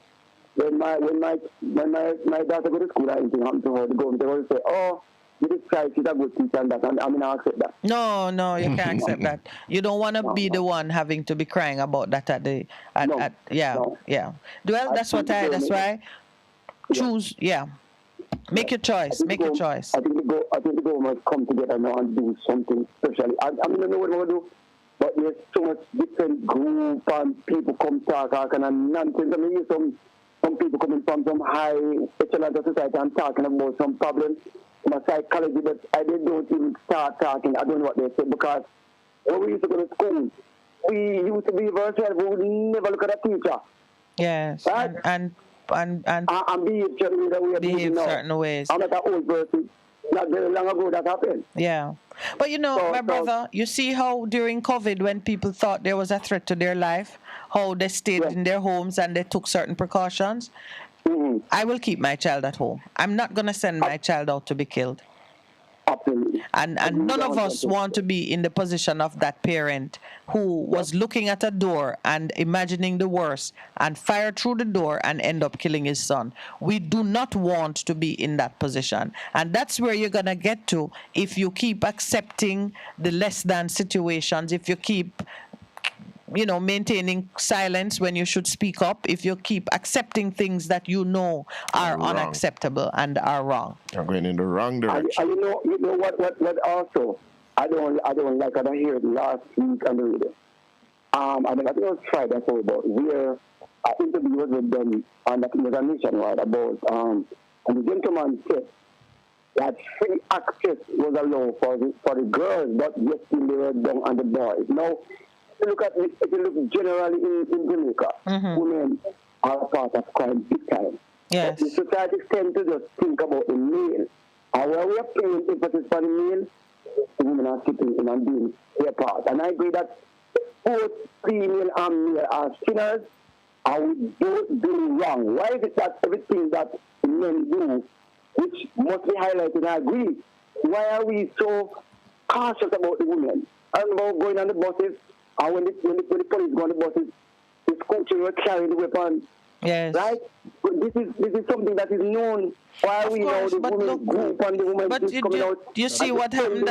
when my daughter go to school, anything happened to her, the government will say, "Oh, you decide she's a good teacher," and that, and I mean, I accept that. No, you can't accept that. You don't want to be the one having to be crying about that Well, that's why. Choose, Make your choice. Make your choice. I think the government come together now and do something special. I don't know what we're going to do, but there's so much different group and people come talk and nonsense. I mean, some people coming from some high echelon of society and talking about some problems in a psychology, but they don't even start talking. I don't know what they say, because when we used to go to school, we used to be ourselves. We would never look at a teacher. Yes, right? and behave certain ways. I'm not an old person. Not very long ago that happened. Yeah. But my brother, you see how during COVID, when people thought there was a threat to their life, how they stayed in their homes and they took certain precautions. I will keep my child at home. I'm not going to send my child out to be killed. Absolutely. And none of us want to be in the position of that parent who was looking at a door and imagining the worst and fire through the door and end up killing his son. We do not want to be in that position. And that's where you're going to get to if you keep accepting the less than situations, if you keep maintaining silence when you should speak up, if you keep accepting things that you know are unacceptable and are wrong. You're going in the wrong direction. And you know what also I don't like, and I heard last week on the radio. I think it was Friday, I about where an interview was done on that was a nationwide about and the gentleman said that free access was allowed for the girls, but yet they were done on the boys. Now, if you look generally in Jamaica, women are a part of crime big time. Yes. But the society tends to just think about the male. And where we are paying emphasis for the male, the women are sitting in and doing their part. And I agree that both female and male are sinners, and we both do wrong. Why is it that everything that men do, which must be highlighted, I agree, why are we so cautious about the women? And about going on the buses, and when the police go on the buses, the school children are carrying the weapons. Yes. Right? But this is something that is known. Why are we know the women group and the women is coming out? You see what happened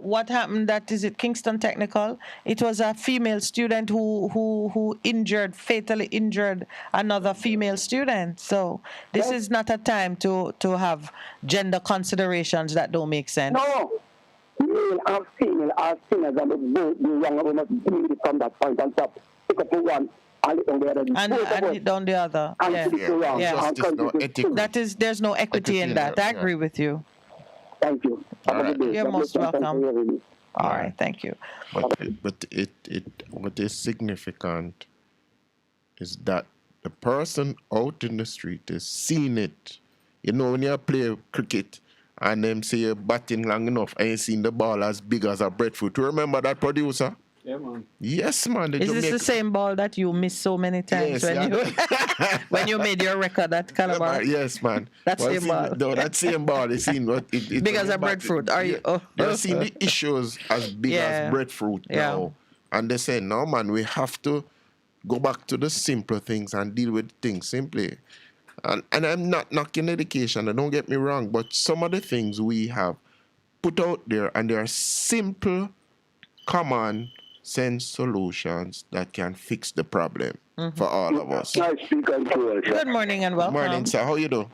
what happened that is it Kingston Technical? It was a female student who fatally injured another female student. So this is not a time to have gender considerations that don't make sense. No. Male and female are sinners, and they both do wrong, and we must deal with it from that point and stop. Pick up one and hit on the other. And hit on the other. There's no equity in that. I agree with you. Thank you. You're most welcome. All right, thank you. But what is significant is that the person out in the street is seeing it. You know, when you play cricket and them say you're batting long enough, I ain't seen the ball as big as a breadfruit. You remember that, producer? Yeah, man. Yes, man. Is this the same ball that you missed so many times when you made your record at Calabar? Yes, man. That same ball. No, that same ball. They seen what it big as a breadfruit. Are you? Oh. They're seeing the issues as big as breadfruit now, and they say, no, man, we have to go back to the simpler things and deal with things simply. And I'm not knocking education, don't get me wrong, but some of the things we have put out there, and there are simple, common sense solutions that can fix the problem for all of us. Good morning and welcome. Morning, sir. How you doing?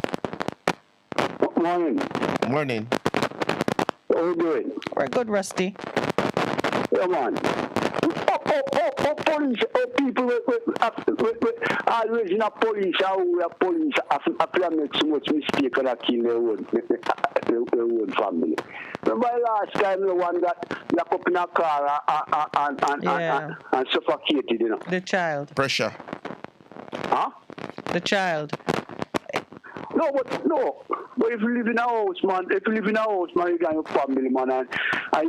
Morning. Morning. How are you doing? We're good, Rusty. Yeah, man. Police, people always in a police, police after make so much mistake and kill their own family. Remember last time the one that locked up in a car and suffocated, you know? The child. Pressure. Huh? The child. No. But if you live in a house, man, you got your family, man, and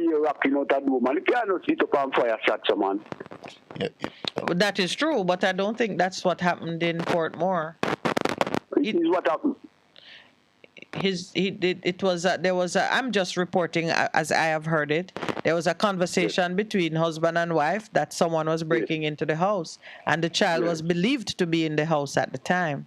you're rocking out that door, man, you cannot sit up and fire shots, man. Yeah. That is true, but I don't think that's what happened in Portmore. It is what happened. I'm just reporting as I have heard it. There was a conversation between husband and wife that someone was breaking into the house, and the child was believed to be in the house at the time.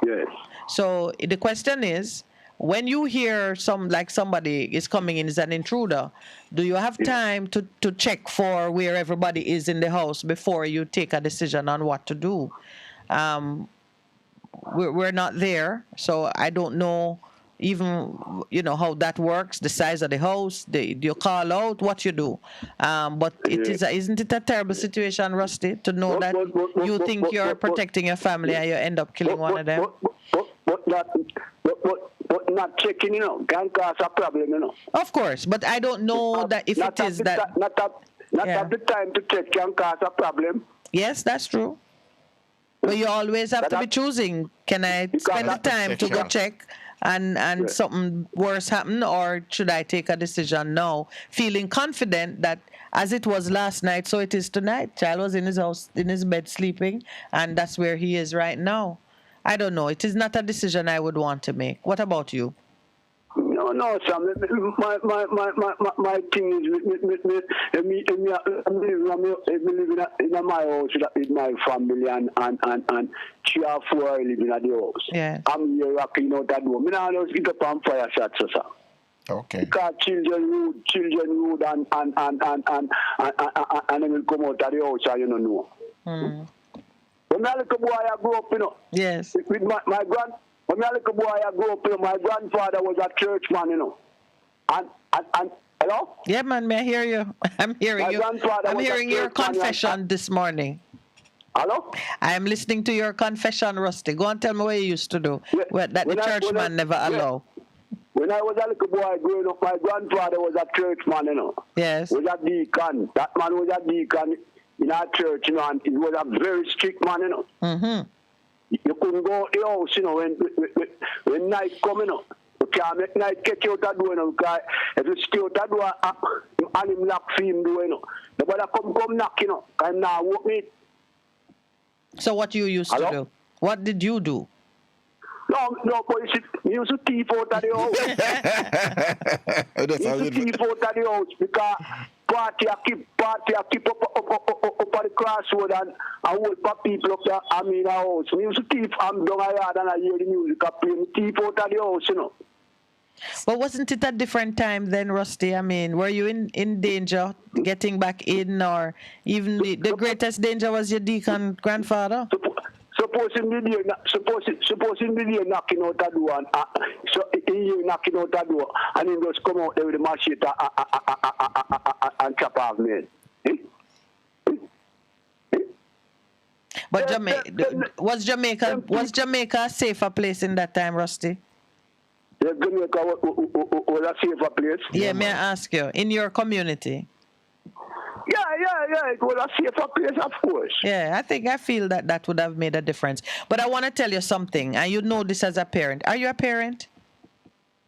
Yes. So the question is, when you hear somebody is coming in as an intruder, do you have time to check for where everybody is in the house before you take a decision on what to do? We're not there, so I don't know even how that works, the size of the house, you call out, what you do. But isn't it a terrible situation, Rusty, to know that you think you're protecting your family and you end up killing one of them? But not checking, can cause a problem, Of course, but I don't know that if it is that... Not at the time to check can cause a problem. Yes, that's true. But you always have to be choosing. Can I spend the time to go check and something worse happen, or should I take a decision now, feeling confident that as it was last night, so it is tonight. Child was in his house, in his bed sleeping, and that's where he is right now. I don't know. It is not a decision I would want to make. What about you? No, No, Sam. My thing is, me living in my house with my family and 3 or 4 living at the house. Yeah. I'm here rocking out that door. Me now just get up and fire shots, sir. Okay. Because children rude and they will come out of the house, you don't know. When I look a boy, I grew up, Yes. With my when I look a boy, I grew up, my grandfather was a churchman, And hello? Yeah, man, may I hear you? I'm hearing you. I'm hearing your confession this morning. Hello? I am listening to your confession, Rusty. Go and tell me what you used to do that the churchman never allow. When I was a little boy growing up, my grandfather was a churchman, Yes. Was a deacon. That man was a deacon in our church, and he was a very strict man, Mm-hmm. You couldn't go to the house, when night come, You can't make night catch you out the door, because if you stay out the door, and him lock for him do, Nobody come knock, I'm now walk me. So what you used to do? What did you do? No, but you used to thief out of the house. You used to thief out of the house because party I keep up at the crossroad and hold for people up there. I'm in a house. You used to thief. I'm down a yard and I hear the music. I play me thief out of the house, But wasn't it a different time then, Rusty? I mean, were you in danger getting back in, or even the greatest danger was your deacon grandfather? Suppose him be there knocking out the door, so he knocking out the door, and he just come out there with the machete and chop off me. But was Jamaica a safer place in that time, Rusty? Yeah, Jamaica was a safer place. Yeah, may I ask you, in your community? Yeah, it was a safer place, of course. Yeah, I feel that would have made a difference. But I want to tell you something, and you know this as a parent. Are you a parent?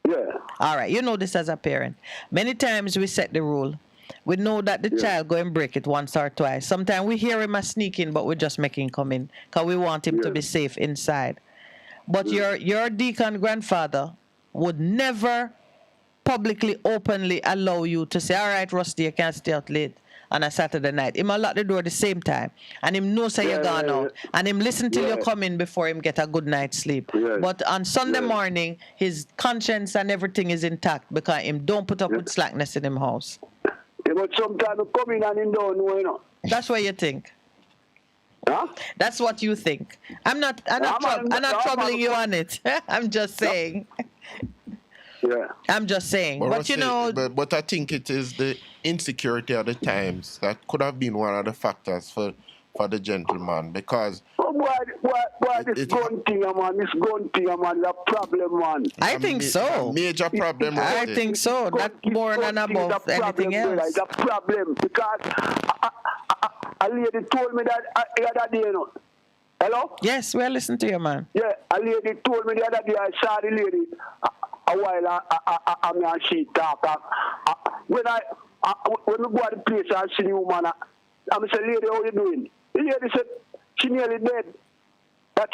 Yeah. All right, you know this as a parent. Many times we set the rule. We know that the child go and break it once or twice. Sometimes we hear him a sneaking, but we just make him come in because we want him to be safe inside. But your deacon grandfather would never publicly, openly allow you to say, all right, Rusty, you can't stay out late on a Saturday night. Him lock the door at the same time. And him know say you're gone out. And him listen till you come in before him get a good night's sleep. But on Sunday morning, his conscience and everything is intact because him don't put up with slackness in him house. Yeah, but sometimes he come in and him don't know, That's what you think. Huh? That's what you think. I'm not troubling you on it. I'm just saying. Yeah. I'm just saying. But you know. But I think it is the insecurity of the times that could have been one of the factors for the gentleman, because. This gun thing, man, is a problem, man. I think so. A major problem. I think so. That's more than above anything else. It's a problem because a lady told me that the other day, Hello? Yes, we're listening to you, man. Yeah, a lady told me the other day, I saw the lady a while and she talk. When we go to the place and see the woman, I said, lady, how you doing? The lady said, she nearly dead. That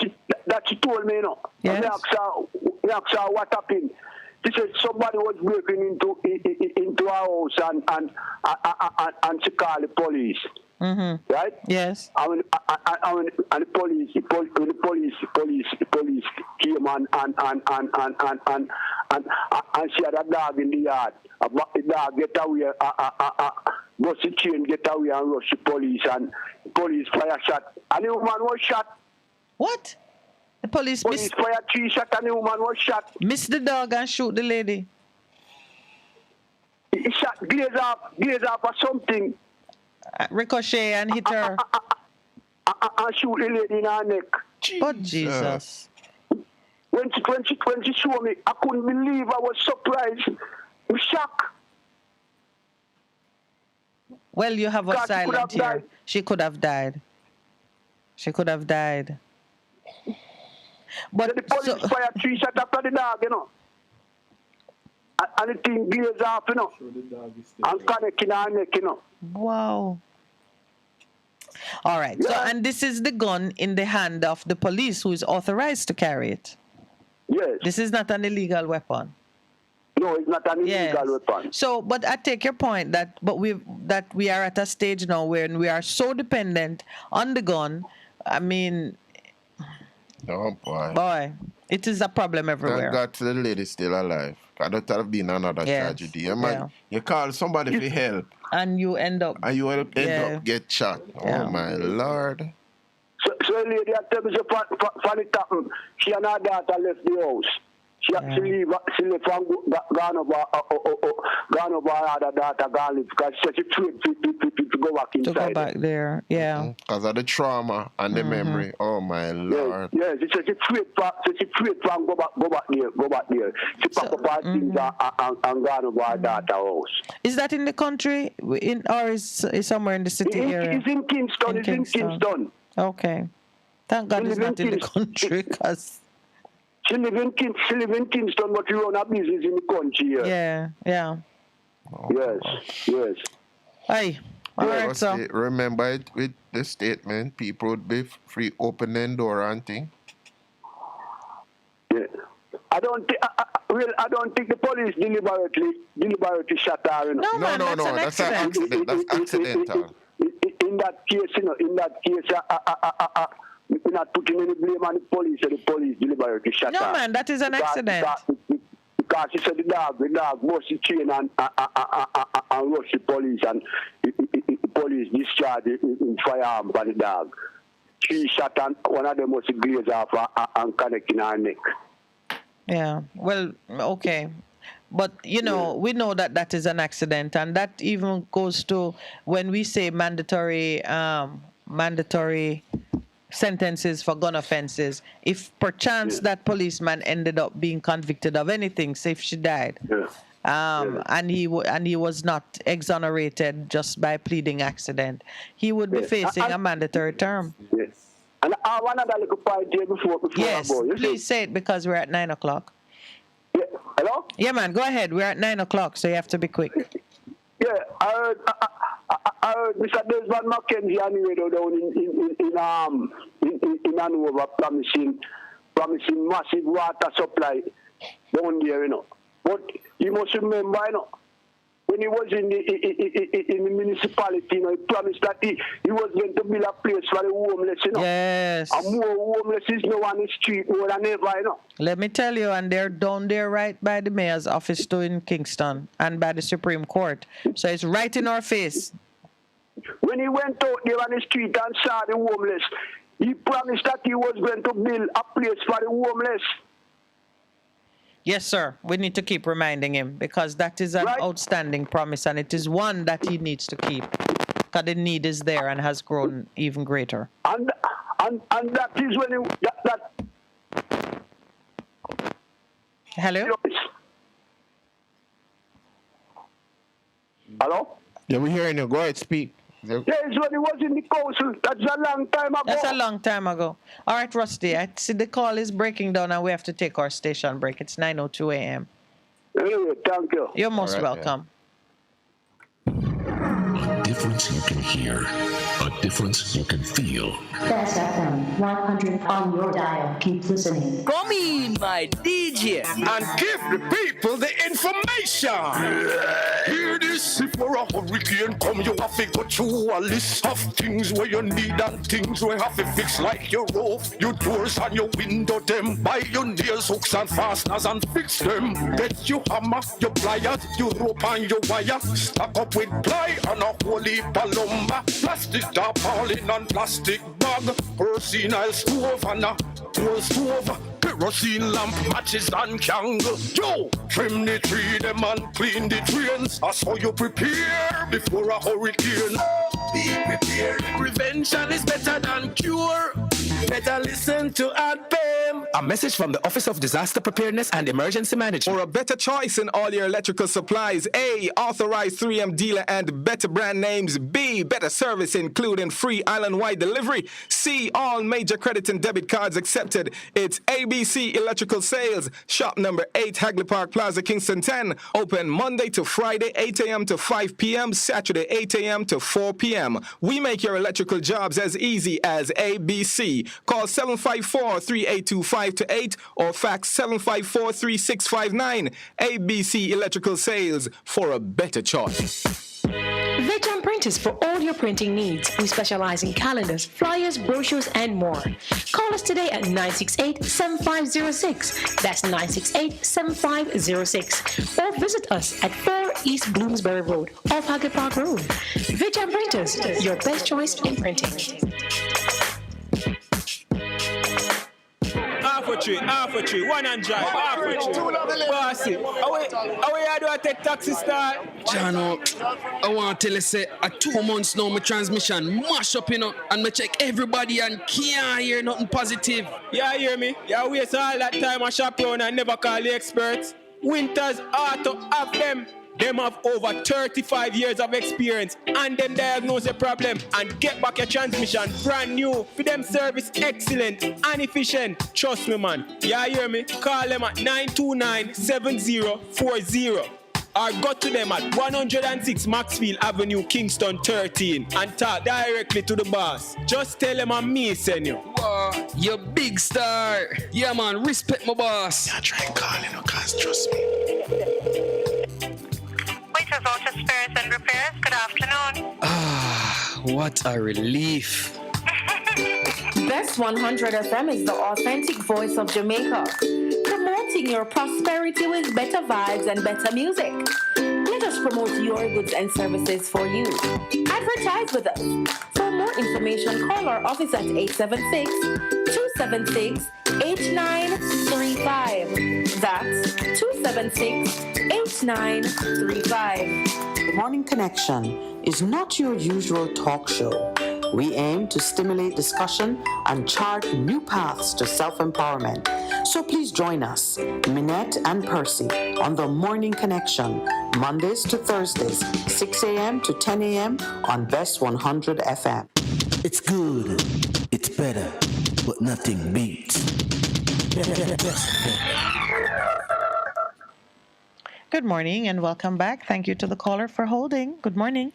she told me, Yes. And I asked her what happened. She said somebody was breaking into our house and she called the police. Mm-hmm. Right? Yes. And the police came and she had a dog in the yard. The dog get away, bust the chain, get away and rush the police, and the police fire shot. And the woman was shot. What? The police fired 3 shots and the woman was shot. Miss the dog and shoot the lady. He shot glaze off or something. Ricochet and hit her. And shoot the lady in her neck. Oh, Jesus. When she showed me, I couldn't believe. I was surprised. I was shocked. Well, you have a silent here. She could have died. She could have died. But the police fired 3 shots after the dog, And the thing glaze off, And connecting her neck, Wow. All right. Yeah. So, and this is the gun in the hand of the police who is authorized to carry it. Yes. This is not an illegal weapon. No, it's not an illegal weapon. So, but I take your point that we are at a stage now where we are so dependent on the gun. I mean, oh boy. Boy, it is a problem everywhere. Thank God the lady's still alive. I don't have been another tragedy. You call somebody for help. And you end up get shot. Oh my Lord. So a lady at tell me funny happen. She and her daughter left the house. She actually left and gone over her daughter gone live because she said she trained to go back inside. To go back there, yeah. Because of the trauma and the memory. Oh my Lord. Yeah, she said she trained to go back there. She packed up her things and gone over her daughter's house. Is that in the country or is somewhere in the city area? It's in Kingston. It's in Kingston. Okay. Thank God it's not in the country because... She live in Kingston, but she run a business in the country. Yeah. Yes. Hey, all right, so. Remember it with the statement, people would be free opening door and thing. Yeah. I don't think the police deliberately shot her. No, that's an accident. That's accidental. In that case, we're not putting any blame on the police, or the police deliberately shot her. No, man, that is an accident. Because she said the dog rushed the chain and rushed the police, and the police discharged in firearm by the dog. She shot, and one of them was grazed off and connecting her neck. Yeah, well, okay. But, we know that is an accident, and that even goes to when we say mandatory sentences for gun offenses. If perchance that policeman ended up being convicted of anything, say if she died, and he was not exonerated just by pleading accident, he would be facing a mandatory term. Yes. And I want another little point here before yes, I go. Please say it because we're at 9 o'clock. Yeah. Hello? Yeah, man, go ahead. We're at 9 o'clock, so you have to be quick. Yeah, I heard Mr. Desmond McKenzie anyway down in Hanover promising massive water supply down there, But you must remember, when he was in the municipality, he promised that he was going to build a place for the homeless, Yes. And more homeless is now on the street more than ever, Let me tell you, and they're down there right by the mayor's office too in Kingston and by the Supreme Court. So it's right in our face. When he went out there on the street and saw the homeless, he promised that he was going to build a place for the homeless. Yes, sir. We need to keep reminding him because that is an outstanding promise, and it is one that he needs to keep because the need is there and has grown even greater. And that is when Hello? Hello? Yeah, we're hearing you. Go ahead, speak. Yes, when he was in the council. That's a long time ago. That's a long time ago. All right, Rusty, I see the call is breaking down and we have to take our station break. It's 9:02 a.m. Anyway, thank you. You're most welcome. A difference you can hear, a difference you can feel. Best FM 100 on your dial. Keep listening. Come in, my DJ, and give the people the information. Hear this, if you're a hurricane come, you have to go through a list of things where you need and things where you have to fix, like your roof, your doors and your window them. Buy your nails, hooks and fasteners and fix them. Get your hammer, your pliers, your rope and your wire. Stack up with ply and a holy palumba. Plastic tarpaulin and plastic bag. Personal stove and a coal stove. Kerosene lamp, matches and candle. Yo, trim the tree them and clean the drains. That's how you prepare before a hurricane. Be prepared. Prevention is better than cure. Better listen to ADPEM. A message from the Office of Disaster Preparedness and Emergency Management. For a better choice in all your electrical supplies, A, authorized 3M dealer and better brand names. B, better service including free island-wide delivery. C, all major credit and debit cards accepted. It's ABC Electrical Sales. Shop number 8, Hagley Park Plaza, Kingston 10. Open Monday to Friday, 8 a.m. to 5 p.m. Saturday, 8 a.m. to 4 p.m. We make your electrical jobs as easy as ABC. Call 754-382 5 to 8 or fax 754-3659. ABC Electrical Sales, for a better choice. Veteran Printers for all your printing needs. We specialize in calendars, flyers, brochures, and more. Call us today at 968-7506. That's 968-7506. Or visit us at 4 East Bloomsbury Road, off Haggard Park Road. Veteran Printers, your best choice in printing. Half a tree, one and drive, half a tree. Bossy, away I do I take taxi star? Jano, I want to tell you, say, 2 months now, my transmission mash up, and I check everybody and can't hear nothing positive. Yeah, hear me? Yeah, waste all that time I shop around and never call the experts. Winters Auto have them. Them have over 35 years of experience and them diagnose the problem and get back your transmission brand new. For them service excellent and efficient. Trust me, man. Yeah, hear me? Call them at 929-7040 or go to them at 106 Maxfield Avenue, Kingston 13 and talk directly to the boss. Just tell them I'm me send you. Wow, you big star. Yeah, man, respect my boss. Yeah, try and call him, cause trust me. Voiceless Auto Spares and Repairs, good afternoon. Ah, what a relief. Best 100 FM is the authentic voice of Jamaica, promoting your prosperity with better vibes and better music. Let us promote your goods and services for you. Advertise with us. For more information, call our office at 876-276-8935. That's 276-8935. The Morning Connection is not your usual talk show. We aim to stimulate discussion and chart new paths to self-empowerment. So please join us, Minette and Percy, on The Morning Connection, Mondays to Thursdays, 6 a.m. to 10 a.m. on Best 100 FM. It's good, it's better, but nothing beats. Good morning and welcome back. Thank you to the caller for holding. Good morning.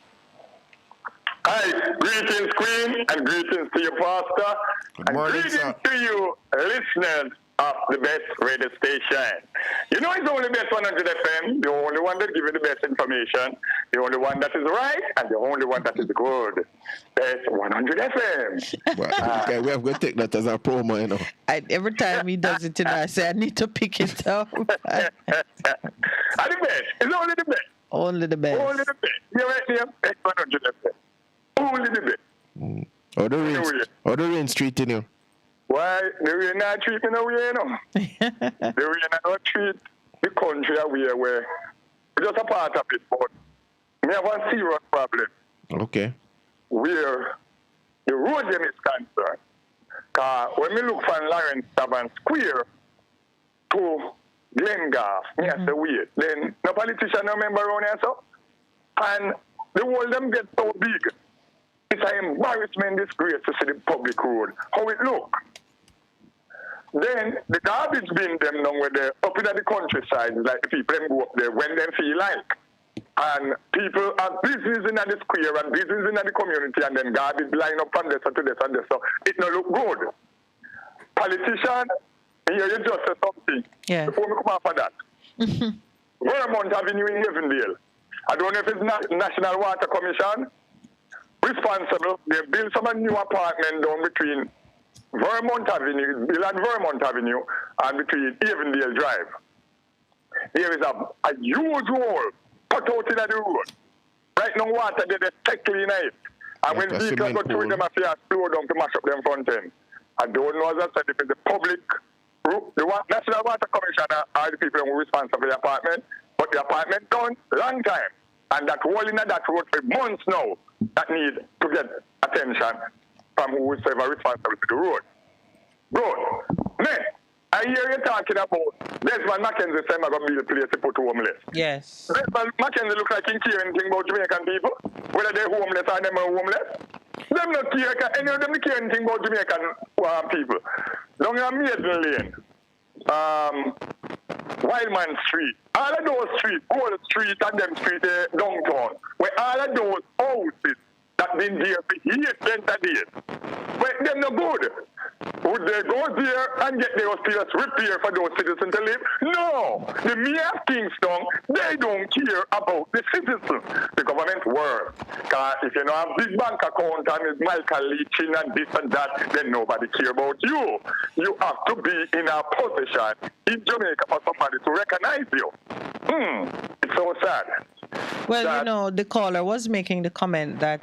Hi, greetings, Queen, and greetings to your pastor. Good morning, greetings sir. to you, listeners of the best radio station. You know it's only best 100 FM, the only one that gives you the best information, the only one that is right, and the only one that is good. Best 100 FM. Well, okay, we have to take that as a promo, you know. Every time he does it, I say I need to pick it up. And the best. It's only the best. Only the best. Only the best. You're right there. Best 100 FM. Only the best. Or the rain street, you know. Why? The rain not treat me no way, you know. The rain not treat the country away where we're just a part of it, but we have a serious problem. Okay. Where the road them is concerned. When we look from Lawrence Taban Square to Glengarth, yes, the way, then no politician no member around here, so. And the whole them get so big. It's an embarrassment, disgrace to see the public road. How it look. Then the garbage bin them now where they're up in the countryside, like the people them go up there when they feel like. And people have business in the square and business in the community, and then garbage line up from this to this and this. So it no look good. Politician, here you just say something. Yeah. Before we come after that. Vermont Avenue in Avondale. I don't know if it's National Water Commission responsible. They build some new apartment down between Vermont Avenue, Vermont Avenue, and between Avondale Drive. There is a huge hole cut out in the road. Right now, water they take clean it. And when people go through them, I feel slow down to mash up them front end. I don't know, as I said, if it's the public, the National Water Commission are the people who are responsible for the apartment, but the apartment done long time. And that hole in that road for months now that need to get attention from whoever responsible for the road. Good. Then, I hear you talking about Desmond Mackenzie saying I'm going to be the place to put homeless. Yes. Desmond Mackenzie look like he care anything about Jamaican people, whether they're homeless or them are homeless. Them not care, any of them care anything about Jamaican people. Down in Maiden Lane, Wildman Street, all of those streets, Gold Street and them streets downtown, where all of those houses that have been there for years, 10 days. But them no good. Would they go there and get the hospitals repair for those citizens to live? No. The mayor of Kingston, they don't care about the citizens. The government works. Because if you don't have big bank account and it's Michael leaching and this and that, then nobody care about you. You have to be in a position in Jamaica for somebody to recognize you. It's so sad. Well, the caller was making the comment that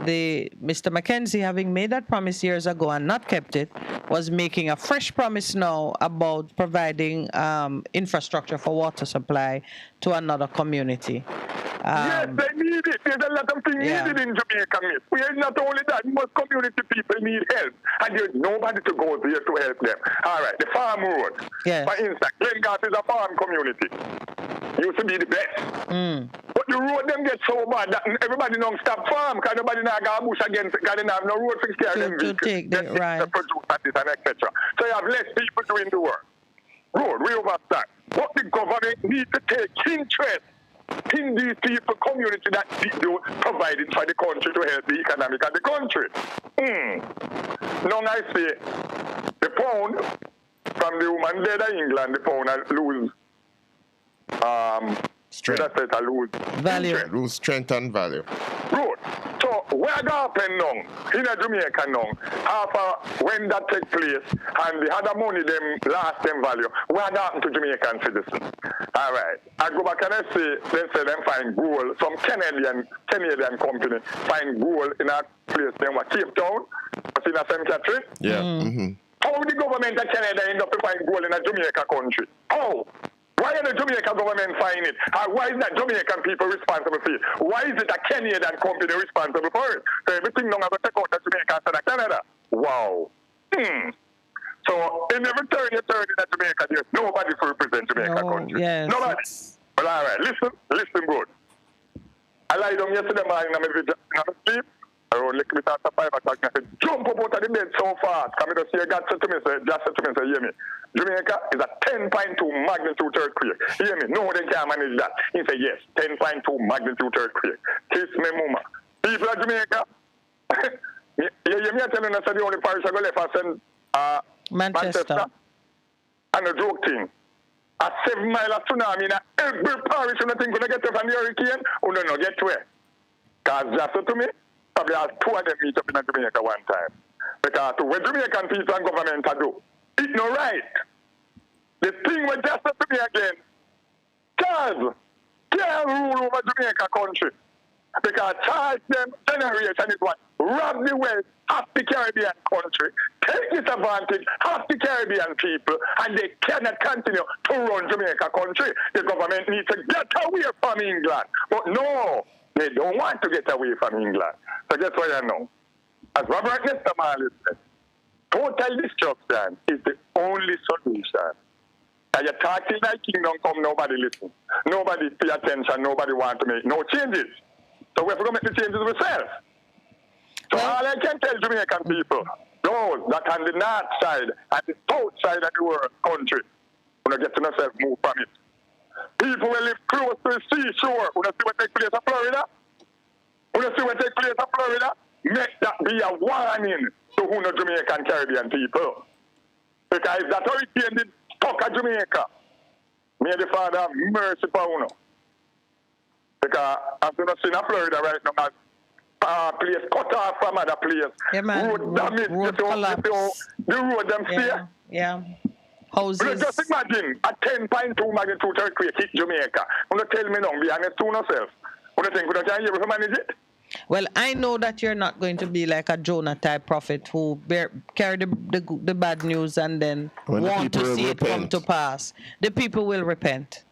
Mr. Mackenzie, having made that promise years ago and not kept it, was making a fresh promise now about providing infrastructure for water supply to another community. Yes, they need it. There's a lot of things needed in Jamaica, miss. We are not only that, most community people need help, and there's nobody to go there to help them. All right, the farm road. Yes. For instance, Glengarth is a farm community. Used to be the best. But the road them get so bad that everybody don't stop farm because nobody now got a bush against because they have no road to carry them vehicles. Take the right. Produce and this and etc. So you have less people doing the work. Road, we understand. But the government needs to take interest in these people, community that do provided for the country to help the economic of the country. Now I say, the pound, from the woman dead in England, the pound has lose strength. Value. Lose strength and value. Good. So where that happen now, in Jamaica now, after when that take place and the other money them lost them value, what happened to Jamaican citizens? All right. I go back and I say them find gold, some Canadian company find gold in a place named Cape Town, in a St. Catherine. Yeah. How the government of Canada end up finding gold in a Jamaica country? How? Why are the Jamaican government finding it? Why is that Jamaican people responsible for it? Why is it a Canadian company responsible for it? So everything don't have to take out the Jamaica instead of Canada. Wow. So in every turn you turn in Jamaica, there's nobody to represent Jamaica country. Yes, nobody. Well, all right. Listen good. I lied down yesterday morning in my sleep. Around like me after 5 o'clock, I said, jump up out of the bed so fast. Come to see God said to me, hear me. Jamaica is a 10.2 magnitude earthquake. Hear me? No, they can't manage that. He said, yes, 10.2 magnitude earthquake. Kiss me, mama. People of Jamaica, you hear me telling us that the only parish I go left I send Manchester. And a joke thing. A 7 mile of tsunami in every parish, you think going to get off on the hurricane? Oh, no, get to it. Because just to me, probably has 2 of them meet up in Jamaica one time. Because what Jamaican people and government do, it's not right. The thing was just to me again, Charles can't rule over Jamaica country. Because Charles them generation is what? Rob the wealth of the Caribbean country, take disadvantage of the Caribbean people, and they cannot continue to run Jamaica country. The government needs to get away from England. But no, they don't want to get away from England. So guess what I know? As Robert Nesta Marley said, total destruction is the only solution. And you're talking like kingdom come, nobody listen. Nobody pay attention, nobody want to make no changes. So we have to make the changes ourselves. So all I can tell Jamaican people, those that on the north side and the south side of the world country, when you get to yourself, move from it. People will live close to the seashore. When you see what takes place in Florida, make that be a warning to who know Jamaican Caribbean people. Because if that hurricane did stuck at Jamaica, may the Father have mercy for you. Because I'm going to see in Florida right now, place cut off from other place. Yeah, man. Road damage. Road collapse. The road them steer. Yeah. Houses. But just imagine a 10.2 magnitude earthquake hit Jamaica. You don't tell me now, be honest to yourself. You don't think you can able to manage it? Well, I know that you're not going to be like a Jonah type prophet who carry the bad news and then want to see it come to pass. The people will repent.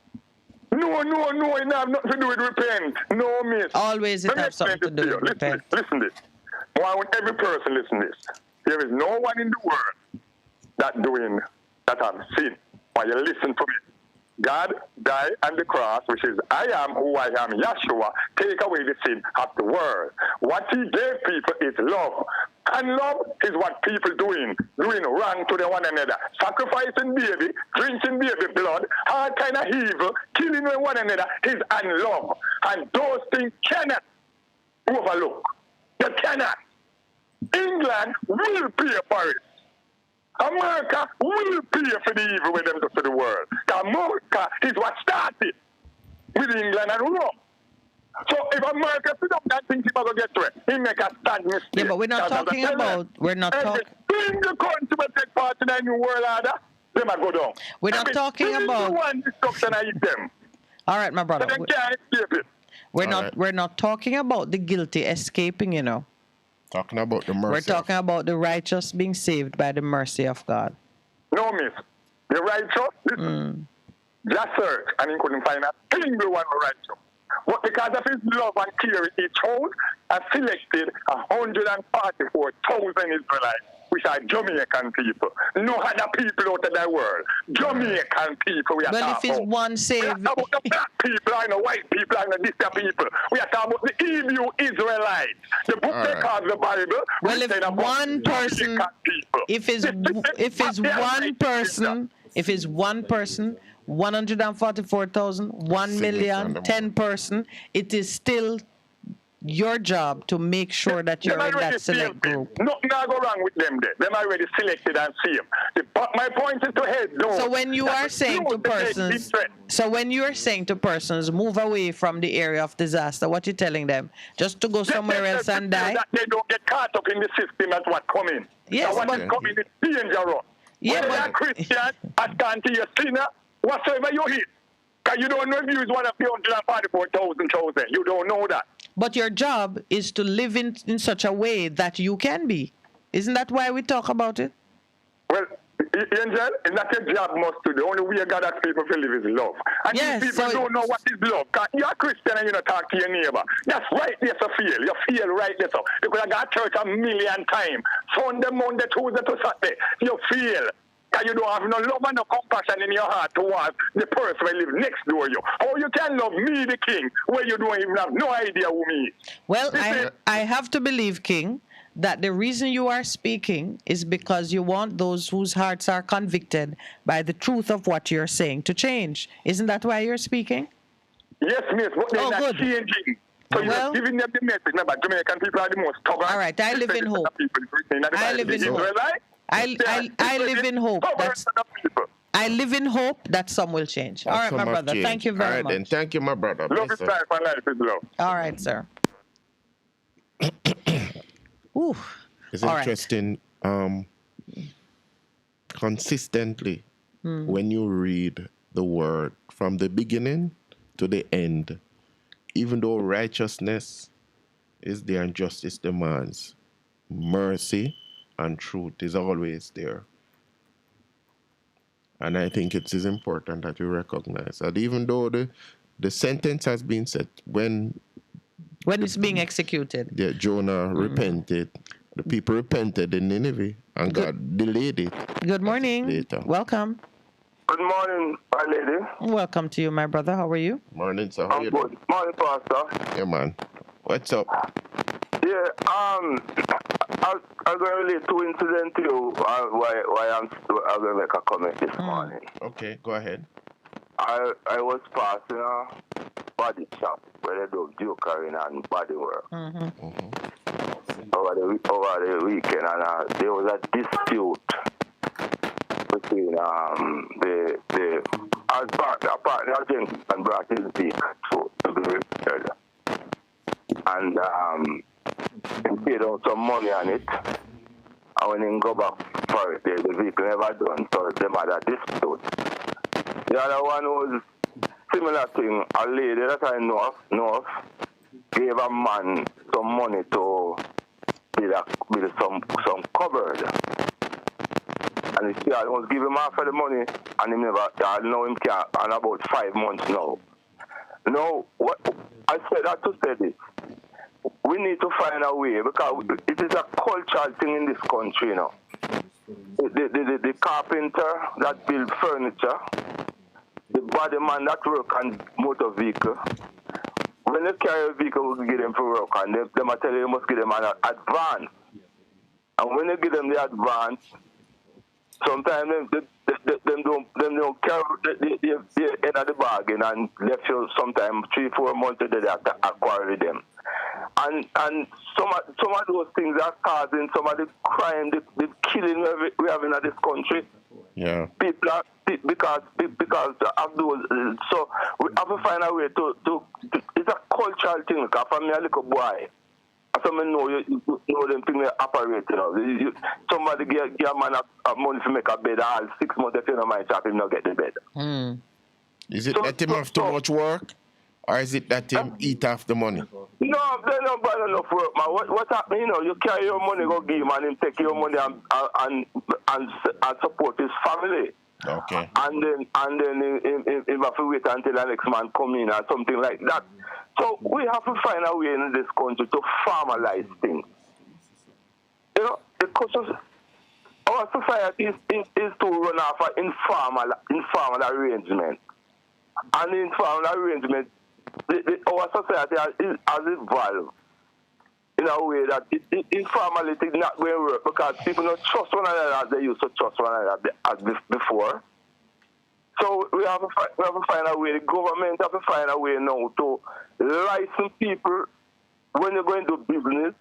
No, it have nothing to do with repent. No, miss. Always it has something to do with repent. Listen this. I want every person listen this. There is no one in the world that have sin. Why you listen to me. God died on the cross, which is I am who I am, Yeshua, take away the sin of the world. What he gave people is love. And love is what people doing wrong to one another. Sacrificing baby, drinking baby blood, all kind of evil, killing one another is unlove. And those things cannot overlook. You You cannot. England will pay for it. America will pay for the evil with them to the world. America is what started with England and Rome. So if America sit up that thing, people going to get to it. He make a stand mistake. Yeah, but we're not talking about. We're not talking. Every single country will take part in the new world order. They might go down. We're not talking about. One destruction I eat them. All right, my brother. So they can't escape it. We're not talking about the guilty escaping, you know. Talking about the mercy. We're talking about the righteous being saved by the mercy of God. No, miss. The righteous, just search, and he couldn't find a single one righteous. But because of his love and care, he chose and selected 144,000 Israelites, which are Jamaican people. No other people out of the world. Jamaican people we are well, talking if it's about. one saved... We are talking about the black people and the white people and the distant people. We are talking about the Hebrew Israelites. The book they call the Bible. Well, if one person... If it's one person, 144,000, 1 million, 10 person, it is still your job to make sure that you're in that select group. Nothing go wrong with them there. Them already selected and saved. My point is to head down. So when you are saying to persons, move away from the area of disaster, what you telling them? Just to go somewhere else and die? That they don't get caught up in the system as what coming. Yes, what is coming is dangerous. Yeah, whether you're Christian, a scanty, a sinner, whatsoever you hit. Because you don't know if you use one of the 144,000 chosen. You don't know that. But your job is to live in such a way that you can be. Isn't that why we talk about it? Well, Angel, it's not your job must do. The only way God asks people to live is love. And yes, these people don't know what is love. Because you're a Christian and you don't talk to your neighbor. That's right there, so feel. You feel right there, so. Because I got church 1,000,000 times. Sunday, Monday, Tuesday to Saturday. You feel. Because you don't have no love and no compassion in your heart towards the person who live next door to you. Or you can love me, the king, where you don't even have no idea who me is. Well, I have to believe, King, that the reason you are speaking is because you want those whose hearts are convicted by the truth of what you're saying to change. Isn't that why you're speaking? Yes, miss, but they're not changing. So you're giving them the message. Remember, Jamaican people are the most stubborn. All right, I live in hope. I live in hope. I live in hope. I live in hope that some will change. All right, my brother. Thank you very much. Then. Thank you, my brother. Love is life and life is love. All right, sir. Ooh. It's All interesting. Consistently, when you read the word from the beginning to the end, even though righteousness is there and justice demands, mercy and truth is always there. And I think it is important that we recognize that even though the sentence has been set, when it's being executed, Jonah repented, the people repented in Nineveh, and God delayed it. Good morning. Later. Welcome. Good morning, my lady. Welcome to you, my brother. How are you? Morning, sir. How I'm good. Morning, Pastor. Yeah, man. What's up? Yeah, I'm going to relate two incidents to you why I'm going to make a comment this morning. Okay, go ahead. I was passing a body shop where they do jewelry and body work over the weekend, and there was a dispute between the partner and brought his vehicle to be repaired. And he paid out some money on it. And when he go back for it, the vehicle never done, so them had a dispute. The other one was similar thing. A lady that I know of gave a man some money to build some cupboard. And he almost give him half of the money, and he never, I know him can't, and about 5 months now. Now, what I said that to say this. We need to find a way, because it is a cultural thing in this country, you know. The carpenter that builds furniture, the body man that work on motor vehicle, when they carry a vehicle, we give them for work, and they must tell you must give them an advance. And when they give them the advance, sometimes them don't carry the end of the bargain and left you sometimes 3-4 months they have to acquire them. And and some of those things are causing some of the crime, the killing we have in this country. Yeah. People are because of those. So we have to find a way to it's a cultural thing. Because for me, a little boy, so I know you know them things operate. Somebody give a man a money to make a bed. All 6 months if you don't mind shop, him not get the bed. Is it that him have too much work, or is it that him eat off the money? No, there's no bad enough work, man. What happening? You carry your money, go give him, and him take your money and support his family. Okay. And then him have to wait until the next man come in or something like that. So we have to find a way in this country to formalize things. Because our society is to run off an informal arrangement. And informal arrangement, our society has evolved in a way that informality is not going to work because people don't trust one another as they used to trust one another as before. So we have to find a way, the government have to find a way now to license people when you're going to business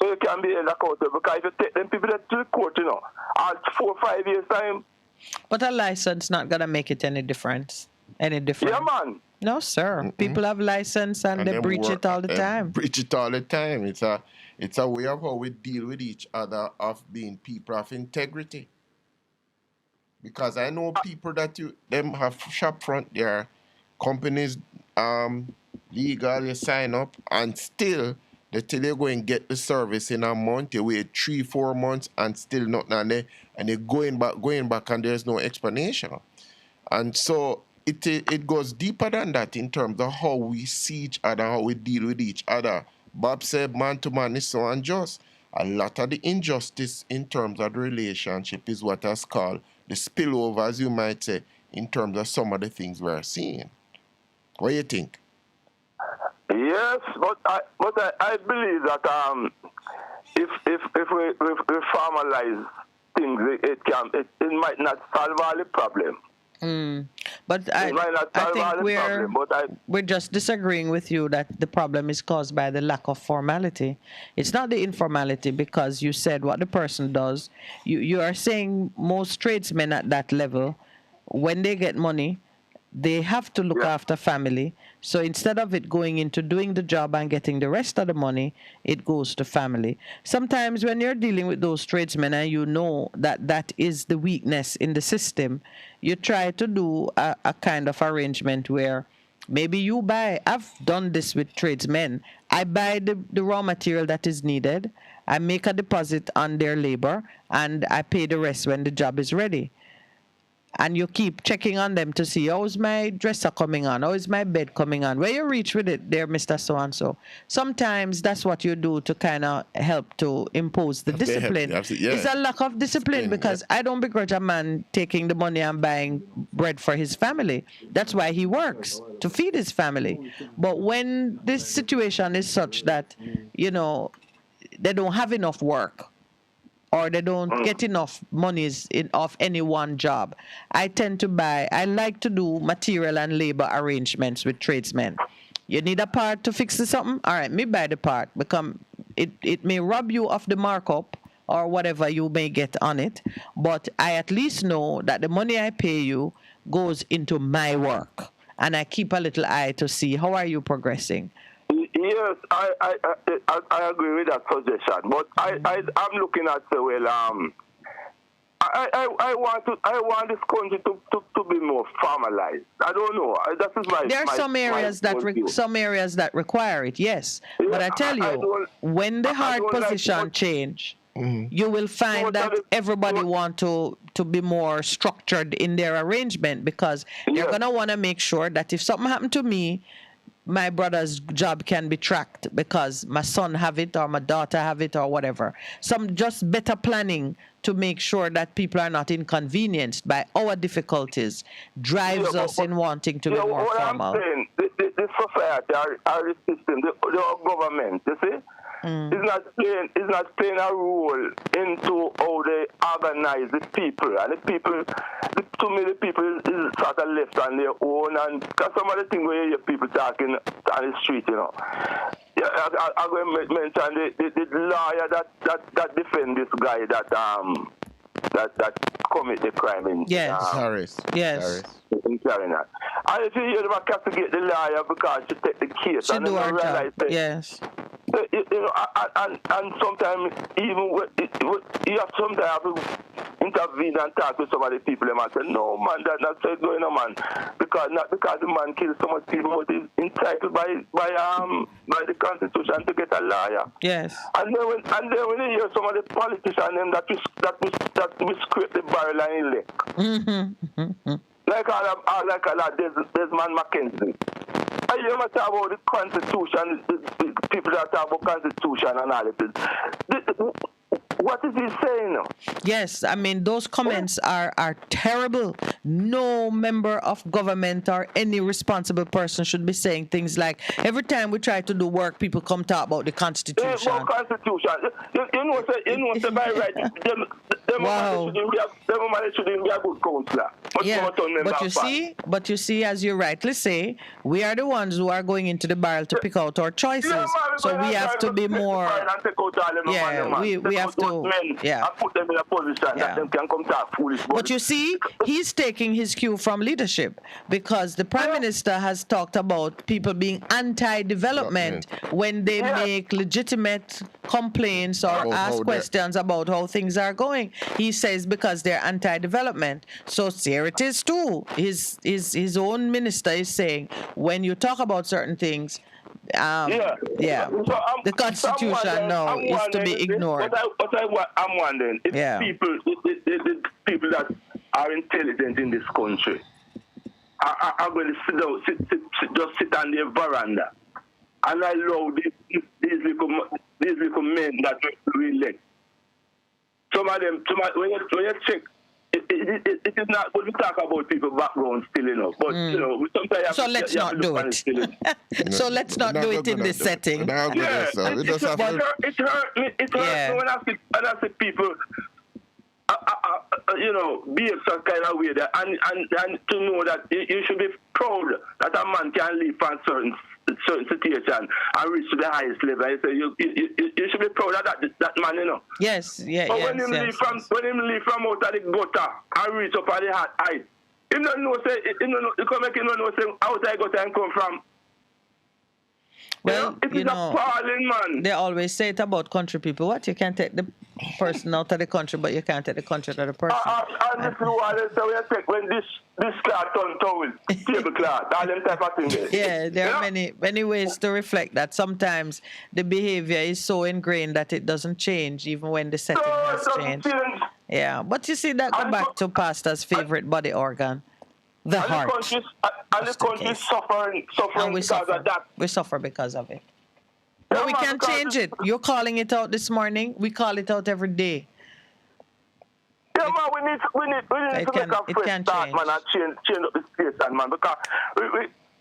so you can be held accountable. Because if you take them people to the court, at 4 or 5 years' time. But a license not going to make it any difference. Yeah, man. No, sir. People have license and they breach it all the time. Breach it all the time. It's a way of how we deal with each other of being people of integrity. Because I know people that them have shop front there, companies legal, you sign up, and still they tell you go and get the service in a month. You wait 3-4 months and still nothing on there, and they're going back and there's no explanation. And so it goes deeper than that in terms of how we see each other, how we deal with each other. Bob said man to man is so unjust. A lot of the injustice in terms of the relationship is what is called the spillover, as you might say, in terms of some of the things we're seeing. What do you think? Yes, but I believe that if we formalize things, it might not solve all the problem. But I think we're just disagreeing with you that the problem is caused by the lack of formality. It's not the informality because you said what the person does. You are saying most tradesmen at that level, when they get money, they have to look after family. So instead of it going into doing the job and getting the rest of the money, it goes to family. Sometimes when you're dealing with those tradesmen and you know that that is the weakness in the system, you try to do a kind of arrangement where maybe you buy, I've done this with tradesmen, I buy the raw material that is needed, I make a deposit on their labor, and I pay the rest when the job is ready. And you keep checking on them to see, how's my dresser coming on? How is my bed coming on? Where you reach with it there, Mr. So-and-so? Sometimes that's what you do to kind of help to impose the discipline. It's a lack of discipline because I don't begrudge a man taking the money and buying bread for his family. That's why he works, to feed his family. But when this situation is such that, they don't have enough work, or they don't get enough monies off any one job, I like to do material and labor arrangements with tradesmen. You need a part to fix something? All right, me buy the part. It may rob you of the markup or whatever you may get on it, but I at least know that the money I pay you goes into my work. And I keep a little eye to see how are you progressing. Yes, I agree with that suggestion, but I'm looking at I want this country to be more formalized. I don't know. That is there are some areas that require it. Yes, yeah, but I tell you, when the hard position change, you will find that everybody want to be more structured in their arrangement because you're gonna want to make sure that if something happened to me, my brother's job can be tracked because my son have it or my daughter have it or whatever. Some just better planning to make sure that people are not inconvenienced by our difficulties drives us in wanting to be more formal. I'm saying, this society or the system, the government, you see, is not playing a role into how they organize the people. And the people, to me, the people is sort of left on their own. And because some of the things where you hear people talking on the street, you know. Yeah, I'm going to mention the lawyer that defend this guy that commit the crime in Harris. Yes. In Carolina. And if you hear them castigate the lawyer because she take the case She and do then her realize job. that, Yes. you know, and sometimes even you have sometimes to intervene and talk with some of the people and say, no man, that's not so going on, man. Not because the man kills so much people, but he's entitled by the Constitution to get a lawyer. Yes. And then when you hear some of the politicians them that we scrape the barrel and elect. Like all that Desmond Mackenzie. I hear them talk about the Constitution, the people that talk about Constitution and all this. What is he saying now? Yes, I mean, those comments are terrible. No member of government or any responsible person should be saying things like, every time we try to do work, people come talk about the Constitution. Constitution. You know, by right, them shouldn't be a good counselor. But you see, as you rightly say, we are the ones who are going into the barrel to pick out our choices. So we have to be more. We have to. I put them in a position that them can come talk foolish. But you see, he's taking his cue from leadership because the Prime Minister has talked about people being anti-development when they make legitimate complaints or ask questions about how things are going. He says because they're anti-development. So here it is too. His own minister is saying when you talk about certain things, the Constitution now is to be ignored. I'm wondering if the people that are intelligent in this country are going to just sit on their veranda and allow these little men that we elect. Some of them, when you check, it is not good to talk about people's background still enough, but you know, sometimes so let's not do it. So let's not do it in this setting. It hurt me when I see people, you know, behave some kind of way that, and to know that you should be proud that a man can live from certain situation and reach to the highest level. I say you should be proud of that man, you know. Yes, yeah. But when him leave from out of the gutter and reach up at the height, him don't know say you come make him don't know say outside gutter and come from. Well, it is appalling, man. They always say it about country people. What, you can't take the person out of the country, but you can't take the country out of the person. And this is what they say we take when this cloth turn towel, tablecloth, all them type of things. Yeah, there are many ways to reflect that. Sometimes the behavior is so ingrained that it doesn't change, even when the setting has changed. Yeah, but you see that go back to pastor's favorite body organ. The heart. The country is suffering because of that. We suffer because of it. But we can't change it. You're calling it out this morning. We call it out every day. Yeah, man, we need to make a fresh start, man, and change up the station, man. Because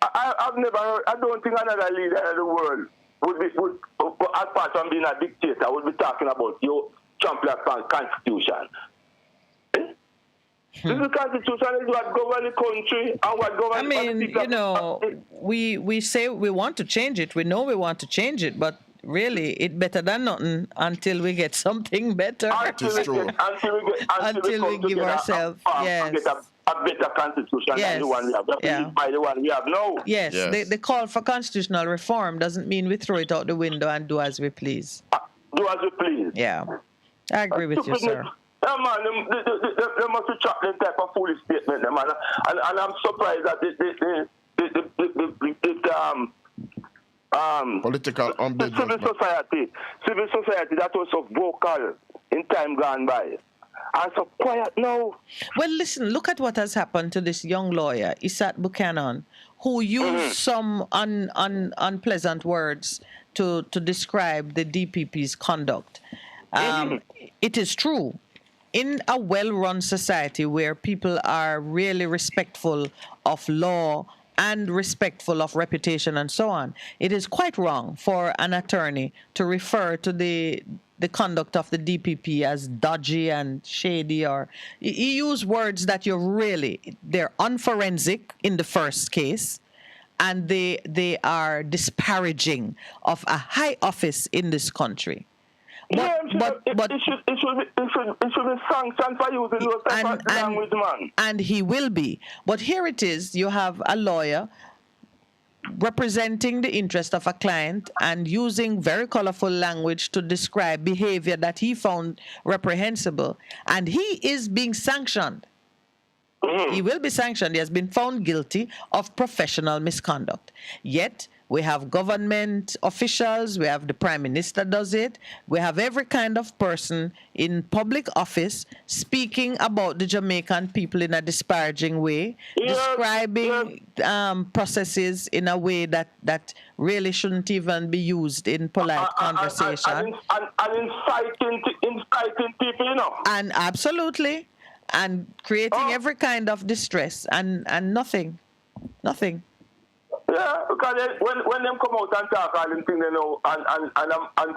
I've never heard, I don't think another leader in the world would apart from being a dictator, would be talking about your champion constitution. This Constitution is what governs the country and what governs the people. You know, we say we want to change it. We know we want to change it, but really, it's better than nothing until we get something better. Until we give ourselves, a better constitution than the one we have. By the one we have now. Yes. The call for constitutional reform doesn't mean we throw it out the window and do as we please. Do as we please. Yeah. I agree with you, sir. Yeah, man, they must chat them type of foolish statement, man. And I'm surprised that political civil society that was so vocal in time gone by. And so quiet now. Well, listen, look at what has happened to this young lawyer, Isat Buchanan, who used some unpleasant words to describe the DPP's conduct. It is true. In a well-run society where people are really respectful of law and respectful of reputation and so on. It is quite wrong for an attorney to refer to the conduct of the DPP as dodgy and shady, or you use words that they're unforensic in the first case, and they are disparaging of a high office in this country. But it should be sanctioned for using those type of language, man. And he will be. But here it is, you have a lawyer representing the interest of a client and using very colorful language to describe behavior that he found reprehensible, and he is being sanctioned. He will be sanctioned. He has been found guilty of professional misconduct. Yet we have government officials, we have the Prime Minister does it, we have every kind of person in public office speaking about the Jamaican people in a disparaging way, describing processes in a way that really shouldn't even be used in polite conversation. And inciting people, you know. And absolutely. And creating every kind of distress and nothing. Yeah, because when them come out and talk all them things, you know, and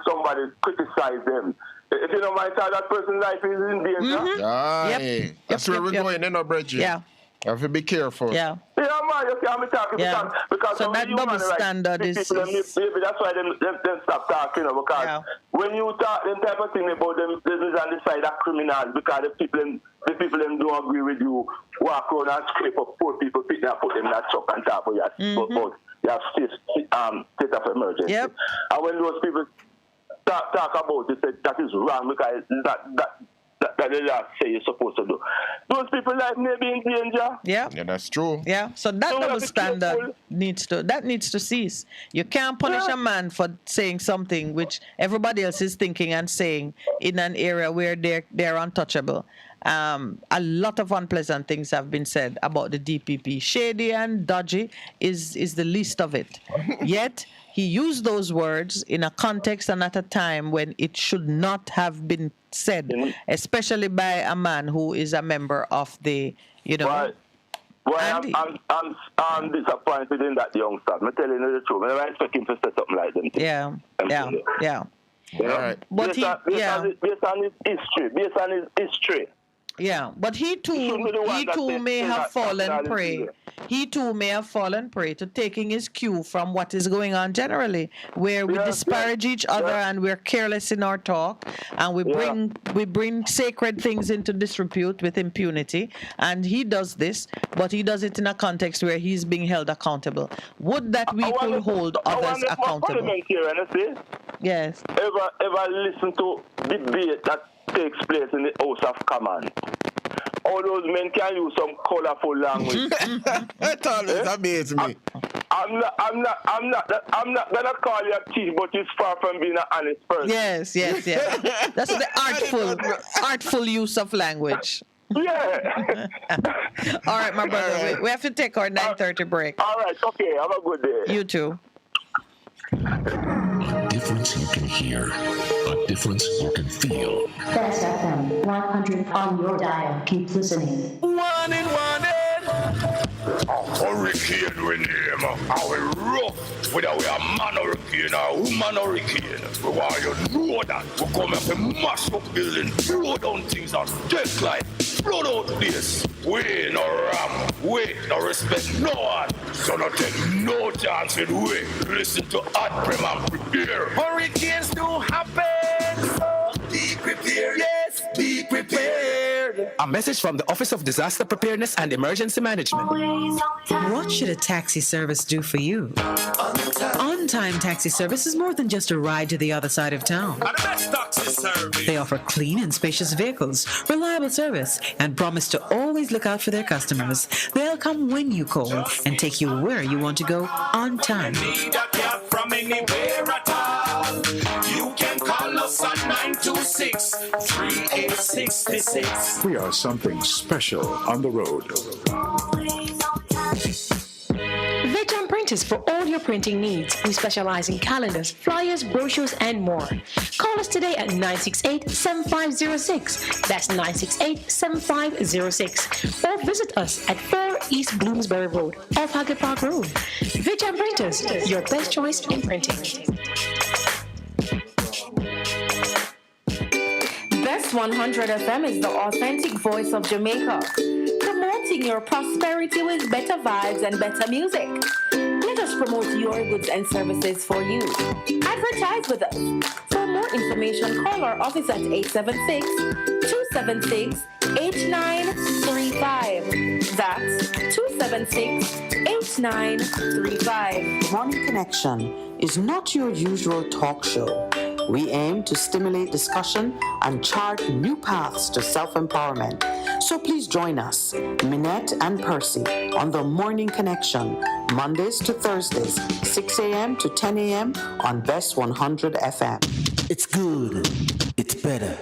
somebody criticize them, if you don't mind, that person's life is in danger. Aye. That's where we're going, you know, Bridget. Yeah. You have to be careful. Yeah, man, you see, I'm talking because so that double standard is... Maybe that's why them stop talking, you know, because when you talk them type of thing about them business on the side of criminals, because the people them don't agree with you, walk around and scrape up poor people, pick them and put them in that truck and talk about you have state of emergency. Yep. And when those people talk about it, that is wrong, because that they just say you're supposed to do. Those people like may be in danger. Yeah. Yeah, that's true. Yeah. So that double standard needs to cease. You can't punish a man for saying something which everybody else is thinking and saying in an area where they're untouchable. A lot of unpleasant things have been said about the DPP. Shady and dodgy is the least of it. Yet he used those words in a context and at a time when it should not have been said, especially by a man who is a member of the, you know. Well, I'm disappointed in that youngster. I'm telling you the truth. I expect him to say something like them. Yeah. All right. But based on his history. Yeah, but he too may have fallen prey. He too may have fallen prey to taking his cue from what is going on generally, where we disparage each other and we're careless in our talk, and we bring sacred things into disrepute with impunity. And he does this, but he does it in a context where he's being held accountable. Would that we could hold others accountable? Yes. Ever listen to debate that takes place in the House of Commons? All those men can use some colorful language. That always amazes me. I'm not gonna call you a thief, but it's far from being an honest person. Yes. That's the artful use of language. Yeah. All right, my brother. We have to take our 9:30 break. All right. Okay. Have a good day. You too. A difference you can hear, a difference you can feel. Best FM 100 on your dial. Keep listening. One in. A hurricane we name. Our rough. Whether we are man hurricane or woman hurricane. We want you to know that. We come up and mash up building, blow down things and just like blow out this. We no ram, we no respect no one. So not take no chance with we. Listen to Hot Prem and prepare. Hurricanes do happen, so be prepared. Yes, be prepared. A message from the Office of Disaster Preparedness and Emergency Management. What should a taxi service do for you? On-time taxi service is more than just a ride to the other side of town. And the best taxi service. They offer clean and spacious vehicles, reliable service, and promise to always look out for their customers. They'll come when you call and take you where you want to go on time. Need a cab from anywhere at all. You can call us on 926-3866. We are something special on the road. Veteran Printers Printers for all your printing needs. We specialize in calendars, flyers, brochures, and more. Call us today at 968-7506. That's 968-7506. Or visit us at 4 East Bloomsbury Road, off Haggard Park Road. Vision Printers, your best choice in printing. Best 100 FM is the authentic voice of Jamaica, promoting your prosperity with better vibes and better music. Let us promote your goods and services for you. Advertise with us. For more information, call our office at 876-276-8935. That's 276-8935. Morning Connection is not your usual talk show. We aim to stimulate discussion and chart new paths to self-empowerment. So please join us, Minette and Percy, on the Morning Connection, Mondays to Thursdays, 6 a.m. to 10 a.m. on Best 100 FM. It's good, it's better,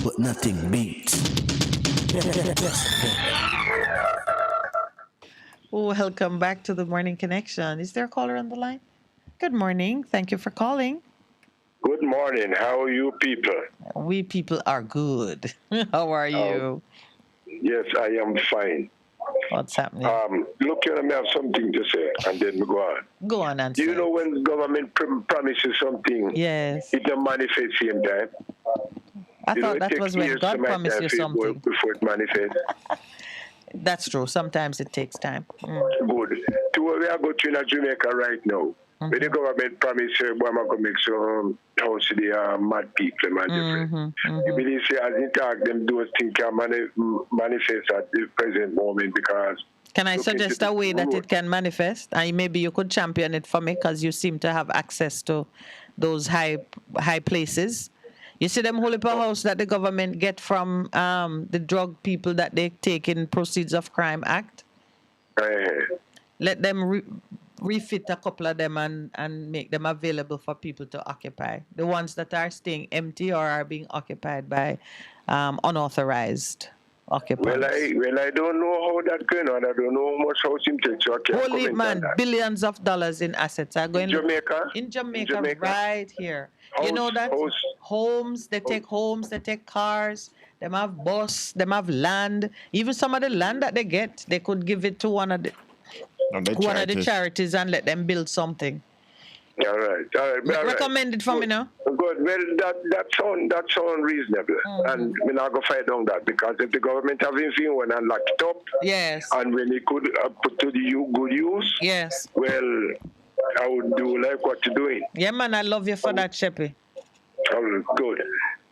but nothing beats. Welcome back to the Morning Connection. Is there a caller on the line? Good morning. Thank you for calling. Good morning. How are you people? We people are good. How are you? Yes, I am fine. What's happening? Look here, I have something to say, and then we go on. Go on and Do you know when the government promises something, yes, it don't manifest same time? I thought that was when God promised you something. Before it manifests. That's true. Sometimes it takes time. Good. To where we are going to in Jamaica right now, when the government promised we're going to make some house to the mad people, man. You believe say as it talk, them those things can manifest at the present moment because. Can I suggest a way that it can manifest? And maybe you could champion it for me because you seem to have access to those high places. You see them whole heap of house that the government get from the drug people that they take in Proceeds of Crime Act. Let them refit a couple of them and make them available for people to occupy. The ones that are staying empty or are being occupied by unauthorized occupiers. Well, I don't know how that's going on. I don't know how much house him takes. Holy man, billions of dollars in assets are going in Jamaica, right here. You know that homes, they take cars, them have bus, them have land. Even some of the land that they get, they could give it to one of the charities and let them build something. All right. Recommend it for me now. Good. Well, that sound reasonable, and we're not gonna fight on that because if the government have anything when and lock it up, yes, and when it could put to the good use, yes. Well, I would do like what you're doing. Yeah, man, I love you for that, Sheppy. Oh, good.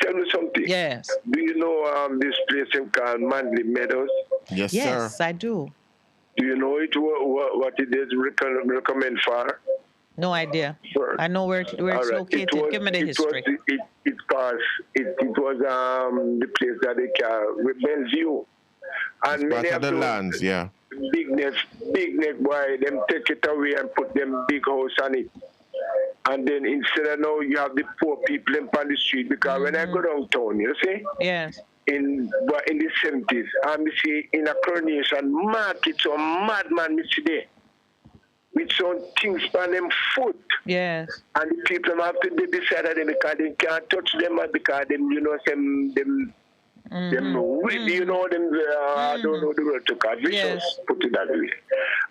Tell me something. Yes. Do you know this place called Manly Meadows? Yes, sir. Yes, I do. Do you know it? What it is recommend for? No idea. Sure. I know where it's located. Give me the history. It was the place that they call with Bellevue. And many of the lands, yeah. Big net boy, them take it away and put them big house on it. And then instead of now you have the poor people on the street because when I go downtown, you see? Yes. In the 70s, I see in a coronation market, some madman me see there. With some things on them foot. Yes. And the people have to be beside them because they can't touch them because them, you know, them you know, them, I don't know the word to call vicious, yes. Put it that way.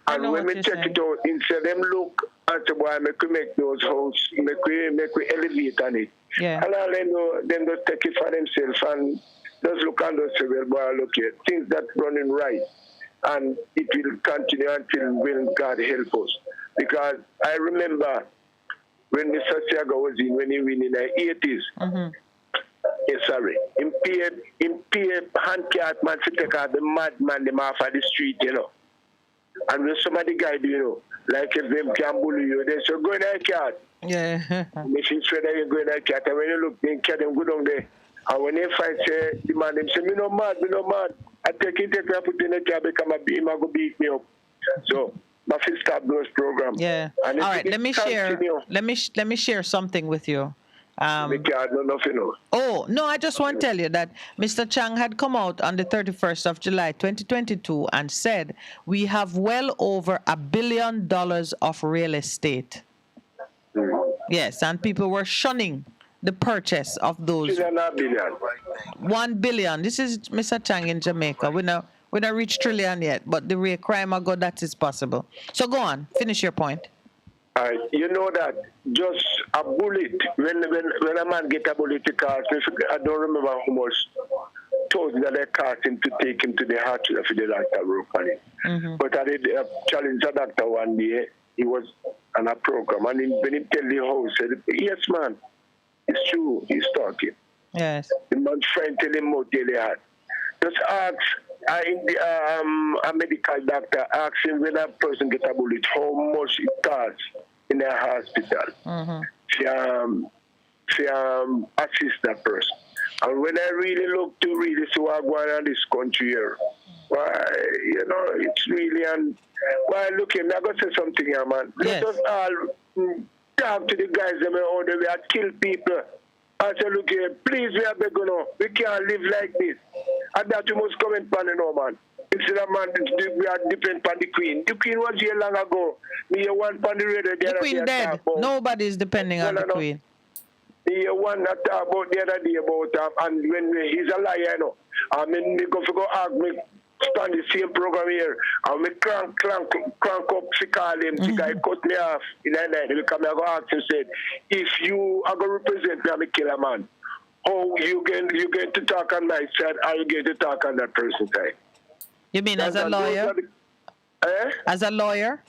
And when we check it out, instead them look at the boy, make we make those house, make we elevate on it. Yeah. And all they know, them just take it for themselves and just look and just say, well, boy, look here, things that running right. And it will continue until when God help us. Because I remember when Mr. Siaga was when he win in the 80s. Yes, sorry. In hand cart man to take out the madman them off of the street, you know. And when somebody guide you know, like if them can bully you, they say, go in that cart. Yeah. They say, whether you go in that cart. And when you look, they carry them go down there. And when they fight, say, the man, them say, me no mad. I take it, I put in a cab, become a beam, I go beat me up. So, my first start those programs. Yeah. And all right, let me share something with you. Oh, no, I just want to tell you that Mr. Chang had come out on the 31st of July, 2022, and said we have well over $1 billion of real estate. Yes, and people were shunning the purchase of those. 1 billion. This is Mr. Chang in Jamaica. We not reached trillion yet, but the way crime ago, that is possible. So go on, finish your point. You know that just a bullet, when a man get a bullet, it costs, I don't remember how much told that they cost him to take him to the hospital for the doctor work on it. But I did challenge the doctor one day. He was on a program, and when he tell the house, said, yes, man, it's true, he's talking. Yes. The man's friend tell him what they had. Just ask a medical doctor, ask him when a person get a bullet, how much it costs in a hospital to assist that person. And when I really look to really see what's going on in this country here, why, it's really, and why, look, I'm going to say something here, man. Yes. Let us all talk to the guys that are there, we have killed people. I said, look here, please, we are begging now. We can't live like this. And that you must comment on it now, man. Instead of, man, we are dependent on the Queen. The Queen was here long ago. Me one on the radio. The Queen dead. Nobody is depending on the Queen. The one that talk about the other day about and when he's a liar, I mean, they go ask me stand the same program here, and me crank up to call him. The guy cut me off in the night. He come and go ask him, said, if you are going to represent me, I'm a killer man. Oh, you going to talk on my side, or you going to talk on that person's side? You mean as a lawyer? As a lawyer?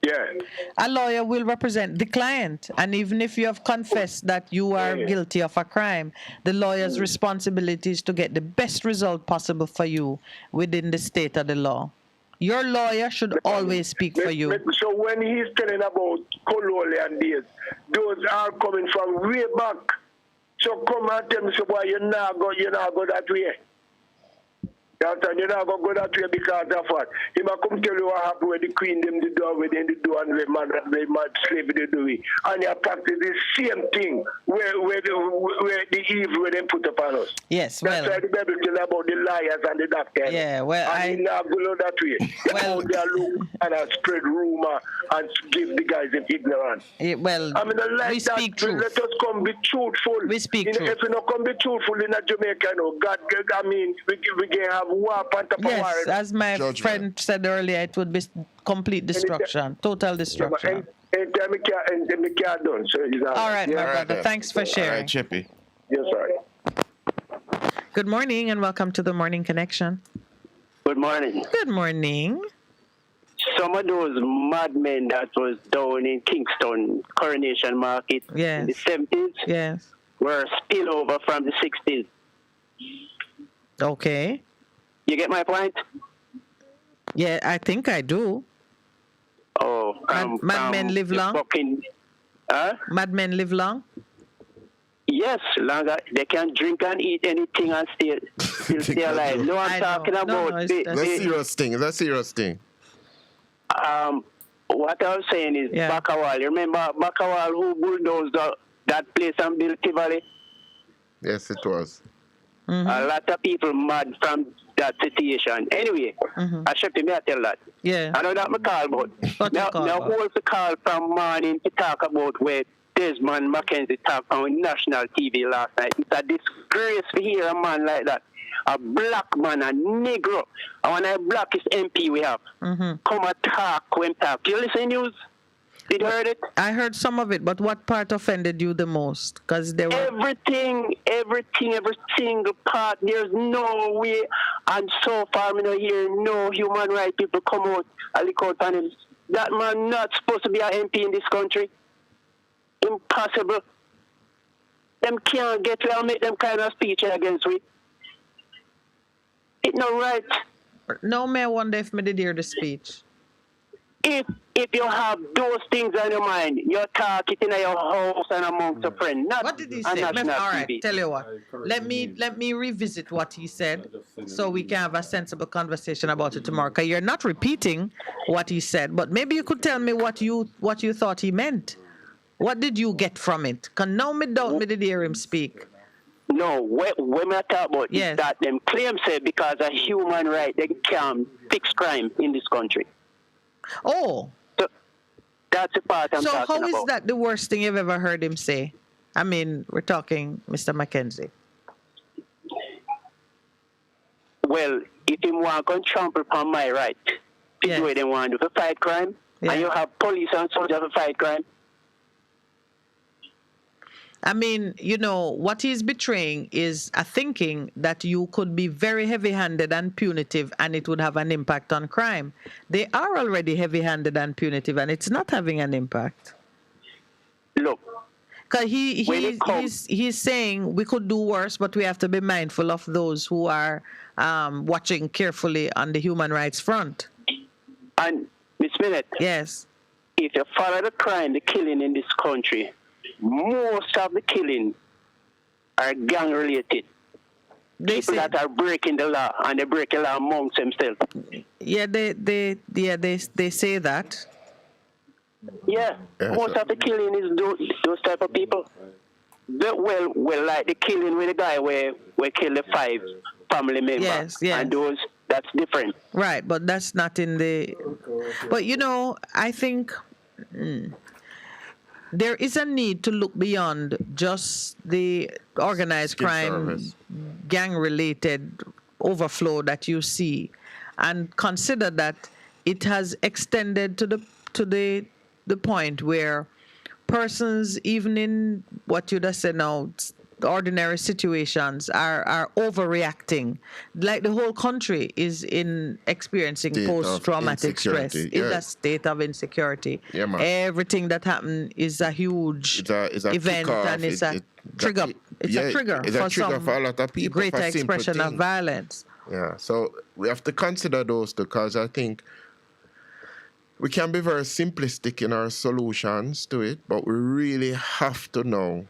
Yeah. A lawyer will represent the client, and even if you have confessed that you are guilty of a crime, the lawyer's responsibility is to get the best result possible for you within the state of the law. Your lawyer should always speak for you. So when he's telling about colonial days, those are coming from way back. So come and tell me, so boy, you're not go that way. You're not going to go that way because of what? He might come tell you what happened when the Queen them the door within the door and the man slave they do it. And you practice the same thing where the evil where they put upon us. Yes, that's why the Bible tell about the liars and the doctors. Yeah, well, and he not go that way. Well, they look and spread rumor and give the guys in ignorance. Well, I mean, like we speak truth. Let us come be truthful. We speak truth. If we not come be truthful in Jamaica, God, I mean, we can have war. Yes, as my friend said earlier, it would be complete destruction, total destruction. All right, my brother. Thanks for sharing. All right, Chippy. Yes, sir. Good morning and welcome to the Morning Connection. Good morning. Good morning. Some of those madmen that was down in Kingston Coronation Market in the 70s were spillover from the 60s. Okay. You get my point? Yeah, I think I do. Oh, madmen live long? Madmen live long? Yes, longer. They can drink and eat anything and still stay alive. No, I'm talking about... That's serious thing. What I was saying is Bakawal. You remember Bakawal who bulldozed that place and built Tivoli? Yes, it was. A lot of people mad from that situation. Anyway, I should me I tell that. Yeah. I know that my call, but now hold the call from morning to talk about where Desmond Mackenzie talked on national TV last night. It's a disgrace to hear a man like that. A black man, a Negro. And when a blackest MP we have, come and talk when talk. You listen news? Did you heard it? I heard some of it, but what part offended you the most? Because there were every single part. There's no way, and so far, I don't hear no human rights people come out and look out on him. That man not supposed to be an MP in this country. Impossible. Them can't get to make them kind of speech against we. It's not right. No, me, I wonder if me did hear the speech. If you have those things on your mind, you talk it in your house and amongst your friends. What did he say? All right, tell you what. Let me revisit what he said so we can have a sensible conversation about it tomorrow. Because you're not repeating what he said, but maybe you could tell me what you thought he meant. What did you get from it? Because now me doubt me did hear him speak. No, when I talk about yes. is that them claim say because of human right they can fix crime in this country. Oh. So that's the part I'm talking about. So how is that the worst thing you've ever heard him say? I mean, we're talking Mr. Mackenzie. Well, if you want to trample upon my right, this is what they want to do to fight crime, and you have police and soldiers to fight crime. I mean, you know, what he's betraying is a thinking that you could be very heavy-handed and punitive and it would have an impact on crime. They are already heavy-handed and punitive and it's not having an impact. Look. Because he's saying we could do worse, but we have to be mindful of those who are watching carefully on the human rights front. And, Miss Minute. Yes. If you follow the crime, the killing in this country, most of the killing are gang related. People that are breaking the law and they break the law amongst themselves. Yeah, they say that. Yeah, most of the killing is those type of people. Well, like the killing with the guy where kill the 5 family members. Yes. And those that's different. Right, but that's not in the. But you know, I think. There is a need to look beyond just the organized crime, gang-related overflow that you see, and consider that it has extended to the point where persons, even in what you just said now, ordinary situations, are overreacting. Like the whole country is experiencing post-traumatic stress. It's a state of insecurity. Yeah, man. Everything that happened is a huge event, and it's a trigger. It's a trigger for a lot of people. Greater expression of violence. Yeah, so we have to consider those because I think we can be very simplistic in our solutions to it, but we really have to know.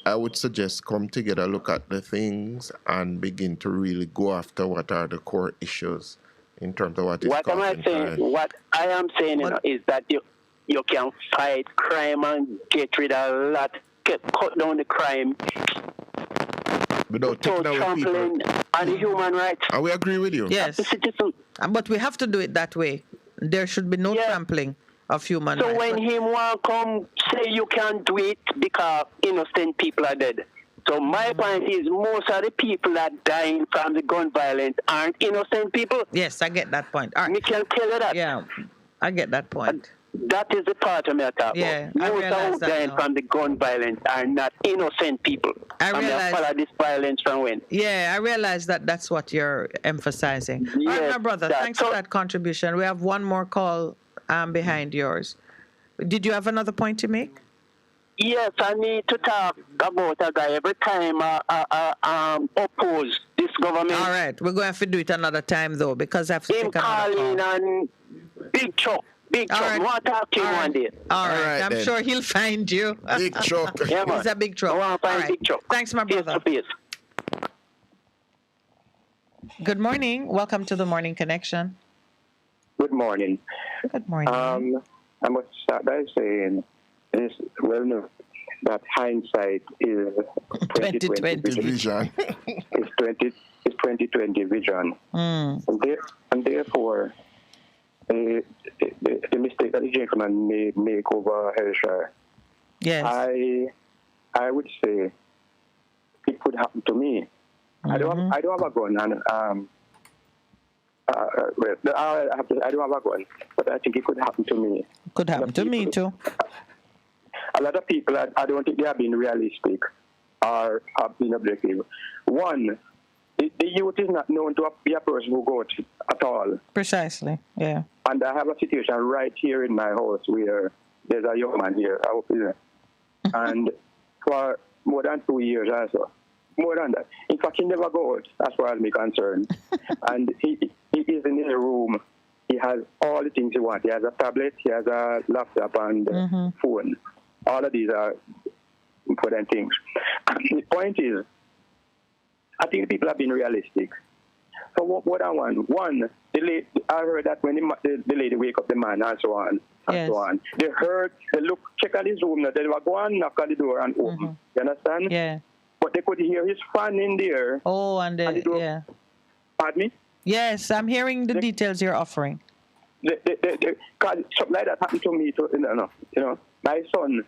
I would suggest come together, look at the things, and begin to really go after what are the core issues in terms of what is What am I saying? crime. What I am saying is that you can fight crime and get rid of a lot, cut down the crime without trampling on the human rights. And we agree with you. Yes, but we have to do it that way. There should be no trampling of human rights. So when him want come say you can't do it because innocent people are dead. So my point is most of the people that dying from the gun violence aren't innocent people. Yes, I get that point. All right. Me can tell you that. Yeah, I get that point. That is the part of me I talk Yeah, about. Most of who dying from the gun violence are not innocent people. I realize. follow this violence from when. Yeah, I realize that that's what you're emphasizing. Yes, all right, my brother, thanks for that contribution. We have one more call behind yours. Did you have another point to make? Yes, I need to talk about a guy every time oppose this government. All right, we're going to have to do it another time though because I have to take another call. And Big Chuck. Big Chuck. I want to talk to him one day. All right, I'm sure he'll find you. Big Chuck. Yeah, man. He's a big truck. I want to find Big Chuck. Thanks, my brother. Good morning. Welcome to the Morning Connection. Good morning. Good morning. I must start by saying it's well known that hindsight is 2020 vision. It's 2020 vision. And therefore, the mistake that the gentleman may make over Hershire, yes, I would say it could happen to me. I don't have a gun, and I don't have a gun, but I think it could happen to me. Could happen to me too. A lot of people, I don't think they have been realistic or have been objective. One, the youth is not known to be a person who goes at all. Precisely, yeah. And I have a situation right here in my house where there's a young man here, I hope he's there. And for more than 2 years also, more than that. In fact, he never goes, as far as I'm concerned. And he is in his room. He has all the things he wants. He has a tablet, he has a laptop, and phone. All of these are important things. The point is, I think people have been realistic. So what I want, one, I heard that when the lady wake up the man and so on and so on. They look, check on his room. Now they were going knock on the door and open. You understand? Yeah. But they could hear his fan in there. Oh, and the door. Yeah. Pardon me? Yes, I'm hearing the details you're offering. Cause something like that happened to me. My son,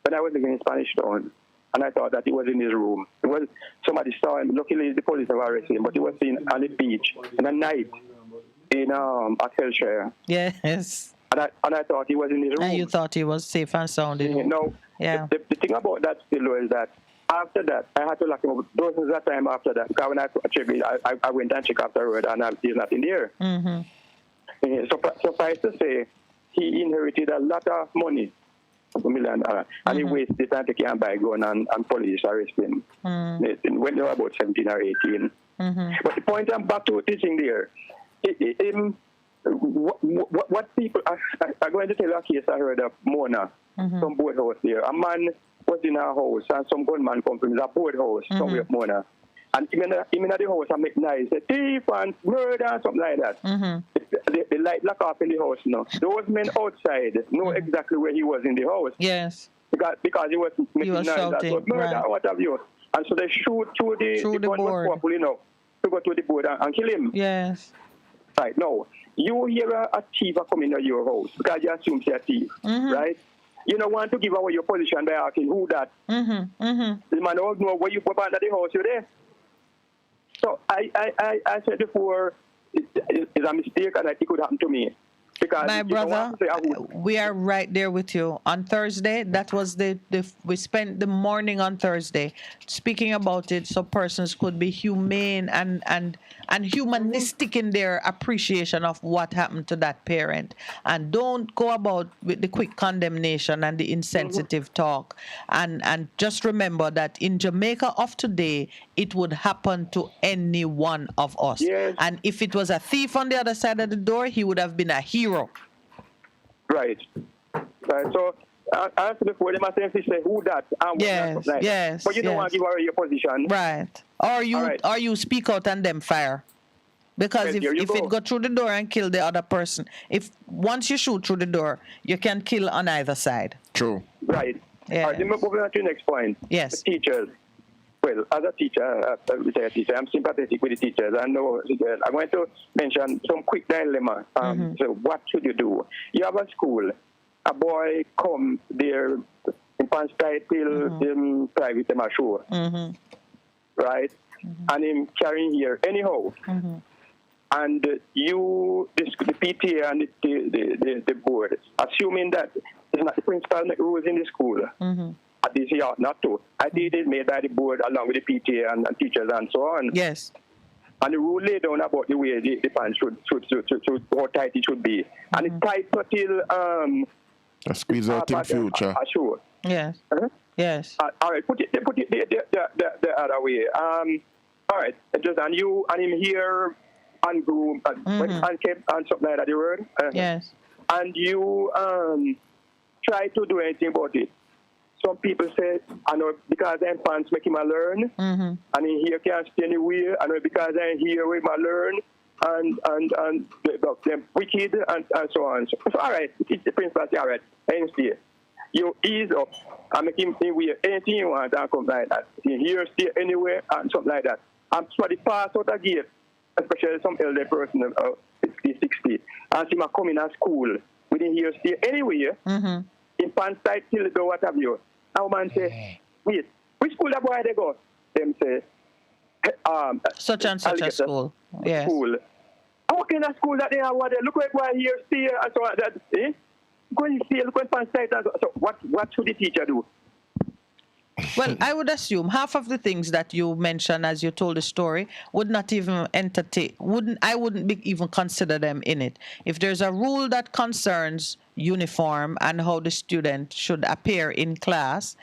when I was living in Spanish Town, and I thought that he was in his room. It was somebody saw him. Luckily, the police have arrested him, but he was seen on the beach in the night in at Hillshire. Yes. And I thought he was in his room. And you thought he was safe and sound. No. Yeah. The thing about that still is that after that, I had to lock him up. Those was that time after that. Because when I went and checked afterward, and he's not in there. Mm-hmm. Suffice to say, he inherited a lot of money, $1 million, and he wasted time to can buy a gun and police arrest him when they were about 17 or 18. But the point I'm back to teaching there, what people, I'm going to tell you a case I heard of Mona, some boathouse there. A man was in a house and some gunman come from a boathouse somewhere at Mona. And him in the house and make noise, say thief and murder and something like that. The light black off in the house now. Those men outside know exactly where he was in the house. Yes. Because he was making noise. Shouting, that murder or what have you. And so they shoot through the gun was powerful enough to go to the board and kill him. Yes. Right, now, you hear a thief coming to your house because you assume he's a thief, right? You don't want to give away your position by asking who that. The man don't know where you go under the house, you're there. So I said before, it's a mistake and it could happen to me. Because my brother, we are right there with you. On Thursday, that was we spent the morning on Thursday speaking about it so persons could be humane and humanistic in their appreciation of what happened to that parent. And don't go about with the quick condemnation and the insensitive talk. And just remember that in Jamaica of today, it would happen to any one of us. Yes. And if it was a thief on the other side of the door, he would have been a hero. Right. So I asked before they must say who that and yes, like yes. But you don't want to give away your position. Right. Or you speak out and them fire. Because if it go through the door and kill the other person, if once you shoot through the door, you can kill on either side. True. Right. Yeah. All right, let me move on to the next point. Yes. The teachers. Well, as a teacher, I'm sympathetic with the teachers. I know I'm going to mention some quick dilemma. So what should you do? You have a school. A boy come there in Pants title, private, I'm sure. Right? And him carrying here anyhow. And you, the PTA and the board, assuming that it's not the principal make rules in the school. At least he ought not to. I think it is made by the board along with the PTA and teachers and so on. Yes. And the rule laid down about the way the pants should how tight it should be. And it's tight until squeeze out in future. Sure. Yes. Yes. All right. Put it the other way. All right. Just and you and him here and groom and kept and something like that. The word. Yes. And you try to do anything about it. Some people say, I know because them pants make him learn, and in here can't stay anywhere. I know because I'm here with my learn, and them wicked and so on. So all right, it's the principal. All right, and stay. You ease up and make him wear anything you want and come like that. In here stay anywhere and something like that. And somebody pass out a gate, especially some elder person of 50, 60, and see me come in at school. We didn't hear stay anywhere. In pants tight till the door, what have you? And man say, wait, which school that boy they go? Them say, such and such a school. Yes. School. How can a school that they have what they look like why here stay and so on that go and stay, look at pants tight and so what should the teacher do? Well, I would assume half of the things that you mentioned as you told the story would not even I wouldn't even consider them in it. If there's a rule that concerns uniform and how the student should appear in class,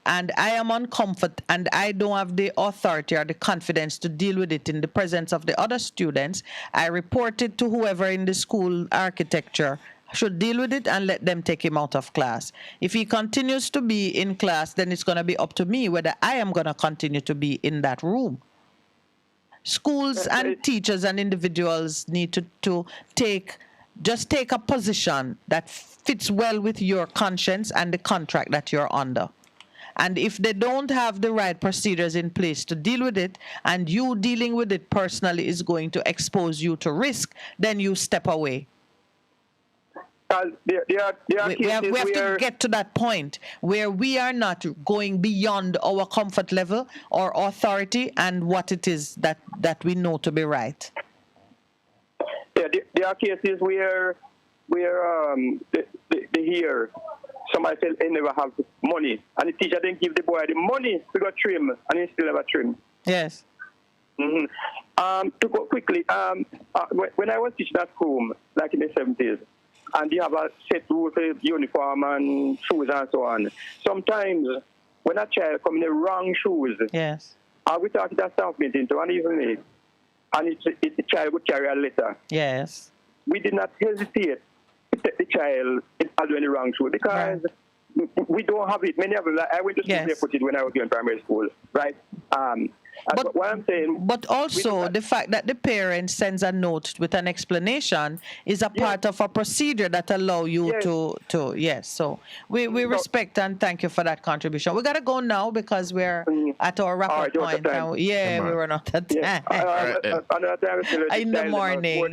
and I am on comfort and I don't have the authority or the confidence to deal with it in the presence of the other students, I report it to whoever in the school architecture should deal with it and let them take him out of class. If he continues to be in class, then it's going to be up to me whether I am going to continue to be in that room. schools and teachers and individuals need to take a position that fits well with your conscience and the contract that you're under. And if they don't have the right procedures in place to deal with it, and you dealing with it personally is going to expose you to risk, then you step away. We have to get to that point where we are not going beyond our comfort level or authority and what it is that we know to be right. Yeah, there are cases where they hear somebody say they never have money, and the teacher didn't give the boy the money to go trim, and he still never trim. Yes. Mm-hmm. To go quickly, when I was teaching at home, like in the 70s, and you have a set rule for uniform and shoes and so on. Sometimes when a child come in the wrong shoes, yes, I will talk to that staff meeting to even me, and the child would carry a letter. Yes. We did not hesitate to take the child in the wrong shoe because we don't have it. Many of them, I went to school barefooted when I was in primary school, right? But what I'm saying, but also the fact that the parent sends a note with an explanation is a part of a procedure that allow you to yes. So we respect and thank you for that contribution. We gotta go now because we're at our wrap-up point. And we run out of time. In the morning.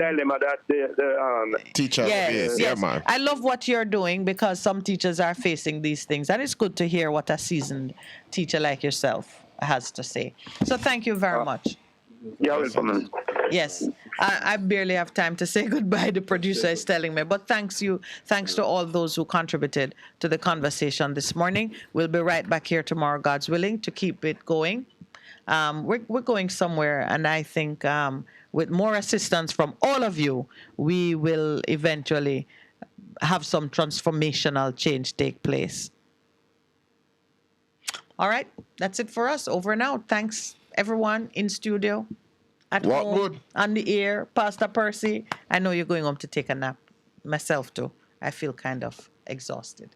Teachers yes. man. I love what you're doing because some teachers are facing these things, and it's good to hear what a seasoned teacher like yourself has to say. So thank you very much. You're welcome. Yes. I barely have time to say goodbye. The producer is telling me. But thanks to all those who contributed to the conversation this morning. We'll be right back here tomorrow, God's willing, to keep it going. We're going somewhere, and I think with more assistance from all of you, we will eventually have some transformational change take place. All right, that's it for us. Over and out. Thanks, everyone in studio, at home, on the air. Pastor Percy, I know you're going home to take a nap. Myself, too. I feel kind of exhausted.